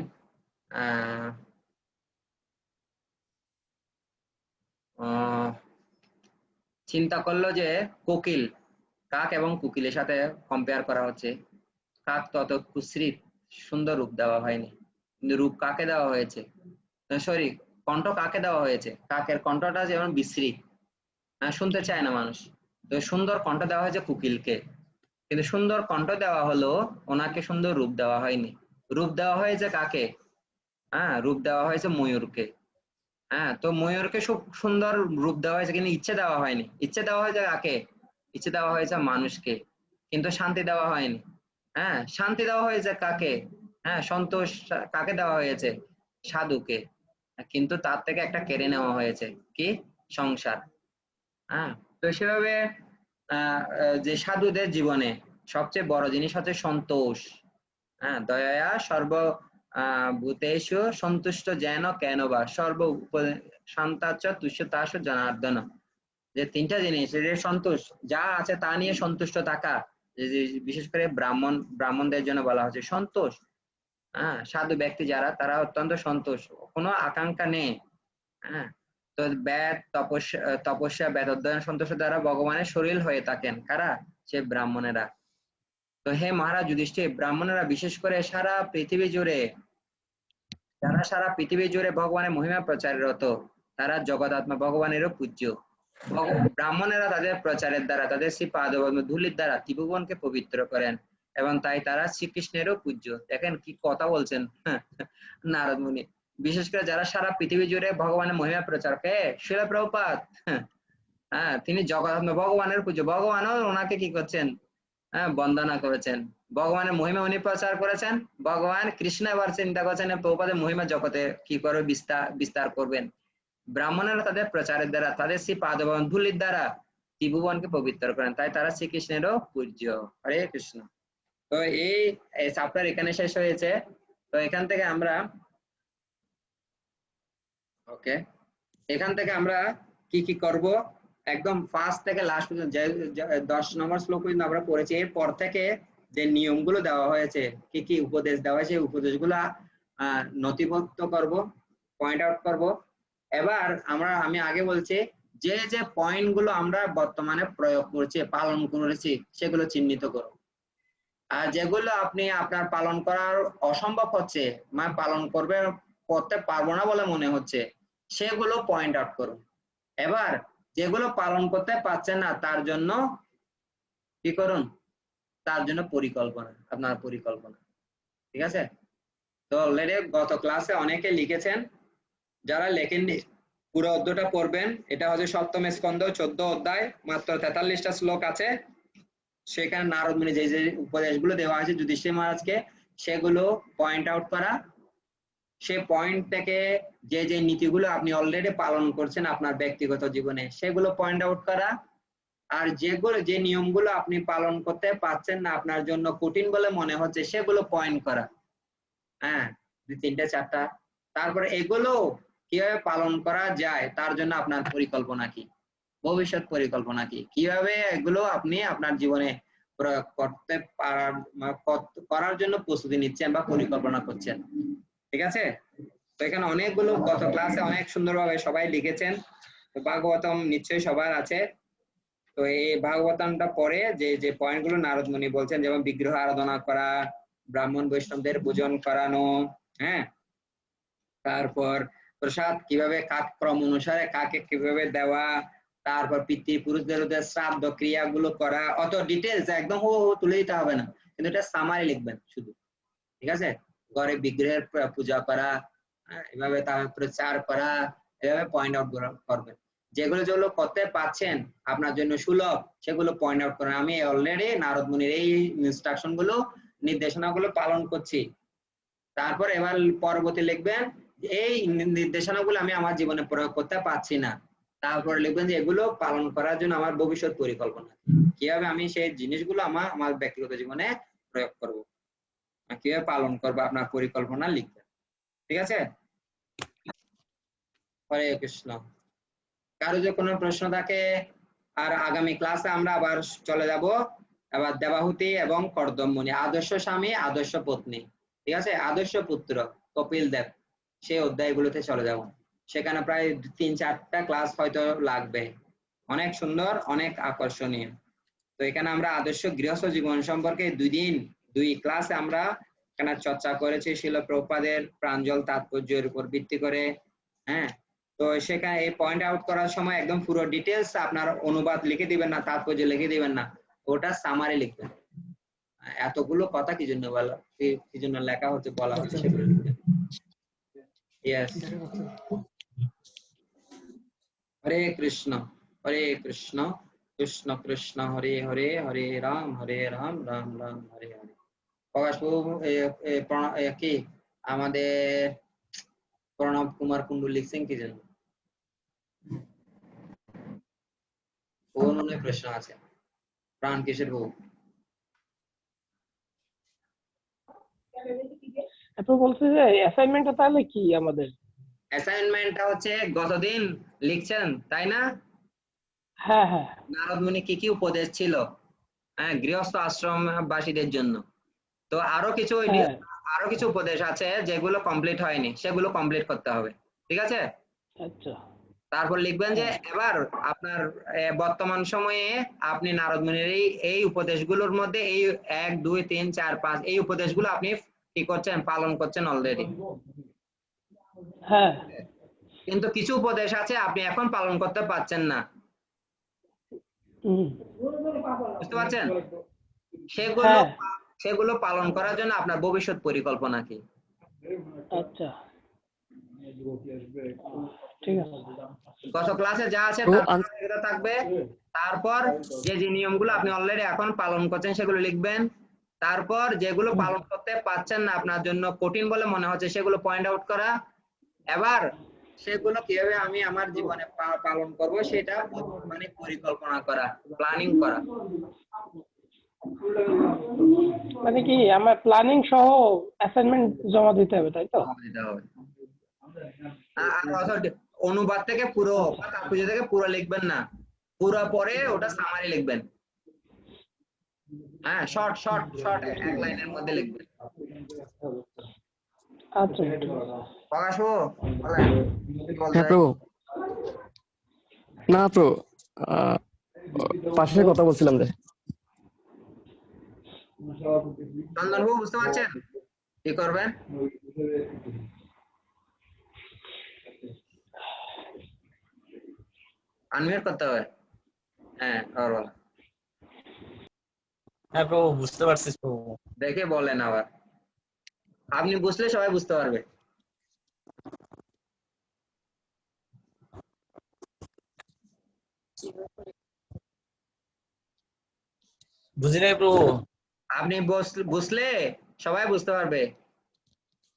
চিন্তা করলো যে কোকিল, কাক এবং কোকিলের সাথে কম্পেয়ার করা হচ্ছে। কাক তত কুশ্রিত, সুন্দর রূপ দেওয়া হয়নি, কিন্তু রূপ কাকে দেওয়া হয়েছে, সরি, কণ্ঠ কাকে দেওয়া হয়েছে, কাকের কণ্ঠটা যেমন বিশ্রী, শুনতে চায় না মানুষ, তো সুন্দর কণ্ঠ দেওয়া হয়েছে কোকিলকে। কিন্তু সুন্দর কণ্ঠ দেওয়া হলো, ওনাকে সুন্দর রূপ দেওয়া হয়নি। রূপ দেওয়া হয়েছে কাকে? রূপ দেওয়া হয়েছে ময়ূরকে। তো ময়ূরকে খুব সুন্দর রূপ দেওয়া হয়েছে, কিন্তু ইচ্ছে দেওয়া হয়নি। ইচ্ছে দেওয়া হয়েছে কাকে? ইচ্ছে দেওয়া হয়েছে মানুষকে, কিন্তু শান্তি দেওয়া হয়নি। শান্তি দেওয়া হয়েছে কাকে? সন্তোষ কাকে দেওয়া হয়েছে? সাধুকে। কিন্তু তার থেকে একটা কেড়ে নেওয়া হয়েছে, কি? সংসার। তো সেভাবে যে সাধুদের জীবনে সবচেয়ে বড় জিনিস হচ্ছে সন্তোষ। দয়া সর্ব ভূতেষু সন্তুষ্ট যেন কেন বা সর্ব শান্তাচ তুষ্যতাস জনার্দন। যে তিনটা জিনিস, যে সন্তোষ, যা আছে তা নিয়ে সন্তুষ্ট থাকা, বিশেষ করে ব্রাহ্মণদের জন্য বলা হচ্ছে সন্তোষ। সাধু ব্যক্তি যারা, তারা অত্যন্ত সন্তোষ, কোনো আকাঙ্ক্ষা নেই। তো তপস্যা বেদ অধ্যয়ন সন্তোষ দ্বারা ভগবানের শরীর হয়ে থাকেন কারা? সে ব্রাহ্মণেরা। তো হে মহারাজ যুধিষ্ঠির, ব্রাহ্মণেরা বিশেষ করে সারা পৃথিবী জুড়ে, যারা সারা পৃথিবী জুড়ে ভগবানের মহিমা প্রচাররত, তারা জগদাত্মা ভগবানেরও পূজ্য। ব্রাহ্মণেরা তাদের প্রচারের দ্বারা, তাদের শ্রী পাদপদ্ম ধূলির দ্বারা ত্রিভুবনকে পবিত্র করেন, এবং তাই তারা শ্রীকৃষ্ণেরও পূজ্য। দেখেন কি কথা বলছেন নারদ মুনি। বিশেষ করে যারা সারা পৃথিবী জুড়ে ভগবানের মহিমা প্রচার, কে? শিলা প্রভুপাদ। তিনি জগদাত্মা ভগবানের পূজ্য, ভগবানও ওনাকে কি করছেন? বন্দনা করেছেন, ভগবানের মহিমা উনি প্রচার করেছেন। ভগবান কৃষ্ণ এবার চিন্তা করছেন প্রভুপাদের মহিমা জগতে কি করে বিস্তার করবেন। ব্রাহ্মণেরা তাদের প্রচারের দ্বারা, তাদের শ্রী পাদপদ্ম ধূলির দ্বারা ত্রিভুবনকে পবিত্র করেন, তাই তারা শ্রীকৃষ্ণেরও পূজ্য। হরে কৃষ্ণ। তো এই চ্যাপ্টার এখানে শেষ হয়েছে। তো এখান থেকে আমরা কি কি করব, একদম ফার্স্ট থেকে লাস্ট পর্যন্ত যে 10 নম্বর শ্লোক পর্যন্ত আমরা পড়েছি। এরপর থেকে যে নিয়মগুলো দেওয়া হয়েছে, কি কি উপদেশ দেওয়া হয়েছে, উপদেশগুলো নথিভুক্ত করব, পয়েন্ট আউট করব। এবার আমি আগে বলছি, যে যে পয়েন্ট গুলো আমরা বর্তমানে প্রয়োগ করছি, পালন করেছি, সেগুলো চিহ্নিত করো। আর যেগুলো আপনি আপনার পালন করার অসম্ভব হচ্ছে, মানে পালন করতে পারবো না বলে মনে হচ্ছে, সেগুলো পয়েন্ট আউট করুন। এবার যেগুলো পালন করতে পারছেন না, তার জন্য কি করুন? তার জন্য আপনার পরিকল্পনা। ঠিক আছে? তো অলরেডি গত ক্লাসে অনেকে লিখেছেন, যারা লেখেননি পুরো অধ্যায়টা পড়বেন। এটা হচ্ছে সপ্তম স্কন্ধ 14 অধ্যায়, মাত্র 43টা শ্লোক আছে। সেখানে নারদ মুনি যে যে উপদেশগুলো দেওয়া আছে যুধিষ্ঠির মহারাজকে, সেগুলো পয়েন্ট আউট করা, সে পয়েন্ট থেকে যে যে নীতিগুলো আপনি অলরেডি পালন করছেন আপনার ব্যক্তিগত জীবনে সেগুলো পয়েন্ট আউট করা, আর যেগুলো যে নিয়মগুলো আপনি পালন করতে পারছেন না, আপনার জন্য কঠিন বলে মনে হচ্ছে, সেগুলো পয়েন্ট করা। হ্যাঁ, 2-3-4টা। তারপরে এগুলো কিভাবে পালন করা যায় তার জন্য আপনার পরিকল্পনা কি, ভবিষ্যৎ পরিকল্পনা কি, কিভাবে এগুলো আপনি আপনার জীবনে প্রয়োগ করতে করার জন্য প্রস্তুতি নিচ্ছেন বা পরিকল্পনা করছেন। ঠিক আছে? তো এখানে অনেকগুলো গত ক্লাসে অনেক সুন্দরভাবে সবাই লিখেছেন। তো ভাগবতম নিশ্চয়ই সবার আছে। তো এই ভাগবতমটা পরে যে যে পয়েন্টগুলো নারদ মুনি বলছেন, যেমন বিগ্রহ আরাধনা করা, ব্রাহ্মণ বৈষ্ণবদের পূজন করানো, হ্যাঁ, তারপর প্রসাদ কিভাবে ক্রম অনুসারে কাকে কিভাবে দেওয়া, তারপর পিতৃপুরুষদের শ্রাদ্ধ ক্রিয়াগুলো করা, অত ডিটেলস একদম হো তুলে দিতে হবে না, কিন্তু এটা সামারি লিখবেন শুধু। ঠিক আছে? ঘরে বিগ্রহের পূজা করা, এভাবে তার প্রচার করা, এভাবে পয়েন্ট আউট করবেন। যেগুলো যেগুলো করতে পারছেন আপনার জন্য সুলভ, সেগুলো পয়েন্ট আউট করেন। আমি অলরেডি নারদ মুনির এই ইনস্ট্রাকশন গুলো, নির্দেশনাগুলো পালন করছি। তারপর এবার পরবর্তী লিখবেন এই নির্দেশনাগুলো আমি আমার জীবনে প্রয়োগ করতে পারছি না, তারপরে লিখবেন যে এগুলো পালন করার জন্য আমার ভবিষ্যৎ পরিকল্পনা, কিভাবে আমি সেই জিনিসগুলো আমার ব্যক্তিগত জীবনে প্রয়োগ করব, কিভাবে পালন করবো, আপনার পরিকল্পনা লিখবেন। ঠিক আছে? হরে কৃষ্ণ। কারো যদি কোনো প্রশ্ন থাকে, আর আগামী ক্লাসে আমরা আবার চলে যাব আবার দেবাহুতি এবং কর্দম মুনি, আদর্শ স্বামী আদর্শ পত্নী, ঠিক আছে, আদর্শ পুত্র কপিল দেব, সেই অধ্যায়গুলোতে চলে যাব। সেখানে প্রায় 3-4টা ক্লাস হয়তো লাগবে, অনেক সুন্দর, অনেক আকর্ষণীয়। তো এখানে আমরা আদর্শ গৃহস্থ জীবন সম্পর্কে 2 ক্লাসে আমরা এখানে চর্চা করেছি শিল প্রভুপাদের প্রাঞ্জল তাৎপর্যের উপর ভিত্তি করে। হ্যাঁ, তো সেখানে এই পয়েন্ট আউট করার সময় একদম পুরো ডিটেলস আপনার অনুবাদ লিখে দিবেন না, তাৎপর্য লিখে দিবেন না, ওটা সামারি লিখবেন। এতগুলো কথা কি জন্য বলা, কি জন্য লেখা হচ্ছে, বলা হচ্ছে, সেগুলো লিখবেন। ইয়েস। হরে কৃষ্ণ হরে কৃষ্ণ কৃষ্ণ কৃষ্ণ হরে হরে, হরে রাম রাম রাম হরে হরে। প্রকাশবাবু কি আমাদের প্রণব কুমার কুন্ডু লিখছেন কি জন্য? ওর মনে প্রশ্ন আছে। প্রাণ কিসের বউ? এত বলছে যে অ্যাসাইনমেন্টটা তাহলে কি আমাদের? অ্যাসাইনমেন্টটা হচ্ছে গতদিন লিখছেন তাই না? হ্যাঁ হ্যাঁ। নারদ মুনি কি কি উপদেশ ছিল, হ্যাঁ, গৃহস্থ আশ্রমবাসীদের জন্য। তো আরো কিছু উপদেশ আছে যেগুলো কমপ্লিট হয়নি, সেগুলো কমপ্লিট করতে হবে। ঠিক আছে? আচ্ছা। তারপর লিখবেন যে এবার আপনার বর্তমান সময়ে আপনি নারদ মুনির এই উপদেশগুলোর মধ্যে এই 1 2 3 4 5 এই উপদেশগুলো আপনি কি করছেন, পালন করছেন অলরেডি। হ্যাঁ। কিন্তু কিছু উপদেশ আছে আপনি এখন পালন করতে পারছেন না, বুঝতে পারছেন? সেগুলো পালন করার জন্য আপনার ভবিষ্যৎ পরিকল্পনা কি? আচ্ছা, ঠিক আছে। গত ক্লাসে যা আছে তার থাকবে। তারপর যে যে নিয়মগুলো আপনি অলরেডি এখন পালন করছেন সেগুলো লিখবেন। তারপর যেগুলো পালন করতে পারছেন না, আপনার জন্য কঠিন বলে মনে হচ্ছে, সেগুলো পয়েন্ট আউট করা। এবার সেগুলো কিভাবে আমি আমার জীবনে পালন করব সেটা মানে পরিকল্পনা করা, প্ল্যানিং করা। মানে কি আমার প্ল্যানিং সহ অ্যাসাইনমেন্ট জমা দিতে হবে, তাই তো? অনুবাদ থেকে পুরো তাৎপর্য থেকে পুরো লিখবেন না, পুরো পরে ওটা সামারি লিখবেন। হ্যাঁ, শর্ট এক লাইনের মধ্যে লিখবেন। আচ্ছা। প্রকাশ প্রভু, না প্রভু, পাশের কথা বলছিলাম যে। চন্দন বাবু বুঝতে পারছেন কি করবেন? আনমিউট করতে হবে। হ্যাঁ, হ্যাঁ প্রভু, বুঝতে পারছিস প্রভু। দেখে বলেন আবার, আপনি বুঝলে সবাই বুঝতে পারবে। বুঝি নাই প্রভু। আপনি বুঝলে সবাই বুঝতে পারবে।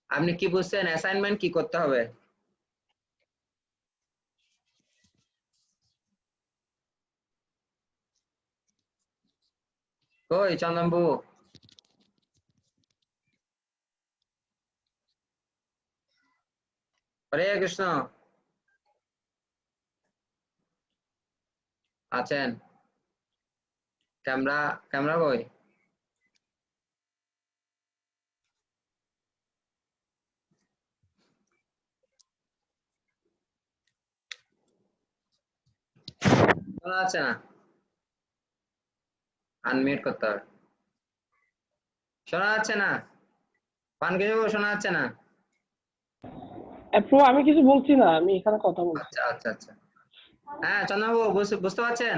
আপনি কি বুঝছেন অ্যাসাইনমেন্ট কি করতে হবে? কই চন্দনবাবু? হরে কৃষ্ণ আছেন? ক্যামেরা ক্যামেরা কই? শোনা যাচ্ছে না? আনমিউট করতে হবে। শোনা যাচ্ছে না? পানকেশবাবু শোনা যাচ্ছে না? প্রভু আমি কিছু বলছি না, আমি এখানে কথা বলছি। আচ্ছা আচ্ছা আচ্ছা। হ্যাঁ চন্দনবাবু বুঝতে পারছেন?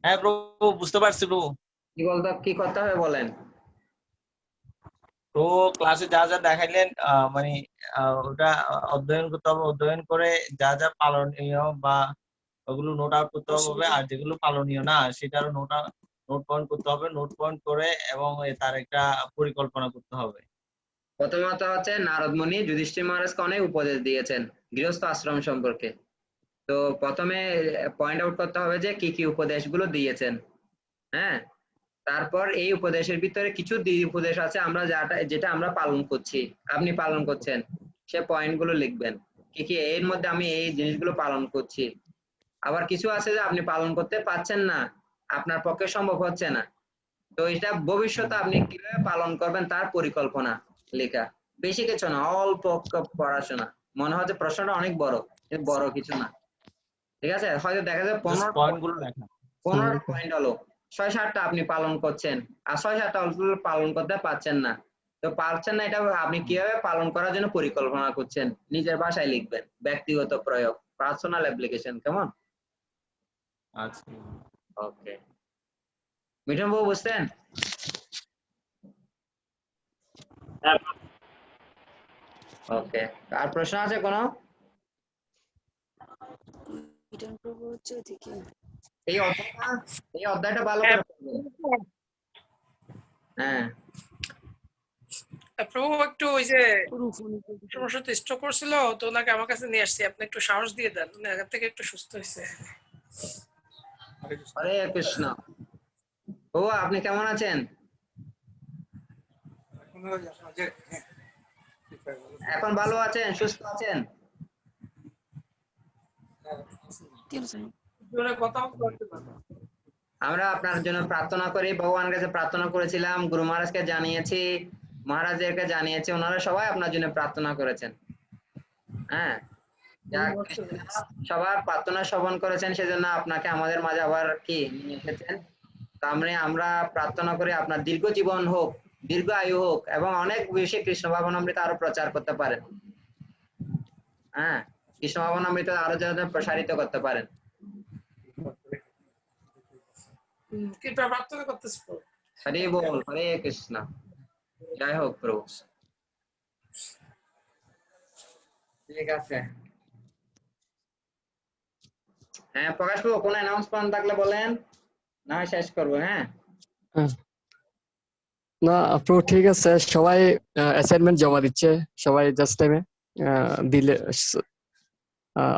হ্যাঁ প্রভু, বুঝতে পারছি প্রভু। কি করতে হবে বলেন? তো ক্লাসে যা যা দেখাইলেন মানে ওটা অধ্যয়ন করতে হবে, অধ্যয়ন করে যা যা পালনীয় বা ওগুলো নোট আউট করতে হবে, আর যেগুলো পালনীয় না সেটারও নোট পয়েন্ট করতে হবে, নোট পয়েন্ট করে এবং তার একটা পরিকল্পনা করতে হবে। প্রথমত হচ্ছে নারদ মুনি যুধিষ্ঠির মহারাজকে অনেক উপদেশ দিয়েছেন গৃহস্থ আশ্রম সম্পর্কে। তো প্রথমে পয়েন্ট আউট করতে হবে যে কি কি উপদেশগুলো দিয়েছেন। হ্যাঁ, তারপর এই উপদেশের ভিতরে কিছু উপদেশ আছে আমরা যেটা আমরা পালন করছি, আপনি পালন করছেন, সে পয়েন্ট গুলো লিখবেন কি কি এর মধ্যে আমি এই জিনিসগুলো পালন করছি। আবার কিছু আছে যে আপনি পালন করতে পারছেন না, আপনার পক্ষে সম্ভব হচ্ছে না, তো এটা ভবিষ্যতে আপনি কিভাবে পালন করবেন তার পরিকল্পনা লেখা। বেশি কিছু না, অল্প পড়াশোনা। মনে হচ্ছে প্রশ্নটা অনেক বড়, কিন্তু বড় কিছু না। ঠিক আছে, হয়তো দেখা যায় জাস্ট 15 পয়েন্ট গুলো লেখা। পয়েন্ট হলো 6-7টা আপনি পালন করছেন, আর 6-7টা পালন করতে পারছেন না। তো পারছেন না, এটা আপনি কিভাবে পালন করার জন্য পরিকল্পনা করছেন নিজের ভাষায় লিখবেন, ব্যক্তিগত প্রয়োগ, পার্সোনাল অ্যাপ্লিকেশন। কেমন? আচ্ছা। ওকে, মিঠুন বাবু বুঝছেন? ওকে, আর প্রশ্ন আছে কোনো? এই অধ্যায়টা ভালো করে পড়বেন। হ্যাঁ প্রভু একটু ওই যে সমস্যা তো স্ট্রোক করছিল, তো ওনাকে আমার কাছে নিয়ে আসছি, আপনি একটু সাহস দিয়ে দেন, উনি আগের থেকে একটু সুস্থ হয়েছে। হরে কৃষ্ণ। ও আপনি কেমন আছেন? এখন ভালো আছেন, সুস্থ আছেন? কথা বলতে পারবেন? আমরা আপনার জন্য প্রার্থনা করি, ভগবানের কাছে প্রার্থনা করেছিলাম, গুরু মহারাজকে জানিয়েছি, মহারাজদেরকে জানিয়েছি, ওনারা সবাই আপনার জন্য প্রার্থনা করেছেন। হ্যাঁ, সবার প্রার্থনা শ্রবণ করেছেন, সেজন্য আপনাকে আমাদের মাঝে আবার কি নিয়ে এসেছেন। তো আমরা প্রার্থনা করি আপনার দীর্ঘ জীবন হোক, দীর্ঘ আয়ু হোক, এবং অনেক বেশি কৃষ্ণ ভাবনামৃত আরো প্রচার করতে পারেন। হ্যাঁ, কৃষ্ণ ভাবনামৃত আরো যেন প্রসারিত করতে পারেন। কৃপা প্রার্থনা করতেছি প্রভু। হরে বল, হরে কৃষ্ণ, জয় হোক প্রভু। ঠিক আছে, হ্যাঁ প্রকাশ প্রভু কোনো অ্যানাউন্সমেন্ট থাকলে বলেন, না হয় শেষ করবো। হ্যাঁ না আপু ঠিক আছে, সবাই অ্যাসাইনমেন্ট জমা দিচ্ছে, সবাই জাস্ট টাইমে দিলে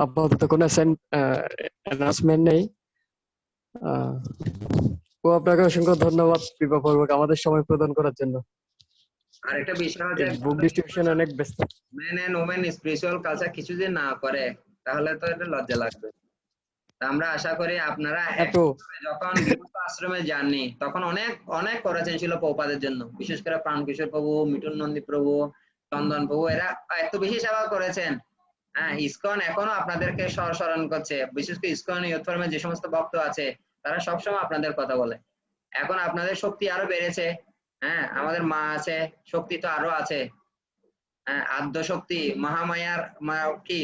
আপাতত কোনো অ্যানাউন্সমেন্ট নেই। ও আপনাকে অসংখ্য ধন্যবাদ কৃপাপূর্বক আমাদের সময় প্রদান করার জন্য। আরেকটা বিষয় হচ্ছে বুক ডিস্ট্রিবিউশন অনেক ব্যস্ত। Men and women spiritual culture কিছু যদি না করে তাহলে তো এটা লজ্জা লাগবে। আমরা আশা করি আপনারা যখন গৃহস্থ আশ্রমে যাননি তখন অনেক অনেক করেছেন ছিল প্রভুপাদের জন্য, বিশেষ করে প্রাণকিশোর প্রভু, মিঠুন নন্দী প্রভু, চন্দন প্রভু, এরা এত বেশি সেবা করেছেন। হ্যাঁ, ইসকন এখনো আপনাদেরকে স্মরণ করছে, বিশেষ করে ইসকন ইয়ুথ ফোরামে যে সমস্ত ভক্ত আছে তারা সবসময় আপনাদের কথা বলে। এখন আপনাদের শক্তি আরো বেড়েছে। হ্যাঁ, আমাদের মা আছে, শক্তি তো আরো আছে। হ্যাঁ, আদ্য শক্তি মহামায়ার কি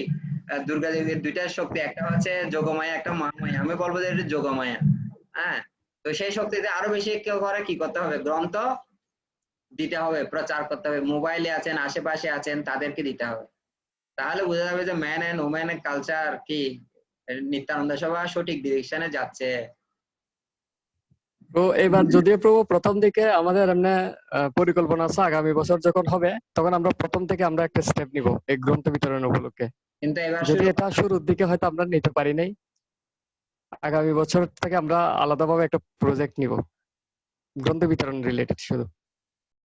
দুর্গা দেবীর দুইটা শক্তি, একটা হচ্ছে যোগমায়া, একটা মহামায়া। আমি বলবো যে এটা যোগমায়া। হ্যাঁ, তো সেই শক্তিতে আরো বেশি কেউ করে কি করতে হবে, গ্রন্থ দিতে হবে, প্রচার করতে হবে, মোবাইলে আছেন, আশেপাশে আছেন, তাদেরকে দিতে হবে। তাহলে বোঝা যাবে যে ম্যান এন্ড ওম্যান কালচার কি নিত্যানন্দ সভা সঠিক ডিরেকশনে যাচ্ছে। তো এবার যদিও প্রভু প্রথম দিকে আমাদের এমনি পরিকল্পনা আছে আগামী বছর যখন হবে তখন আমরা প্রথম থেকে আমরা একটা স্টেপ নিব এই গ্রন্থ বিতরণ উপলক্ষে। কিন্তু এবার যদি শুরু এটা শুরুর দিকে হয়তো আমরা নিতে পারি নাই, আগামী বছর থেকে আমরা আলাদাভাবে একটা প্রজেক্ট নিব গ্রন্থ বিতরণ রিলেটেড শুধু।